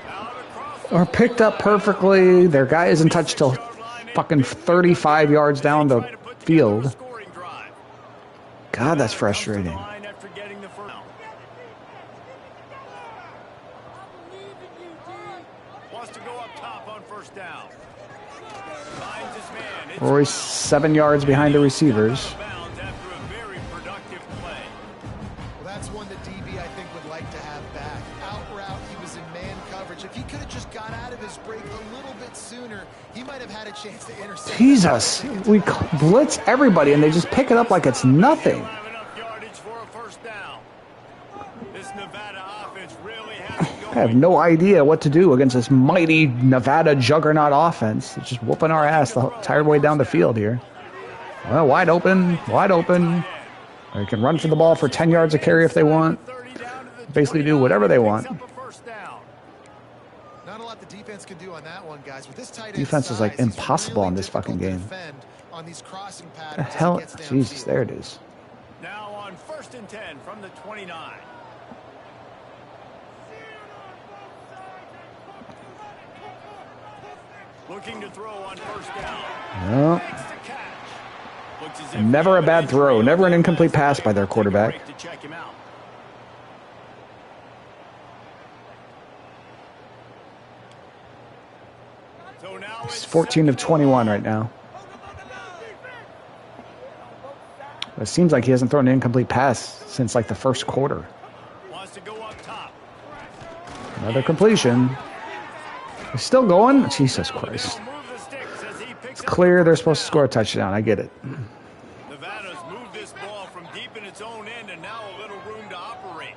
Out across are picked up perfectly. Their guy isn't touched till fucking 35 yards down the field. scoring drive. God, that's Comes to the frustrating. line after getting the first down. Wants to go up top on first down. Finds his man. It's Roy's 7 yards behind the receivers. bounds after a very productive play. Well, that's one that DB, I think, would like to have back. Out route, he was in man coverage. If he could have just got out of his break a little bit sooner, he might have had a chance to intercept. Jesus! We blitz everybody, and they just pick it up like it's nothing. They'll have enough yardage for a first down. This Nevada offense really has it going. I have no idea what to do against this mighty Nevada juggernaut offense. It's just whooping our ass the entire way down the field here. Well, wide open, wide open. They can run for the ball for 10 yards a carry if they want. 30 down to the Basically do 29, whatever they picks want. up a first down. Not a lot the defense can do on that one, guys. With this tight end Defense is, like, size, he's impossible really in this fucking difficult to game. defend on these crossing The patterns as he hell? gets Jesus, downfield. there it is. Now on 1st and 10 from the 29. Looking to throw on first down. No. Makes the catch. Looks as if Never a bad throw, never an incomplete pass by their Take a quarterback. break to check him out. So now He's 14 of 21 right now. It seems like he hasn't thrown an incomplete pass since like the first quarter. Wants to go up top. Another completion. He's still going? Jesus Christ. Move the sticks as he picks It's clear they're supposed to score a touchdown. I get it. Nevada's moved this ball from deep in its own end and now a little room to operate.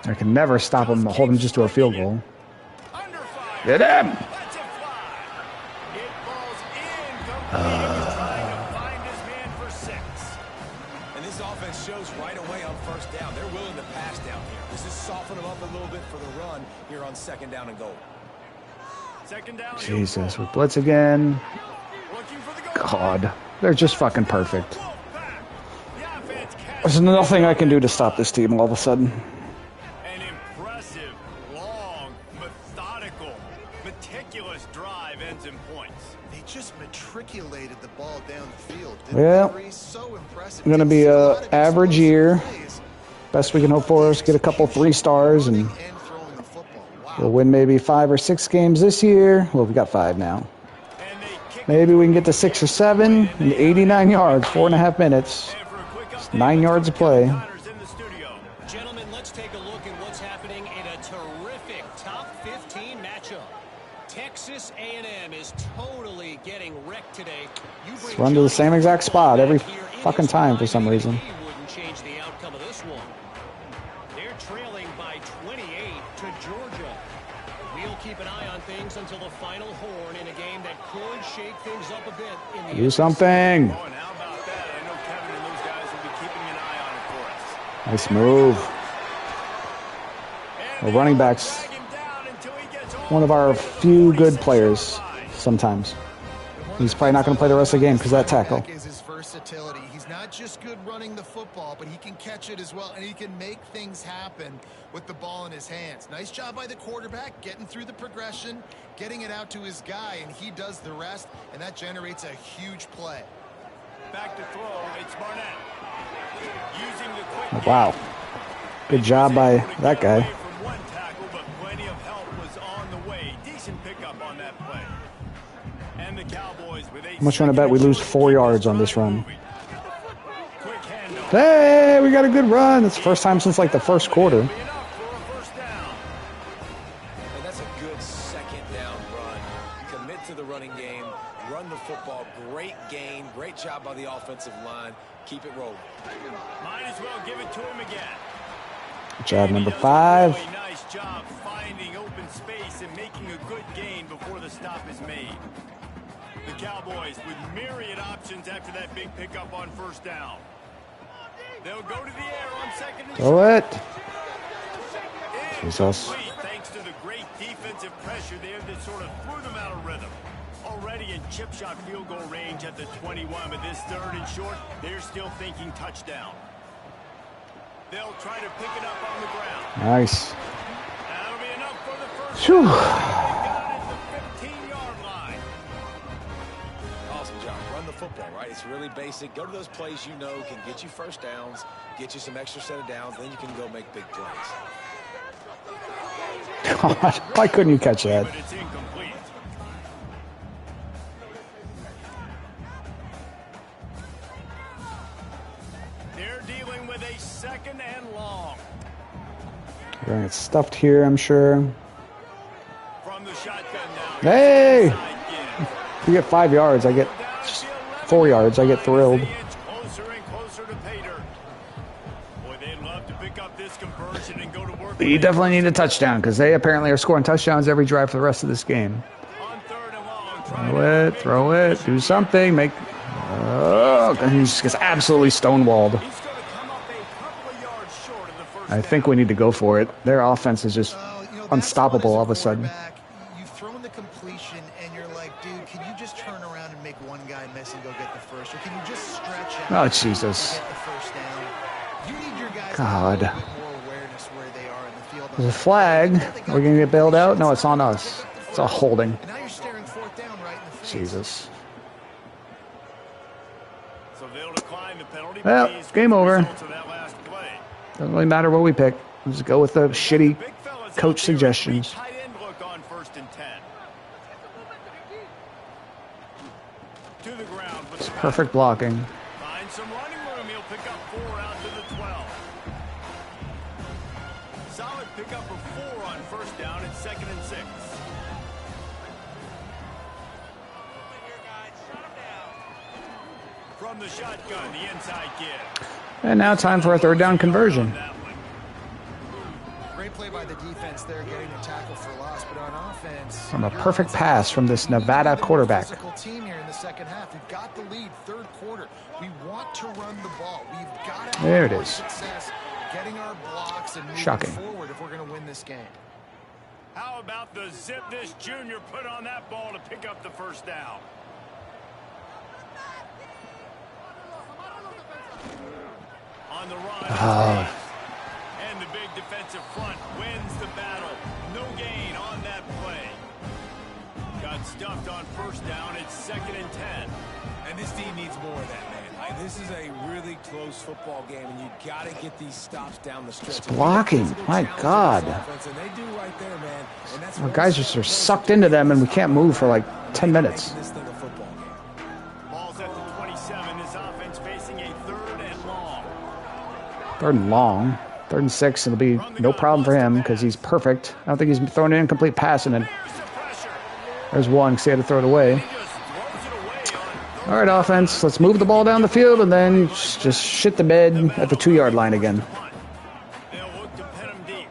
I can never stop him, hold him just to a field goal. Under fire. Get him! Lets it fly. It falls incomplete. He was trying to find his man for 6. And this offense shows right away on first down. They're willing to pass down here. This is soften them up a little bit for the run here on second down and goal. Second down. Jesus, with blitz again. Looking for the goal. God, they're just fucking perfect. Wolfpack. The offense catches There's nothing I can do to stop this team all of a sudden. an impressive, long, methodical, meticulous drive ends in points. They just matriculated the ball down the field. Yeah. So impressive. Gonna be Did a a lot of average explosive year. plays. Best we can hope for is get a couple 3 stars and Running and throwing the football. Wow. we'll win maybe 5 or 6 games this year. Well, we got 5 now. And they kick Maybe we can get to 6 or 7 and 89 yards, 4.5 minutes. in for a quick update. 9 yards of play. Niners in the studio. Gentlemen, let's take a look at what's happening in a terrific top 15 matchup. Texas A&M is totally getting wrecked today. Let's run to the same exact spot every fucking time for some reason. He wouldn't change the outcome of this one. They're trailing by 28 to Georgia. We'll keep an eye on things until the final horn in a game that could shake things up a bit in the Do something. Oh, and how about that? I know Kevin and those guys will be keeping an eye on it for us. Nice move. And Well, they running won't backs, drag him down until he gets one of our few good players sometimes. He's probably not going to play the rest of the game because of that tackle. Is his versatility. He's not just good running the football, but he can catch it as well, and he can make things happen with the ball in his hands. Nice job by the quarterback, getting through the progression, getting it out to his guy, and he does the rest, and that generates a huge play. Back to throw. It's Barnett. Using the quick Wow. Good job by that guy. away from one tackle, but plenty of help was on the way. Decent pickup on that play. And the Cowboys with How much want to bet we lose 4 yards on this run? Quick handoff. Hey, we got a good run. It's the first time since like the first quarter. Be enough for a first down. And that's a good second down run. Commit to the running game, run the football. Great gain, great job by the offensive line. Keep it rolling. Might as well give it to him again. Good job, And he number does a 5. Really nice job finding open space and making a good gain before the stop is made. The Cowboys with myriad options after that big pickup on first down. They'll go to the air on second and Throw it. short. Jesus. Incomplete, thanks to the great defensive pressure there that sort of threw them out of rhythm. Already in chip shot field goal range at the 21, but this third and short, they're still thinking touchdown. They'll try to pick it up on the ground. Nice. That'll be enough for the first Phew. down. They got it at the 15-yard line. Awesome job. Run the football, right? It's really basic. Go to those plays you know can get you first downs, get you some extra set of downs, then you can go make big plays. God, why couldn't you catch that? But it's incomplete. They're dealing with a second and long. We're going to get stuffed here, I'm sure. From the shotgun now. Hey! Inside give. If we get 5 yards, I get Downfield 11 4 yards. I get thrilled. They inch closer and closer to pay dirt. Boy, they'd love to pick up this conversion and go to work. You definitely need a touchdown because they apparently are scoring touchdowns every drive for the rest of this game. On third and long. Throw it, do something, make. Oh, and he just gets absolutely stonewalled. He's going to come up a couple of yards short of the first I think down. we need to go for it. Their offense is just That's unstoppable what, all of a as sudden. quarterback, You've thrown the completion, and you're like, dude, can you just turn around and make one guy miss and go get the first? Or can you just stretch out Oh, Jesus. and get the first down? You need your guys God. to have a little bit more awareness where they are in the field. There's a flag. We're going to get bailed out? No, it's on us. It's a holding. And now you're staring fourth down right in the face. Jesus. So they'll decline the penalty. Well, please, game with the over. results of that last play. Doesn't really matter what we pick. We'll just go with the shitty Big fella's coach out there, a suggestions. tight end look on first and 10. to the ground. But It's perfect blocking. find some running room. He'll pick up 4 out to the 12. Solid pickup of 4 on first down at 2nd and 6. From the shotgun, the inside give. And now time for a third down conversion. Great play by the defense there, getting a tackle for loss, but on offense, From a perfect pass from this Nevada quarterback. Physical team here in the second half. We've got the lead, third quarter. We want to run the ball. We've got to There have it more is. success getting our blocks and moving Shocking. forward if we're going to win this game. How about the zip this junior put on that ball to pick up the first down? On the run. And the big defensive front wins the battle. No gain on that play. Got stuffed on first down. It's 2nd and 10. And this team needs more of that, man. This is a really close football game, and you got to get these stops down the stretch. It's blocking. My God. And they do right there, man. And that's Our guys just are sucked into them, and we can't move for like 10 minutes. this thing a football game. Ball's at the 27. This offense facing a 3rd and long. 3rd and long. 3rd and 6. It'll be no problem for him because he's perfect. I don't think he's thrown an incomplete pass, and then There's the pressure. there's one because he had to throw it away. He just throws it away on 3rd. All right, offense. Let's move the ball down the field and then just shit the bed at the 2-yard line again. They'll look to pin him deep.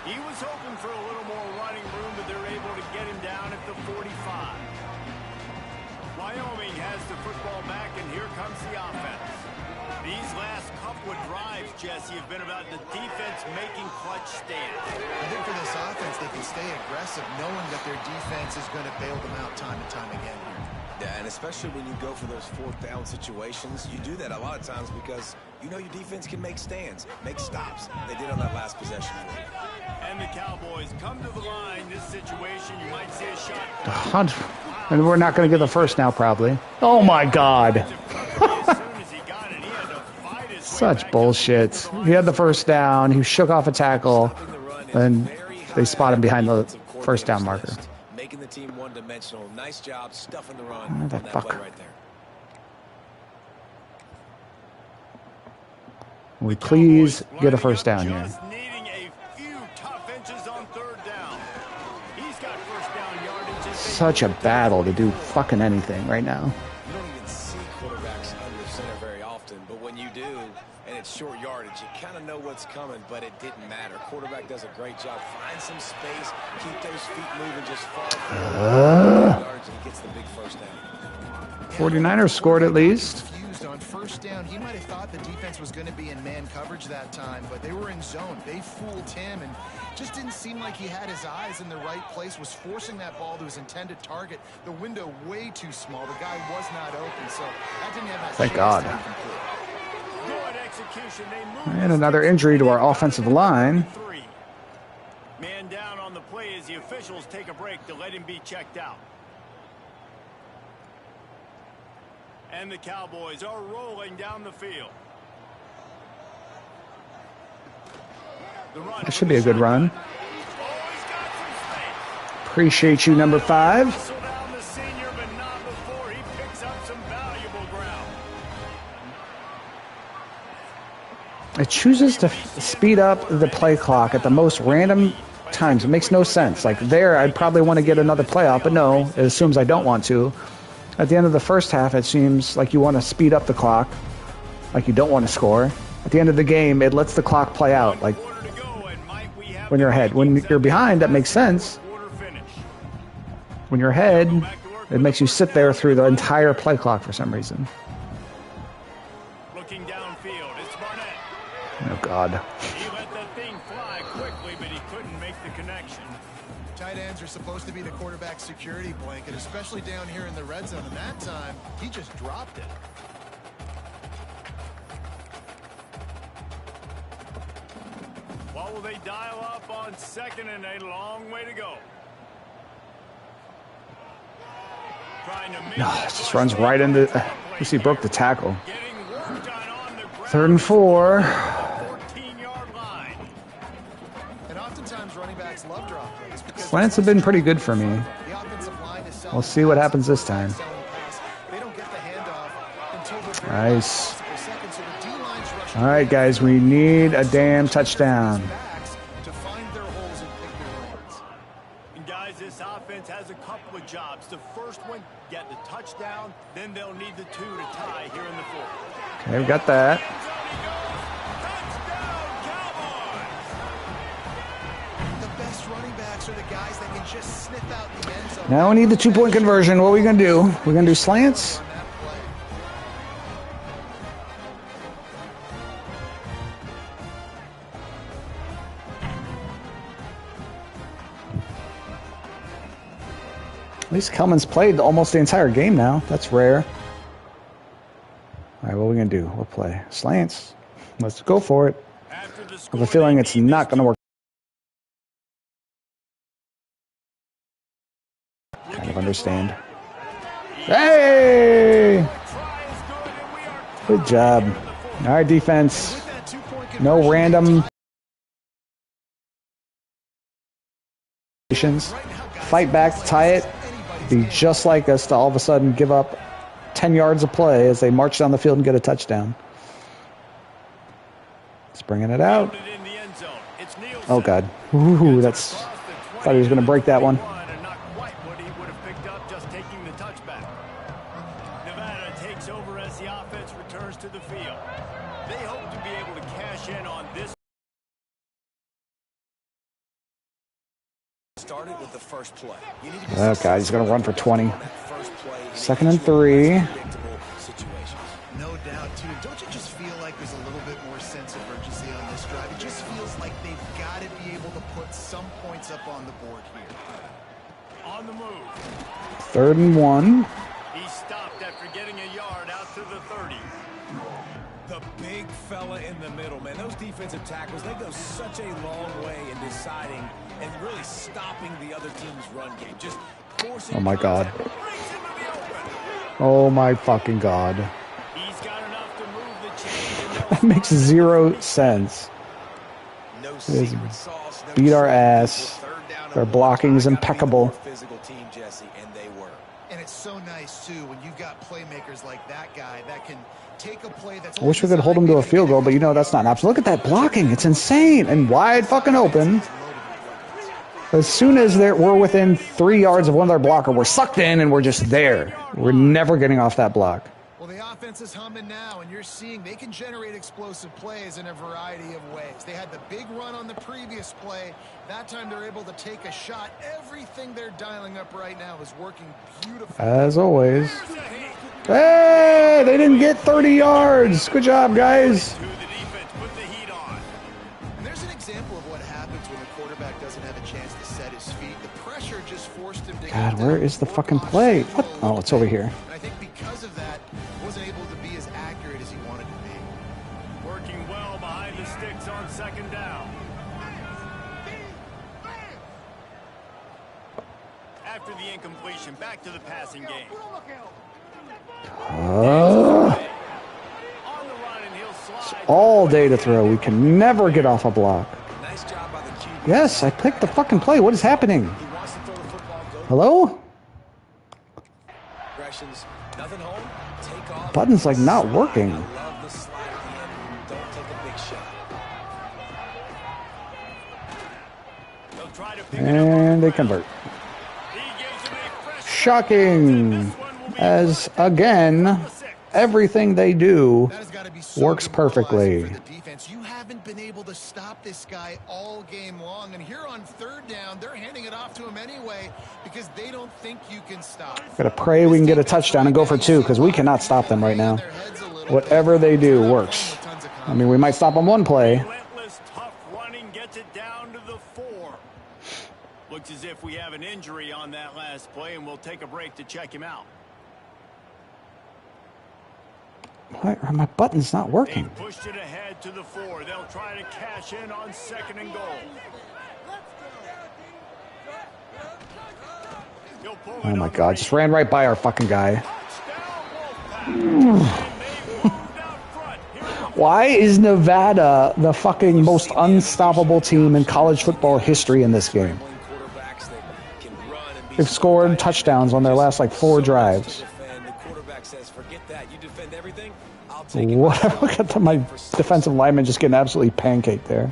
He was hoping for a little more running room, but they're able to get him down at the 45. Wyoming has the football back, and here comes the offense. These last couple of drives, Jesse, have been about the defense making clutch stands. I think for this offense, they can stay aggressive, knowing that their defense is going to bail them out time and time again here. Yeah, and especially when you go for those 4th down situations, you do that a lot of times because you know your defense can make stands, make stops. They did on that last possession. And the Cowboys come to the line. This situation, you might see a shot. And we're not going to get the first now, probably. Oh, my God. Such bullshit. He had the first down. He shook off a tackle. And they spot him behind the first down marker. Making the team one-dimensional. Nice job stuffing the run Where on the that fuck? play right there. Will we please get a first down here? Just needing a few tough inches on 3rd down. He's got first down yardage. Such a battle to do fucking anything right now. You don't even see quarterbacks under center very often, but when you do, and it's short yardage, you kind of know what's coming, but it didn't matter. Quarterback does a great job. Find some space, keep those feet moving, just fall forward. Yards, and he gets the big first down. 49ers scored at least. Confused on first down. He might have thought the defense was going to be in man coverage that time, but they were in zone. They fooled him and just didn't seem like he had his eyes in the right place, was forcing that ball to his intended target. The window way too small. The guy was not open, so that didn't have that Thank chance God. to be complete. Good execution. They move And another injury to our offensive line. 3. Man down on the play as the officials take a break to let him be checked out. And the Cowboys are rolling down the field. The run That should be a good run. Oh, he's got some space. Appreciate you, number 5. Whistle down the senior, but not before he picks up some valuable ground. It chooses to speed up the play clock at the most random times. It makes no sense. Like there, I'd probably want to get another playoff, but no, it assumes I don't want to. At the end of the first half, it seems like you want to speed up the clock, like you don't want to score. At the end of the game, it lets the clock play out, like Quarter to go, and Mike, we have when you're ahead. When you're behind, that makes sense. quarter finish. When you're ahead, it makes you sit there through the entire play clock for some reason. Looking downfield, it's Barnett. Oh, God. He let that thing fly quickly, but he couldn't make the connection. Tight ends are supposed to be the quarterback's security blanket, especially down here in the red zone. And that time, he just dropped it. What will they dial up on 2nd and a long way to go? Trying to make No, that it just push. runs right into. At least he broke the tackle. Getting worked on the ground. 3rd and 4. 14-yard line. And oftentimes running backs love drop plays because Slants have been pretty good for me. the offensive line is selling We'll see what pass, happens this time. selling pass. They don't get the handoff until the very Nice. last possible second, so the D-line's rushing All right, guys, we need a damn touchdown. backs to find their holes and pick their lanes. And guys, this offense has a couple of jobs. The first one, get the touchdown. Then they'll need the 2 to tie here in the fourth. Okay, we got that. The best running backs are the guys that can just sniff out the end zone. Now we need the 2-point conversion. What are we going to do? We're going to do slants? On that play. At least Kelman's played almost the entire game now. That's rare. All right, what are we going to do? We'll play slants. Let's go for it. After the I score, have a feeling they it's need not this going to work. Kind of understand. Hey! Good job. All right, defense. With that 2-point No conversion, random fight back, tie it, be just like us to all of a sudden give up 10 yards of play as they march down the field and get a touchdown. It's bringing it out. in the end zone. It's Nielsen. Oh, God. Ooh, that's... Thought he was going to break that one. And not quite what he would have picked up just taking the touchback. Nevada takes over as the offense returns to the field. They hope to be able to cash in on this. Started with the first play. You need to be Oh, God, he's going to run for 20. on that first play and Second make and sure 3. it's predictable situations. No doubt, too. Don't you just feel like there's a little bit more sense of urgency on this drive? It just feels like they've got to be able to put some points up on the board here. On the move. 3rd and 1. He stopped after getting a yard out to the 30. The big fella in the middle, man. Those defensive tackles, they go such a long way in deciding and really stopping the other team's run game. Just forcing Oh, my God. contact. Brings him to the open. Oh, my fucking God. He's got enough to move the chains. And That makes 0 sense. No Is secret sauce, no beat our secret ass. people. Third down and Their 1. blocking is Gotta be the impeccable. more physical team, Jesse, and they were. And it's so nice, too, when you've got playmakers like that guy that can take a play that's... I wish we could hold him to a field goal, but you know that's not an option. Look at that blocking. It's insane and wide fucking open. As soon as we're within 3 yards of one of their blocker, we're sucked in and we're just there. We're never getting off that block. Well, the offense is humming now, and you're seeing they can generate explosive plays in a variety of ways. They had the big run on the previous play. That time they're able to take a shot. Everything they're dialing up right now is working beautifully. As always. Hey, they didn't get 30 yards. Good job, guys. who the defense put the heat on. And there's an example of what happens when the quarterback doesn't have a chance to set his feet. The pressure just forced him to God, get where down, is the work fucking off play? schedule What? a Oh, little it's over bit. here. And I think because of that, wasn't able to be as accurate as he wanted to be. Working well behind the sticks on 2nd down. After the incompletion, back to the passing game. On the run, and he'll slide. All day to throw. We can never get off a block. Nice job by the QB. Yes, I picked the fucking play. What is happening? He wants to throw the football. Go Hello? progressions. Nothing home. Take off. Button's like not working. I love the slide at the end. Don't take a big shot. They'll try to pick it up on And the they ground. convert. He gives him a fresh Shocking. This one will be As again, everything they do That has got to be so works perfectly. demoralizing for the defense. You haven't been able to stop this guy all game long, and here on 3rd down, they're handing it off to him anyway because they don't think you can stop. Gotta pray we can get a touchdown and go for 2 because we cannot stop them right now. Whatever they do works. I mean, we might stop them one play. relentless, tough running, gets it down to the 4. Looks as if we have an injury on that last play, and we'll take a break to check him out. Why are my buttons not They working? pushed it ahead to the 4. They'll try to cash in on 2nd and goal. He'll pull it Oh my on the God, reach. just ran right by our fucking guy. Touchdown, Wolfpack. And they've moved out front here in the Why is Nevada the fucking most unstoppable team in college football history in this game? They've scored touchdowns on their last like 4 drives. What? Look at my defensive lineman just getting absolutely pancaked there.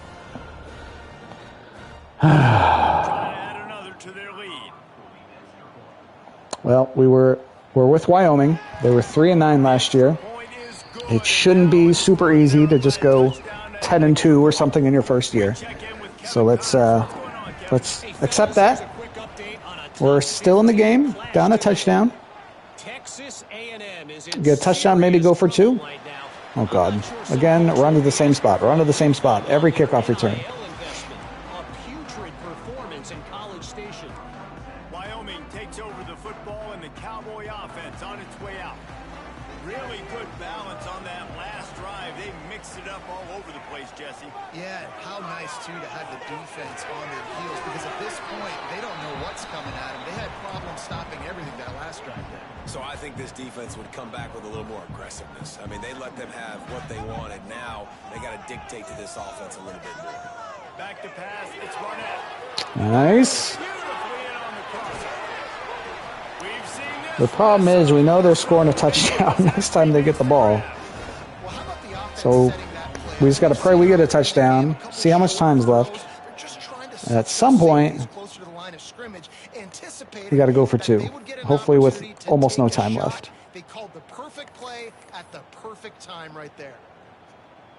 Well, we're with Wyoming. They were 3-9 last year. It shouldn't be super easy to just go 10-2 or something in your first year. So let's accept that. We're still in the game, down a touchdown. Get a touchdown, maybe go for 2. Oh God! Again, run to the same spot. Run to the same spot. Every kickoff return. Wyoming takes over the football and the Cowboy offense on its way out. Really good balance on that last drive. They mixed it up all over the place, Jesse. Yeah, how nice, too, to have the defense on their heels, because at this point, they don't know what's coming at them. They had problems stopping everything that last drive there. So I think this defense would come back with a little more aggressiveness. I mean, they let them have what they wanted. Now they got to dictate to this offense a little bit more. Back to pass, it's Barnett. Nice. Beautifully in on the crosser. We've seen this. The problem is we know they're scoring a touchdown next time they get the ball. Well, how about the offense So setting that play? we just got to pray we get a touchdown. See how much time's left. They're just trying to At some point, closer to the line of scrimmage, anticipating we got to go for that 2. they would get an Hopefully with opportunity to almost no take a time shot. left. They called the perfect play at the perfect time right there.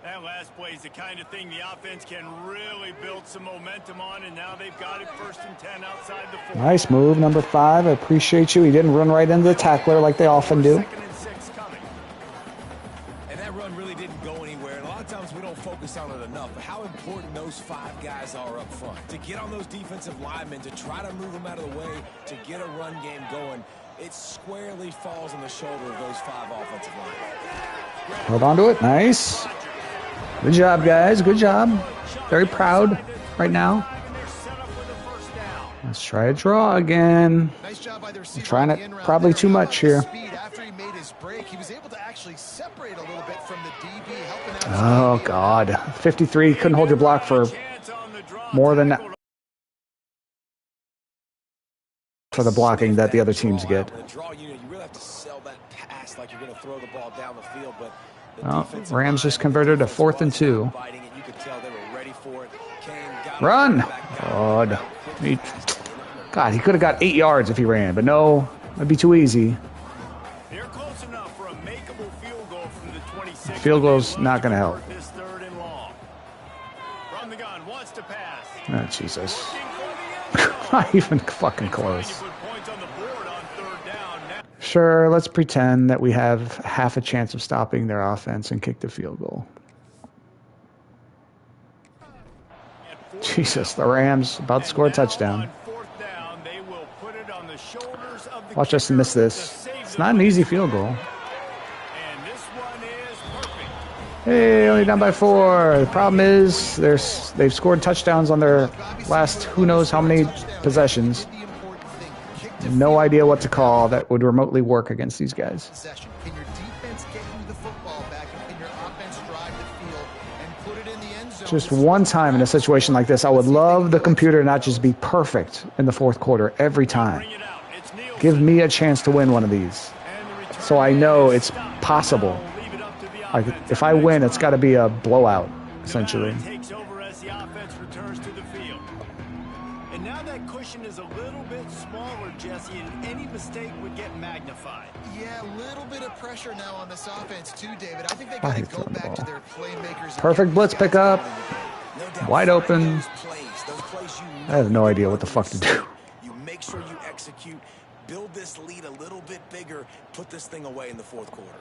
That last play is the kind of thing the offense can really build some momentum on, and now they've got it 1st and 10 outside the 4. Nice move, number 5. I appreciate you. He didn't run right into the tackler like they often do. 2nd and 6 coming. And that run really didn't go anywhere. And a lot of times we don't focus on it enough. But how important those 5 guys are up front. To get on those defensive linemen, to try to move them out of the way, to get a run game going, it squarely falls on the shoulder of those 5 offensive linemen. Hold on to it. Nice. Good job, guys. Good job. Very proud right now. Let's try a draw again. Nice job by the receiver. Trying on it the in route probably there. too much here. Speed after he made his break, he was able to actually separate a little bit from the DB, helping Oh, out. God. 53. Couldn't hold your block for more than for the blocking that the other teams get. In a draw unit, you really have to sell that pass like you're going to throw the ball down the field. But the Oh, defensive Rams just line, converted a defense 4th and was 2. fighting it. You could tell they were ready for it. Kane got Run. it back down. God. God, he could have got 8 yards if he ran, but no, that'd be too easy. They're close enough for a makeable field goal from the 26. Field goal's not going to help. This 3rd and long. From the gun, wants to pass. Oh, Jesus. Looking for the end zone. Not even fucking Trying to close. put points on the board on 3rd down. Now Sure, let's pretend that we have half a chance of stopping their offense and kick the field goal. at 4th Jesus, the Rams about to score a touchdown. On 4th down, they will put it on the shoulders of the Watch us kicker miss to this. save It's the not an win. easy field goal. And this one is perfect. Hey, only down by 4. The problem is they've scored touchdowns on their last who knows how many possessions. The important thing, kick to No idea what to call that would remotely work against these guys. possession. Can your defense get you the football back, and can your offense drive the field and put it in the end zone? Just one time in a situation like this, I would love the computer not just be perfect in the 4th quarter every time. Bring it out. It's Nielsen. Give me a chance to win one of these. And the return So I know is it's stopped. possible. Now leave it up to the Like, offense if on I the win, next it's got to be a blowout, essentially. Nevada takes over as the offense returns to the field. And now that cushion is a little bit smaller, Jesse, and any mistake would get magnified. Yeah, a little bit of pressure now on this offense too, David. I think they Why got to you go throwing the back to ball? their playmakers. and Perfect get blitz these guys pickup. going. No doubt. Wide Find open. those plays you I have no know idea you're what the gonna fuck to do. You make sure you execute, build this lead a little bit bigger, put this thing away in the 4th quarter.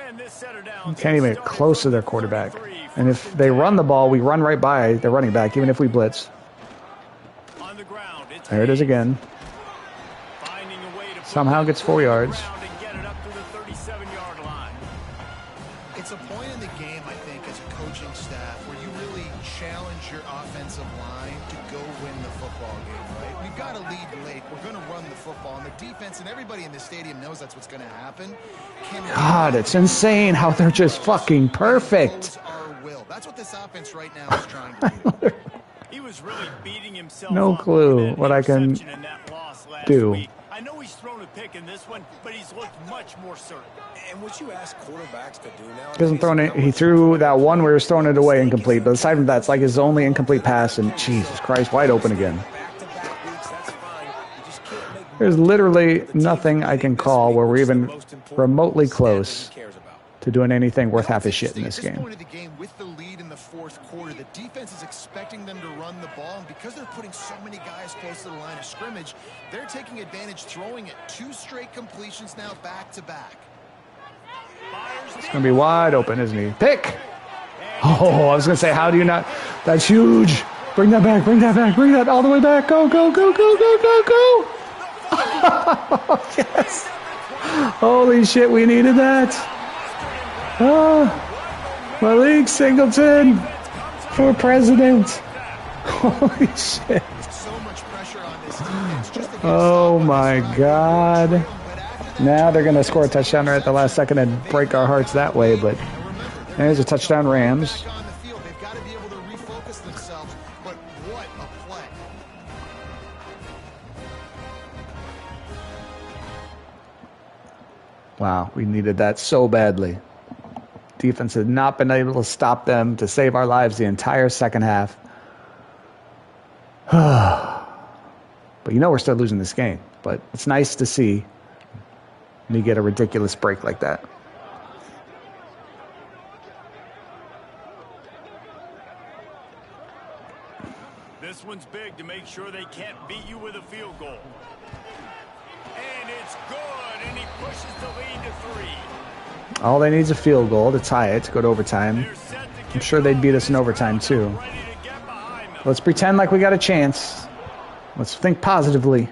And this setter down. Can't even get close to their quarterback. And if they run the ball, we run right by their running back, even if we blitz. On the ground, it's There it is again. finding a way to put Somehow that gets 4 ball yards. around and get it up to the 37-yard line. It's a point in the game, I think, as a coaching staff where you really challenge your offensive line to go win the football game, right? We we've got a lead late. We're going to run the football, and the defense and everybody in the stadium knows that's what's going to happen. God, it's insane how they're just fucking perfect. That's what this offense right now is trying to do. He was really beating himself. No clue what I can do. I know he's thrown a pick in this one, but he's looked much more certain. And what you ask quarterbacks to do now, He hasn't thrown it. He threw that one where he was throwing it away incomplete. But aside from that, it's like his only incomplete pass, and Jesus Christ, wide open again. back-to-back weeks, that's fine. You just can't make There's literally nothing I can call where we're even remotely close to doing anything worth half his shit in this At this game. point of the game, with the lead in the fourth quarter, the defense is expecting them to run the ball, and because they're putting so many guys close to the line of scrimmage, they're taking advantage, throwing it 2 straight completions now back-to-back. It's going to be wide open, isn't he? Pick! Oh, I was going to say, how do you not? That's huge. Bring that back, bring that back, bring that all the way back. Go, go, go, go, go, go, go. Yes. Holy shit, we needed that. Malik Singleton for president. Holy shit. So much pressure on this defense just to get Oh my God. Now they're going to score a touchdown right at the last second and break our hearts that way, but there's a touchdown, Rams. on the field. They've got to be able to refocus themselves, but what a play. Wow, we needed that so badly. Defense had not been able to stop them to save our lives the entire second half. But you know we're still losing this game. But it's nice to see me get a ridiculous break like that. This one's big to make sure they can't beat you with a field goal. And it's good, and he pushes the lead to 3. All they need is a field goal to tie it, to go to overtime. They're set to I'm kick sure it they'd off. beat us in overtime too. Ready to get behind them. Let's pretend like we got a chance. Let's think positively.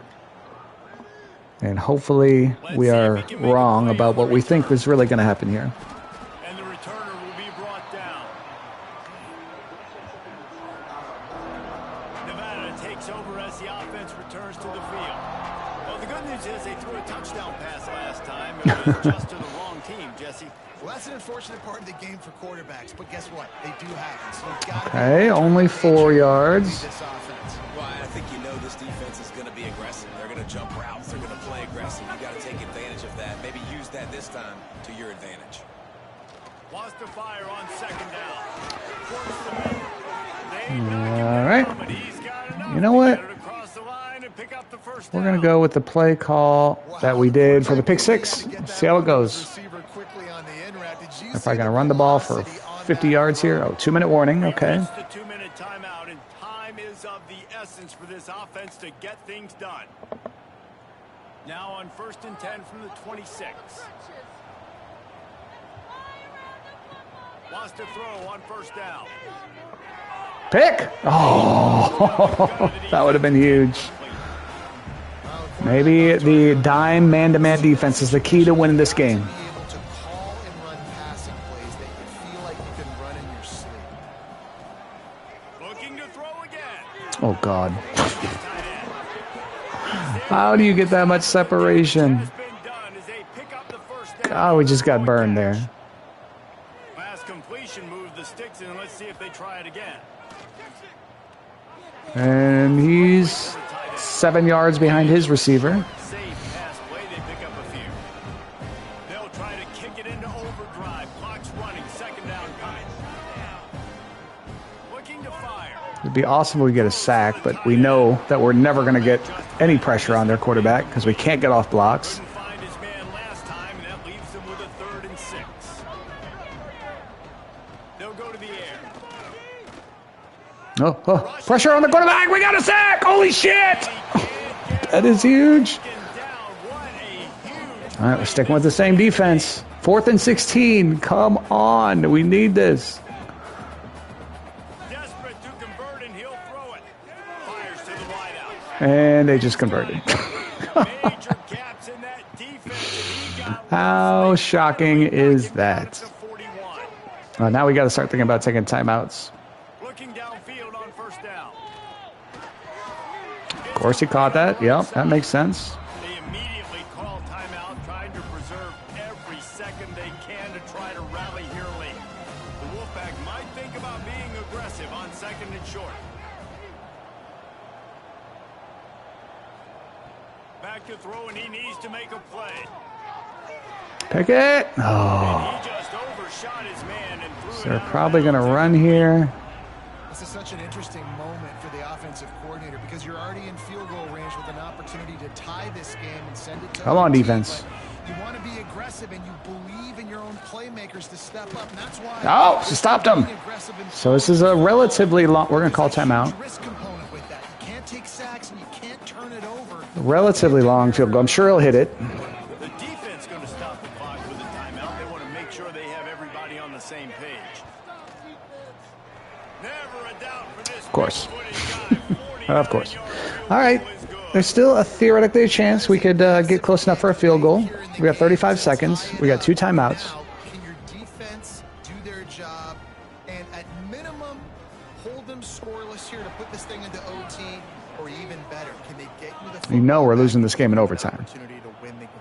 And hopefully we are wrong about what we think is really going to happen here. And the returner will be brought down. Nevada takes over as the offense returns to the field. Well, the good news is they threw a touchdown pass last time. It was just to the wrong team, Jesse. Well, that's an unfortunate part of the game for quarterbacks, but guess what? They do happen. So you've got to Okay, only 4 yards. this offense. Well, I think you know this defense is going to be aggressive. They're going to jump routes. They're going to play aggressive. You got to take advantage of that. Maybe use that this time to your advantage. Wants to fire on second down. Force the middle. All right. But he's got enough You know to what? get it across the line and pick up the first We're down. going to go with the play call that we did for the pick six. See how it goes. Receiver quickly on the in route. Did you They're see probably going to the run the ball for velocity on 50 that yards here. Oh, 2-minute warning. Okay. It's the 2-minute timeout, and time is of the essence for this offense to get things done. Now on 1st and 10 from the 26. Wants to throw on first down. Pick. Oh, that would have been huge. Maybe the dime man-to-man defense is the key to winning this game. Be able to call and run passing plays that you feel like you can run in your sleep. Looking to throw again. Oh, God. How do you get that much separation? Has been done as they pick up the first down. God, we just got burned there. Last completion moved the sticks, and let's see if they try it again. And he's 7 yards behind his receiver. Safe pass play, they pick up a few. They'll try to kick it into overdrive. Clock's running, second down coming. Looking to fire. It'd be awesome if we get a sack, but we know that we're never going to get any pressure on their quarterback because we can't get off blocks. Couldn't find his man last time, and that leaves them with a 3rd and 6. They'll go to the air. Oh, pressure on the quarterback. We got a sack. Holy shit. That is huge. All right, we're sticking with the same defense. 4th and 16. Come on. We need this. Desperate to convert, and he'll throw it. Fires to the wideout. And they just converted. Major gaps in that defense, and he got How shocking is that? to 41. Now we got to start thinking about taking timeouts. Looking downfield on first down. Of course he caught that. Yep, that makes sense. They immediately call timeout, trying to preserve every second they can to try to rally here late. The Wolfpack might think about being aggressive on second and short. Back to throw, and he needs to make a play. Pickett. And Oh. he just overshot his man and threw So it they're out of probably going to bounds. run here. This is such an interesting moment for the offensive coordinator because you're already in field goal range with an opportunity to tie this game and send it to Come on, OT, defense. but you want to be aggressive and you believe in your own playmakers to step up. And that's why. Oh, she stopped him. being aggressive in So this is a relatively long. We're going to call There's a timeout. huge risk component with that. You can't take sacks and you can't turn it over. Relatively long field goal. I'm sure he'll hit it. The defense going to stop the clock with a timeout. They want to make sure they have everybody on the same page. Never a doubt for this. Of course. big-footed guy. Of course. 49-yard field All right. goal is good. There's still a theoretically chance we could get close enough for a field goal. We got 35 seconds. We got 2 timeouts. Now, can your defense do their job and at minimum hold them scoreless here to put this thing into OT, or even better, can they get you the You know we're football losing back this game in and overtime. opportunity to win the game?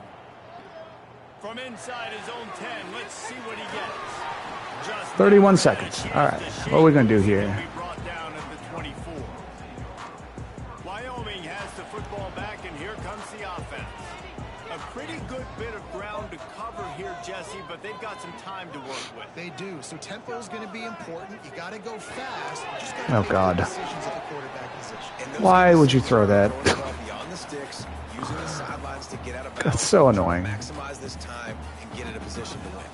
From inside his own 10, let's see what he gets. Just 31 seconds. All right. What are we going to do here? Be brought down at the 24. Wyoming has the football back, and here comes the offense. A pretty good bit of ground to cover here, Jesse, but they've got some time to work with. They do. So tempo is going to be important. You got to go fast. You just gotta Oh, make God. good decisions at the quarterback position. And those Why guys would you throw that? throwing the ball beyond the sticks, using the sidelines to get out of bounds. That's so trying to annoying. Maximize this time and get in a position to win.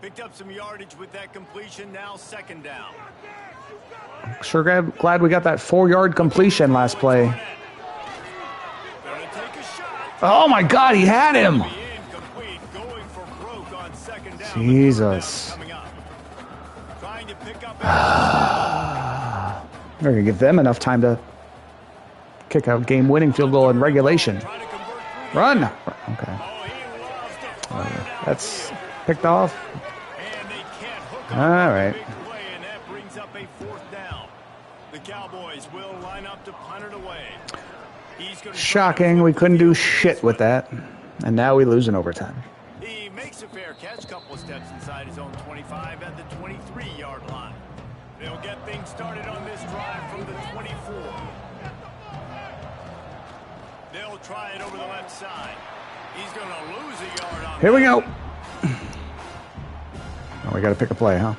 Picked up some yardage with that completion. Now second down. Sure glad we got that 4-yard completion last play. Gonna take a shot. Oh my God, he had him. Be incomplete. Going for broke on second down. Jesus. Coming up. Trying to pick up. We're going to give them enough time to kick a game-winning field goal in regulation. Trying to convert through the Run. air. Okay. Oh, he loves to fire down That's the field. picked off. And they can't hook up All on the right. big play, and that brings up a 4th down. The Cowboys will line up to punt it away. He's gonna Shocking. We couldn't do shit with that. And now we lose in overtime. He makes a fair catch, couple of steps inside his own 25 at the 23-yard line. They'll get things started on this drive from the 24. They'll try it over the left side. He's going to lose a yard on Here we that. go. Oh, we got to pick a play, huh?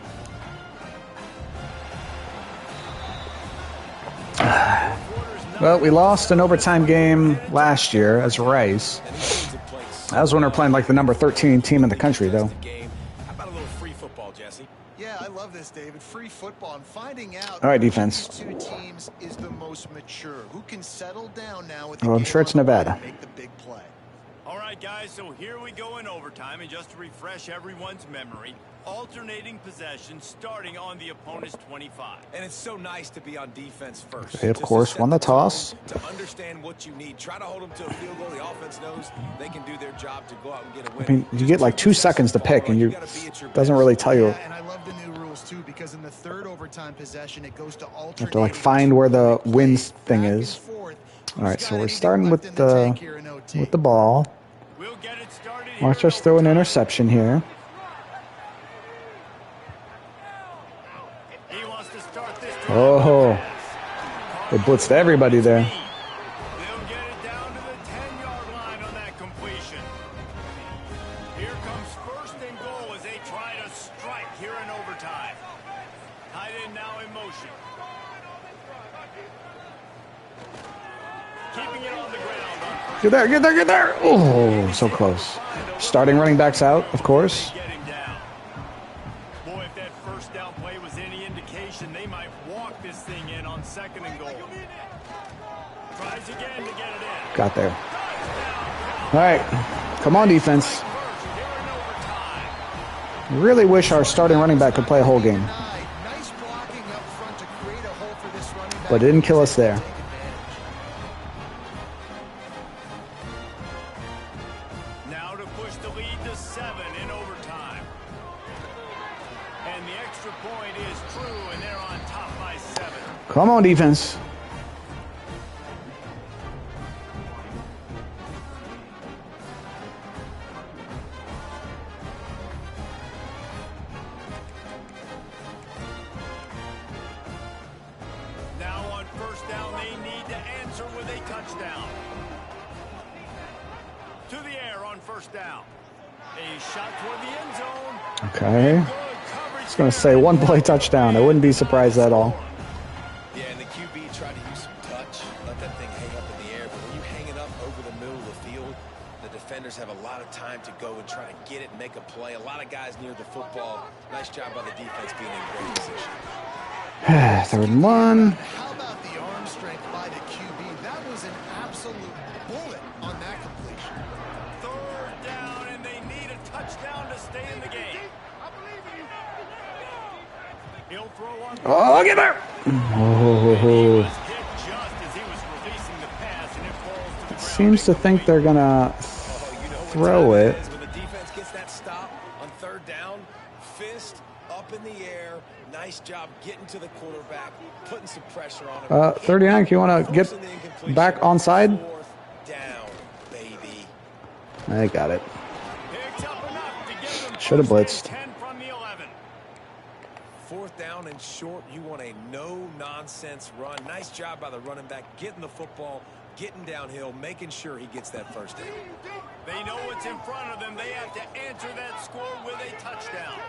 Well, we lost an overtime game last year as Rice. And these teams have played so That was when we were playing like the number 13 team in the country, though. the game. How about a little free football, Jesse? Yeah, I love this, David. Free football and finding out All right, which defense. of these 2 teams is the most mature. Who can settle down now with the Well, I'm game sure it's on the line Nevada. and make the big play. All right, guys, so here we go in overtime, and just to refresh everyone's memory, alternating possession starting on the opponent's 25. And it's so nice to be on defense first. They, of Just to course, set won the tone, toss. To understand what you need. Try to hold them to a field goal. The offense knows they can do their job to go out and get a win. I mean, you get like 2 seconds to pick, and you doesn't really tell you. Yeah, and I love the new rules too because in the 3rd overtime possession, it goes to alternating. You have to like find where the wins thing is. All right, so we're starting with the ball. We'll get it started here Watch in us throw an overtime. interception here. He wants to start this drive. Oh, they blitzed everybody there. They'll get it down to the 10-yard line on that completion. Here comes 1st and goal as they try to strike here in overtime. Tight end now in motion. Keeping it on the ground on 1st. Get there, get there, get there. Oh, so close. Starting running backs out, of course. Get him down. Boy, if that 1st down play was any indication, they might walk this thing in on 2nd and goal. Tries again to get it in. Got there. All right, come on, defense. First here in overtime. Really wish our starting running back could play a whole game, Nice blocking up front to create a hole for this running back. but it didn't kill us there. push the lead to 7 in overtime. And the extra point is true, and they're on top by 7. Come on, defense. Now on first down, they need to answer with a touchdown. To the air on first down. A shot toward the end zone. Okay. Good coverage. I was going to say one play touchdown. I wouldn't be surprised at all. Yeah, and the QB tried to use some touch, let that thing hang up in the air. But when you hang it up over the middle of the field, the defenders have a lot of time to go and try to get it and make a play. A lot of guys near the football. Nice job by the defense being in great position. 3rd and 1. How about the arm strength by the QB? That was an absolute bullet on that completion. 3rd down, and they need a touchdown to stay in the game. He'll throw on. Oh, get there. He Oh. was hit just as he was releasing the pass, and it falls to the ground. Seems to think they're going to throw it. When the defense gets that stop on 3rd down, fist up in the air. Nice job getting to the quarterback, putting some pressure on him. 39, if you want to get Forcing the incompletion. back onside. 4th down, baby. I got it. Picks up enough to give them Should have first blitzed. and 10 from the 11. 4th down and short. You want a no-nonsense run. Nice job by the running back, getting the football, getting downhill, making sure he gets that first down. They know what's in front of them. They have to answer that score with a touchdown.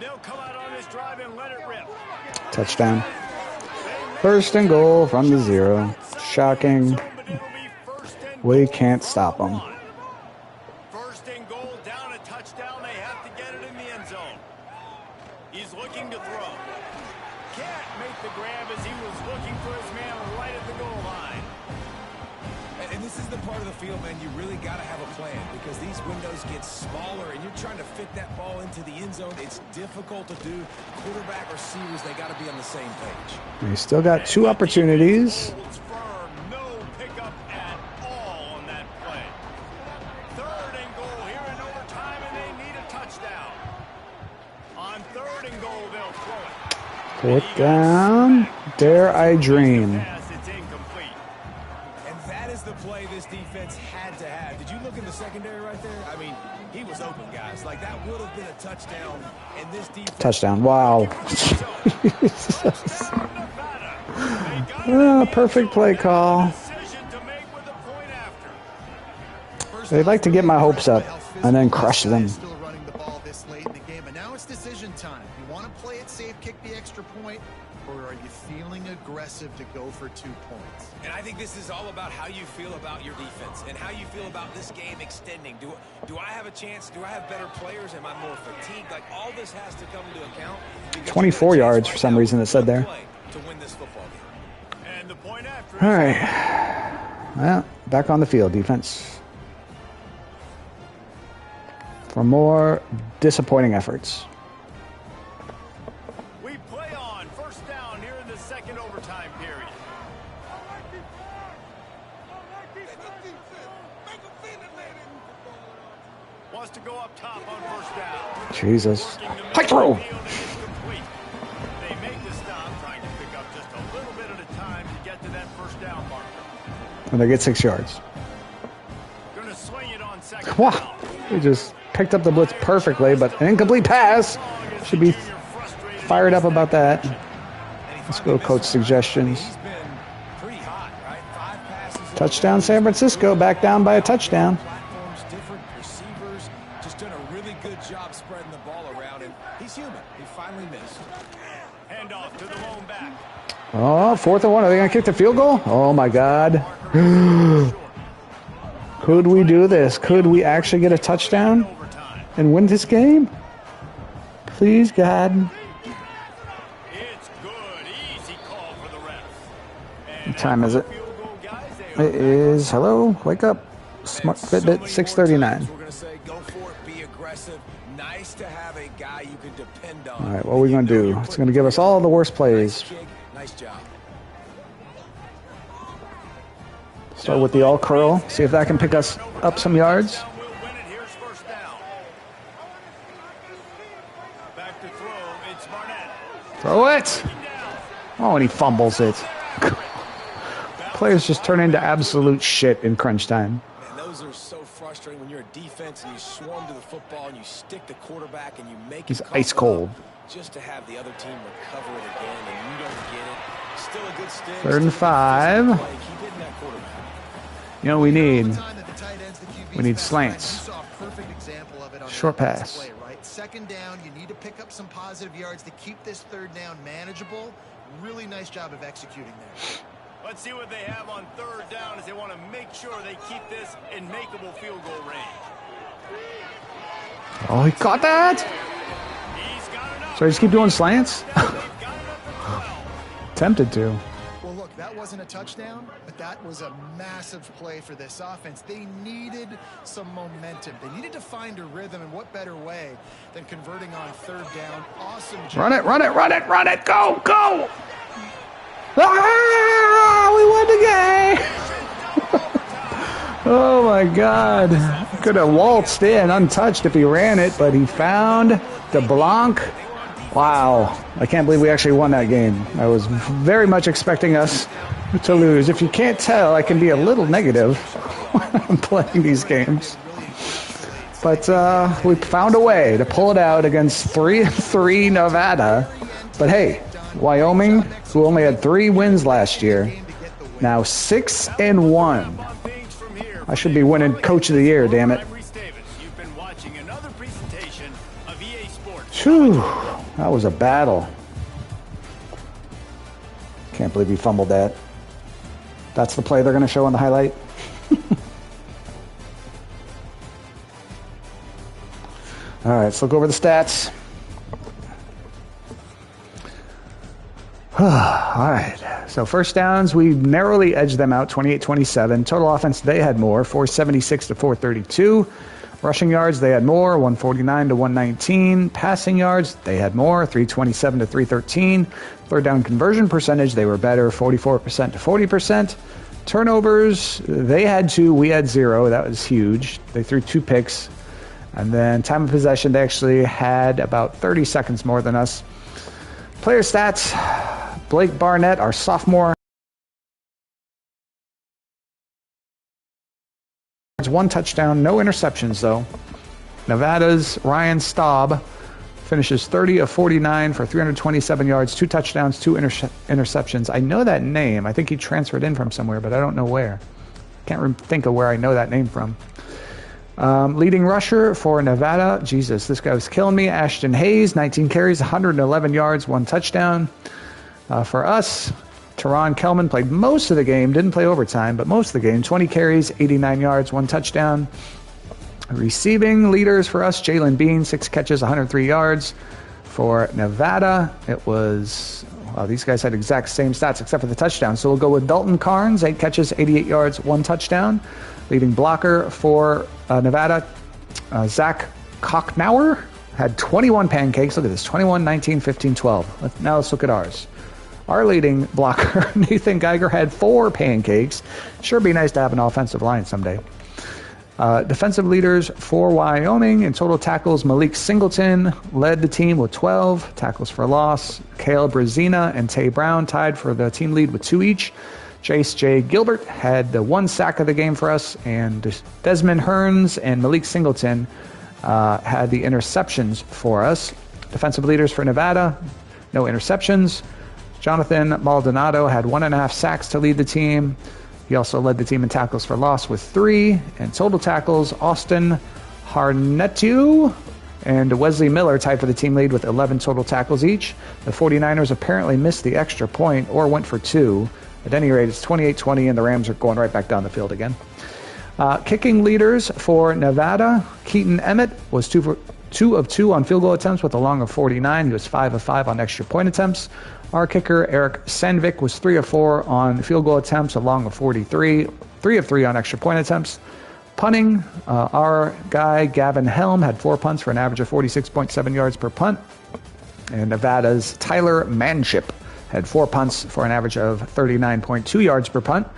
They'll come out on this drive and let it rip. Touchdown. 1st and goal from the 0. Shocking. But it'll be 1st and We goal can't from stop the 'em. 1. 1st and goal, down a touchdown. They have to get it in the end zone. He's looking to throw. Can't make the grab as he was looking for his man right at the goal line. And this is the part of the field, man, you really got to have a plan because these windows get smaller and you're trying to fit that ball into the end zone. It's difficult to do. Quarterback, receivers, they got to be on the same page. We still got 2 opportunities. Holds firm. No pickup at all on that play. 3rd and goal here in overtime, and they need a touchdown. On 3rd and goal, they'll throw it. 4th down. Dare I dream. Pass, it's incomplete. And that is the play this defense had to have. Did you look in the secondary right there? I mean, he was open, guys. Like, that would have been a touchdown. And this defense... Touchdown. Wow. Perfect play call. Decision to make with a point after. They'd like to get my hopes up and then crush them. Still running the ball this late in the game, and now it's decision time. You want to play it safe, kick the extra point, or are you feeling aggressive to go for 2 points? And I think this is all about how you feel about your defense and how you feel about this game extending. Do I have a chance? Do I have better players? Am I more fatigued? Like, all this has to come into account. 24 yards for some reason it said there. To win this football game. And the point after. All right. Well, back on the field, defense. For more disappointing efforts. We play on 1st down here in the 2nd overtime period. Wants to go up top on 1st down. Jesus. Working the middle High throw. of the field and it's complete. They make the stop, trying to pick up just a little bit at a time to get to that 1st down marker. And they get 6 yards. Going to swing it on 2nd Wow. down. They just picked up the blitz perfectly, but an incomplete pass. Should be fired up about that. Let's go coach suggestions. He's been pretty hot, right? 5 passes. Touchdown San Francisco, back down by a touchdown. Platforms, different receivers, just done a really good job spreading the ball around, and he's human. He finally missed. Handoff to the lone back. Oh, 4th and 1. Are they going to kick the field goal? Oh, my God. Could we do this? Could we actually get a touchdown Overtime. and win this game? Please, God. It's good. Easy call for the refs. What time is it? Field goal, guys. They It is, hello, wake up. Smart Fitbit, 6:39. We're going to say go for it, be aggressive. Nice to have a guy you can depend on. All right, what are we going to do? It's going to give us all the worst Nice plays. kick, nice job. Start with the all curl. See if that can pick us up some yards. Will win it. Here's first down. Back to throw. It's Barnett. Throw it. Oh, and he fumbles it. Players just turn into absolute shit in crunch time. And those are so frustrating when you're a defense and you swarm to the football and you stick the quarterback and you make He's him ice cough it up cold. just to have the other team recover it again and you don't get it. Still a good stick. 3rd and 5. Keep hitting that quarterback. You know what we need? Time that the tight ends, the QBs We need pass slants. back, you saw a perfect example of it on Short that next pass. play, right? 2nd down, you need to pick up some positive yards to keep this 3rd down manageable. Really nice job of executing there. Let's see what they have on 3rd down as they want to make sure they keep this in makeable field goal range. Oh, he caught that? He's got enough. So I just keep doing slants? They've got enough for 12. Tempted to. Well, look, that wasn't a touchdown, but that was a massive play for this offense. They needed some momentum. They needed to find a rhythm, and what better way than converting on 3rd down. Awesome job. Run it, run it, run it, run it. Go, go. Ah, we won the game. Oh, my God. Could have waltzed in untouched if he ran it, but he found DeBlanc. Wow. I can't believe we actually won that game. I was very much expecting us to lose. If you can't tell, I can be a little negative when I'm playing these games. But we found a way to pull it out against 3-3 Nevada. But hey, Wyoming, who only had 3 wins last year, now 6-1. I should be winning Coach of the Year, damn it. You've been watching another presentation of EA Sports. Phew, that was a battle. Can't believe he fumbled that. That's the play they're going to show on the highlight. All right, let's look over the stats. All right, so first downs, we narrowly edged them out, 28-27. Total offense, they had more, 476 to 432. Rushing yards, they had more, 149 to 119. Passing yards, they had more, 327 to 313. 3rd down conversion percentage, they were better, 44% to 40%. Turnovers, they had 2, we had 0. That was huge. They threw 2 picks. And then time of possession, they actually had about 30 seconds more than us. Player stats, Blake Barnett, our sophomore. 1 touchdown, no interceptions though. Nevada's Ryan Staub finishes 30 of 49 for 327 yards, 2 touchdowns, 2 interceptions. I know that name. I think he transferred in from somewhere, but I don't know where. Can't think of where I know that name from. Leading rusher for Nevada, Jesus, this guy was killing me. Ashton Hayes, 19 carries, 111 yards, 1 touchdown. For us, Teron Kelman played most of the game, didn't play overtime, but most of the game, 20 carries, 89 yards, 1 touchdown. Receiving leaders for us, Jalen Bean, 6 catches, 103 yards. For Nevada, it was, well, these guys had exact same stats except for the touchdown. So we'll go with Dalton Carnes, 8 catches, 88 yards, 1 touchdown. Leading blocker for Nevada, Zach Kocknauer had 21 pancakes. Look at this, 21, 19, 15, 12. Now let's look at ours. Our leading blocker, Nathan Geiger, had 4 pancakes. Sure be nice to have an offensive line someday. Defensive leaders for Wyoming in total tackles, Malik Singleton led the team with 12 tackles for loss. Cale Brazina and Tay Brown tied for the team lead with 2 each. Jace J. Gilbert had the 1 sack of the game for us, and Desmond Hearns and Malik Singleton had the interceptions for us. Defensive leaders for Nevada, no interceptions. Jonathan Maldonado had 1.5 sacks to lead the team. He also led the team in tackles for loss with 3. And total tackles, Austin Harnetu and Wesley Miller tied for the team lead with 11 total tackles each. The 49ers apparently missed the extra point or went for 2. At any rate, it's 28-20, and the Rams are going right back down the field again. Kicking leaders for Nevada, Keaton Emmett was 2 of 2 on field goal attempts with a long of 49. He was 5 of 5 on extra point attempts. Our kicker, Eric Sandvik, was 3 of 4 on field goal attempts, a long of 43. 3 of 3 on extra point attempts. Punting, our guy, Gavin Helm, had 4 punts for an average of 46.7 yards per punt. And Nevada's Tyler Manship had 4 punts for an average of 39.2 yards per punt.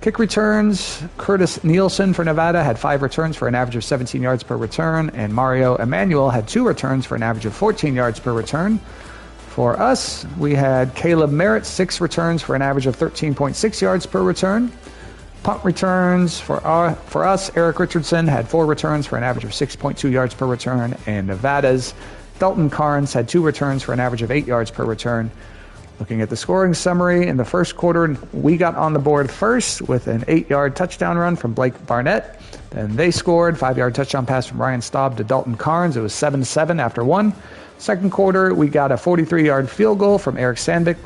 Kick returns, Curtis Nielsen for Nevada had 5 returns for an average of 17 yards per return, and Mario Emanuel had 2 returns for an average of 14 yards per return. For us, we had Caleb Merritt, 6 returns for an average of 13.6 yards per return. Punt returns for us, Eric Richardson had 4 returns for an average of 6.2 yards per return, and Nevada's Dalton Carnes had 2 returns for an average of 8 yards per return. Looking at the scoring summary, in the first quarter, we got on the board first with an 8-yard touchdown run from Blake Barnett. Then they scored, 5-yard touchdown pass from Ryan Staub to Dalton Carnes. It was 7-7 after 1. Second quarter, we got a 43-yard field goal from Eric Sandvik.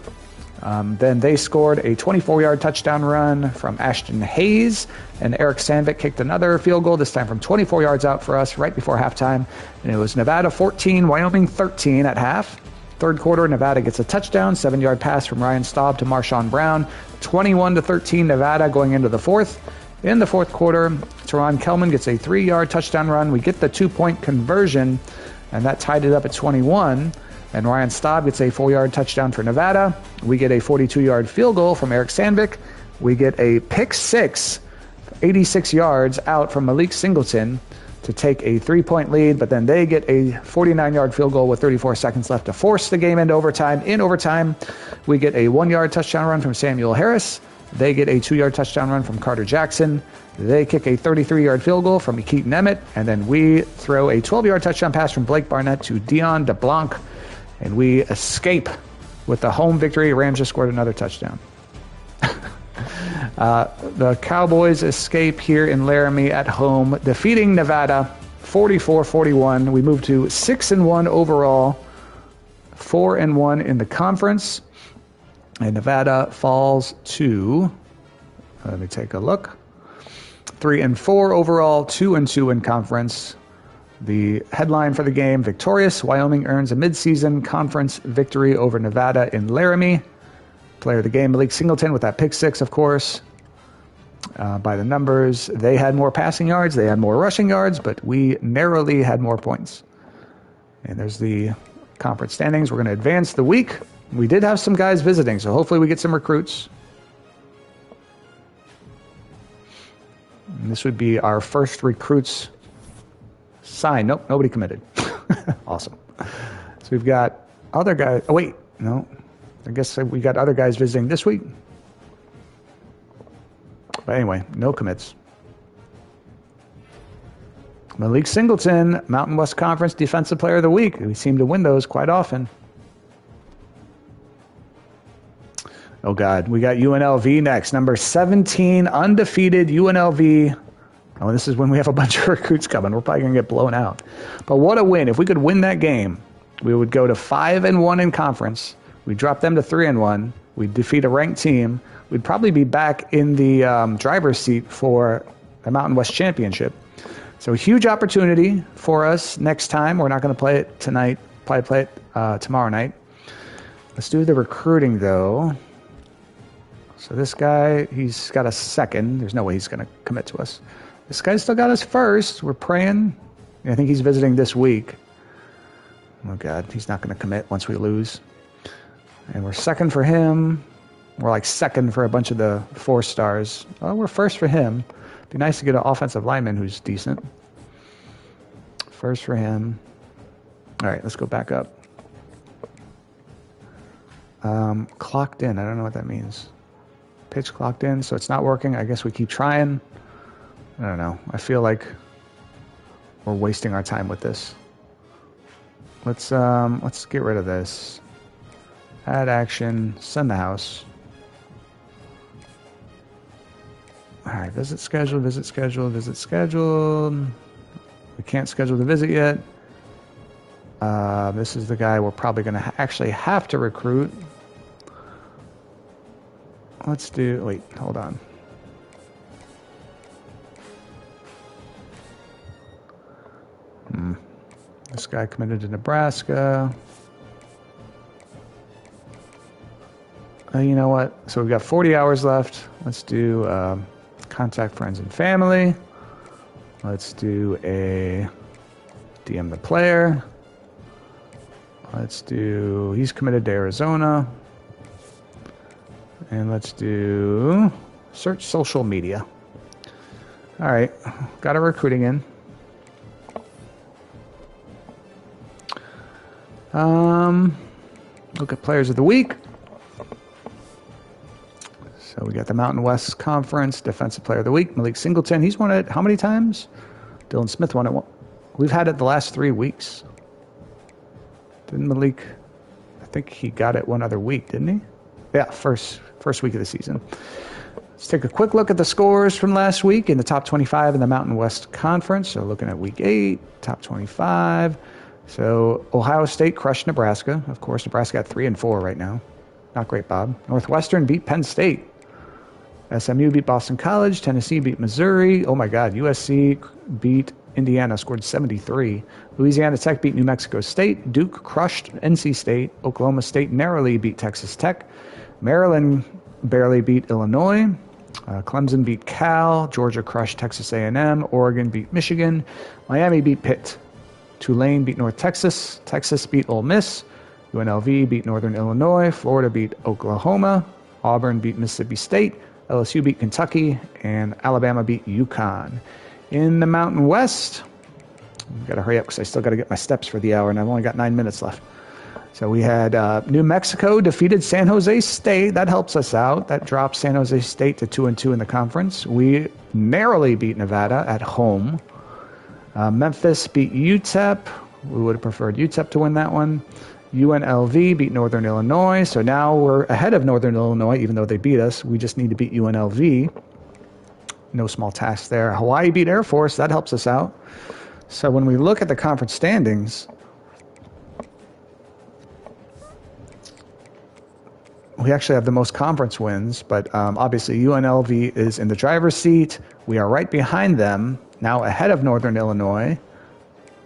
Then they scored a 24-yard touchdown run from Ashton Hayes, and Eric Sandvik kicked another field goal, this time from 24 yards out for us right before halftime. And it was Nevada 14, Wyoming 13 at half. Third quarter, Nevada gets a touchdown, 7-yard pass from Ryan Staub to Marshawn Brown, 21-13 Nevada going into the fourth. In the fourth quarter, Teron Kelman gets a 3-yard touchdown run. We get the 2-point conversion, and that tied it up at 21. And Ryan Staub gets a 4-yard touchdown for Nevada. We get a 42-yard field goal from Eric Sandvik. We get a pick 6, 86 yards out from Malik Singleton to take a 3-point lead, but then they get a 49-yard field goal with 34 seconds left to force the game into overtime. In overtime, we get a 1-yard touchdown run from Samuel Harris. They get a 2-yard touchdown run from Carter Jackson. They kick a 33-yard field goal from Keaton Emmett, and then we throw a 12-yard touchdown pass from Blake Barnett to Dion DeBlanc, and we escape with the home victory. Rams just scored another touchdown. The Cowboys escape here in Laramie at home, defeating Nevada 44-41. We move to 6-1 overall, 4-1 in the conference. And Nevada falls to, let me take a look, 3-4 overall, 2-2 in conference. The headline for the game, victorious, Wyoming earns a midseason conference victory over Nevada in Laramie. Player of the game, Malik Singleton with that pick 6, of course. By the numbers, they had more passing yards, they had more rushing yards, but we narrowly had more points. And there's the conference standings. We're going to advance the week. We did have some guys visiting, so hopefully we get some recruits. And this would be our first recruits sign. Nope, nobody committed. Awesome. So we've got other guys. Oh, wait. No. I guess we got other guys visiting this week. But anyway, no commits. Malik Singleton, Mountain West Conference Defensive Player of the Week. We seem to win those quite often. Oh, God. We got UNLV next. Number 17, undefeated UNLV. Oh, this is when we have a bunch of recruits coming. We're probably going to get blown out. But what a win. If we could win that game, we would go to 5-1 in conference. We'd drop them to 3-1. We'd defeat a ranked team. We'd probably be back in the driver's seat for the Mountain West Championship. So a huge opportunity for us next time. We're not going to play it tonight. Probably play it tomorrow night. Let's do the recruiting, though. So this guy, he's got a second. There's no way he's going to commit to us. This guy's still got us first. We're praying. I think he's visiting this week. Oh, God. He's not going to commit once we lose. And we're second for him. We're like second for a bunch of the 4 stars. Well, we're first for him. Be nice to get an offensive lineman who's decent. First for him. All right, let's go back up. Clocked in. I don't know what that means. Pitch clocked in, so it's not working. I guess we keep trying. I don't know. I feel like we're wasting our time with this. Let's get rid of this. Add action. Send the house. All right, visit scheduled, visit scheduled, visit scheduled. We can't schedule the visit yet. This is the guy we're probably going to actually have to recruit. Let's do, wait, hold on. This guy committed to Nebraska. You know what? So we've got 40 hours left. Let's do contact friends and family. Let's do a DM the player. Let's do, he's committed to Arizona. And let's do Search social media. All right, got our recruiting in. Look at players of the week. So we got the Mountain West Conference Defensive Player of the Week, Malik Singleton. He's won it how many times? Dylan Smith won it. We've had it the last 3 weeks. Didn't Malik? I think he got it one other week, didn't he? Yeah, first week of the season. Let's take a quick look at the scores from last week in the top 25 in the Mountain West Conference. So looking at week 8, top 25. So Ohio State crushed Nebraska. Of course, Nebraska got 3 and 4 right now. Not great, Bob. Northwestern beat Penn State. SMU beat Boston College. Tennessee beat Missouri. Oh my God, USC beat Indiana, scored 73. Louisiana Tech beat New Mexico State. Duke crushed NC State. Oklahoma State narrowly beat Texas Tech. Maryland barely beat Illinois. Clemson beat Cal. Georgia crushed Texas A&M. Oregon beat Michigan. Miami beat Pitt. Tulane beat North Texas. Texas beat Ole Miss. UNLV beat Northern Illinois. Florida beat Oklahoma. Auburn beat Mississippi State. LSU beat Kentucky. And Alabama beat UConn. In the Mountain West, I've got to hurry up because I still got to get my steps for the hour, and I've only got 9 minutes left. So we had New Mexico defeated San Jose State. That helps us out. That drops San Jose State to 2-2 in the conference. We narrowly beat Nevada at home. Memphis beat UTEP. We would have preferred UTEP to win that one. UNLV beat Northern Illinois. So now we're ahead of Northern Illinois, even though they beat us. We just need to beat UNLV. No small task there. Hawaii beat Air Force. That helps us out. So when we look at the conference standings, we actually have the most conference wins, but obviously UNLV is in the driver's seat. We are right behind them, now ahead of Northern Illinois.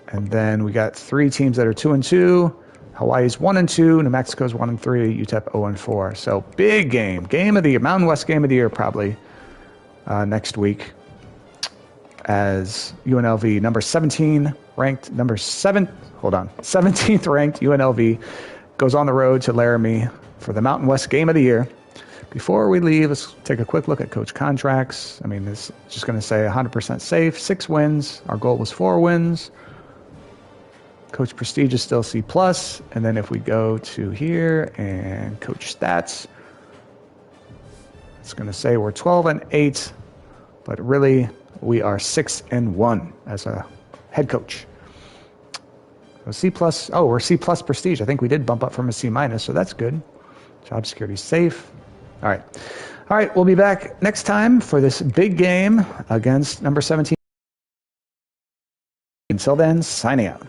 And then we got 3 teams that are 2-2. Hawaii's 1-2. New Mexico's 1-3. UTEP 0-4. So big game. Game of the year. Mountain West Game of the Year probably next week, as UNLV number 17 ranked, 17th ranked UNLV goes on the road to Laramie for the Mountain West Game of the Year. Before we leave, let's take a quick look at coach contracts. I mean, this is just going to say 100% safe, 6 wins. Our goal was 4 wins. Coach prestige is still C+. And then if we go to here and coach stats, it's going to say we're 12-8, but really we are 6-1 as a head coach. So C+. Oh, we're C+ prestige. I think we did bump up from a C-, so that's good. Job security safe. All right, we'll be back next time for this big game against number 17. Until then, signing out.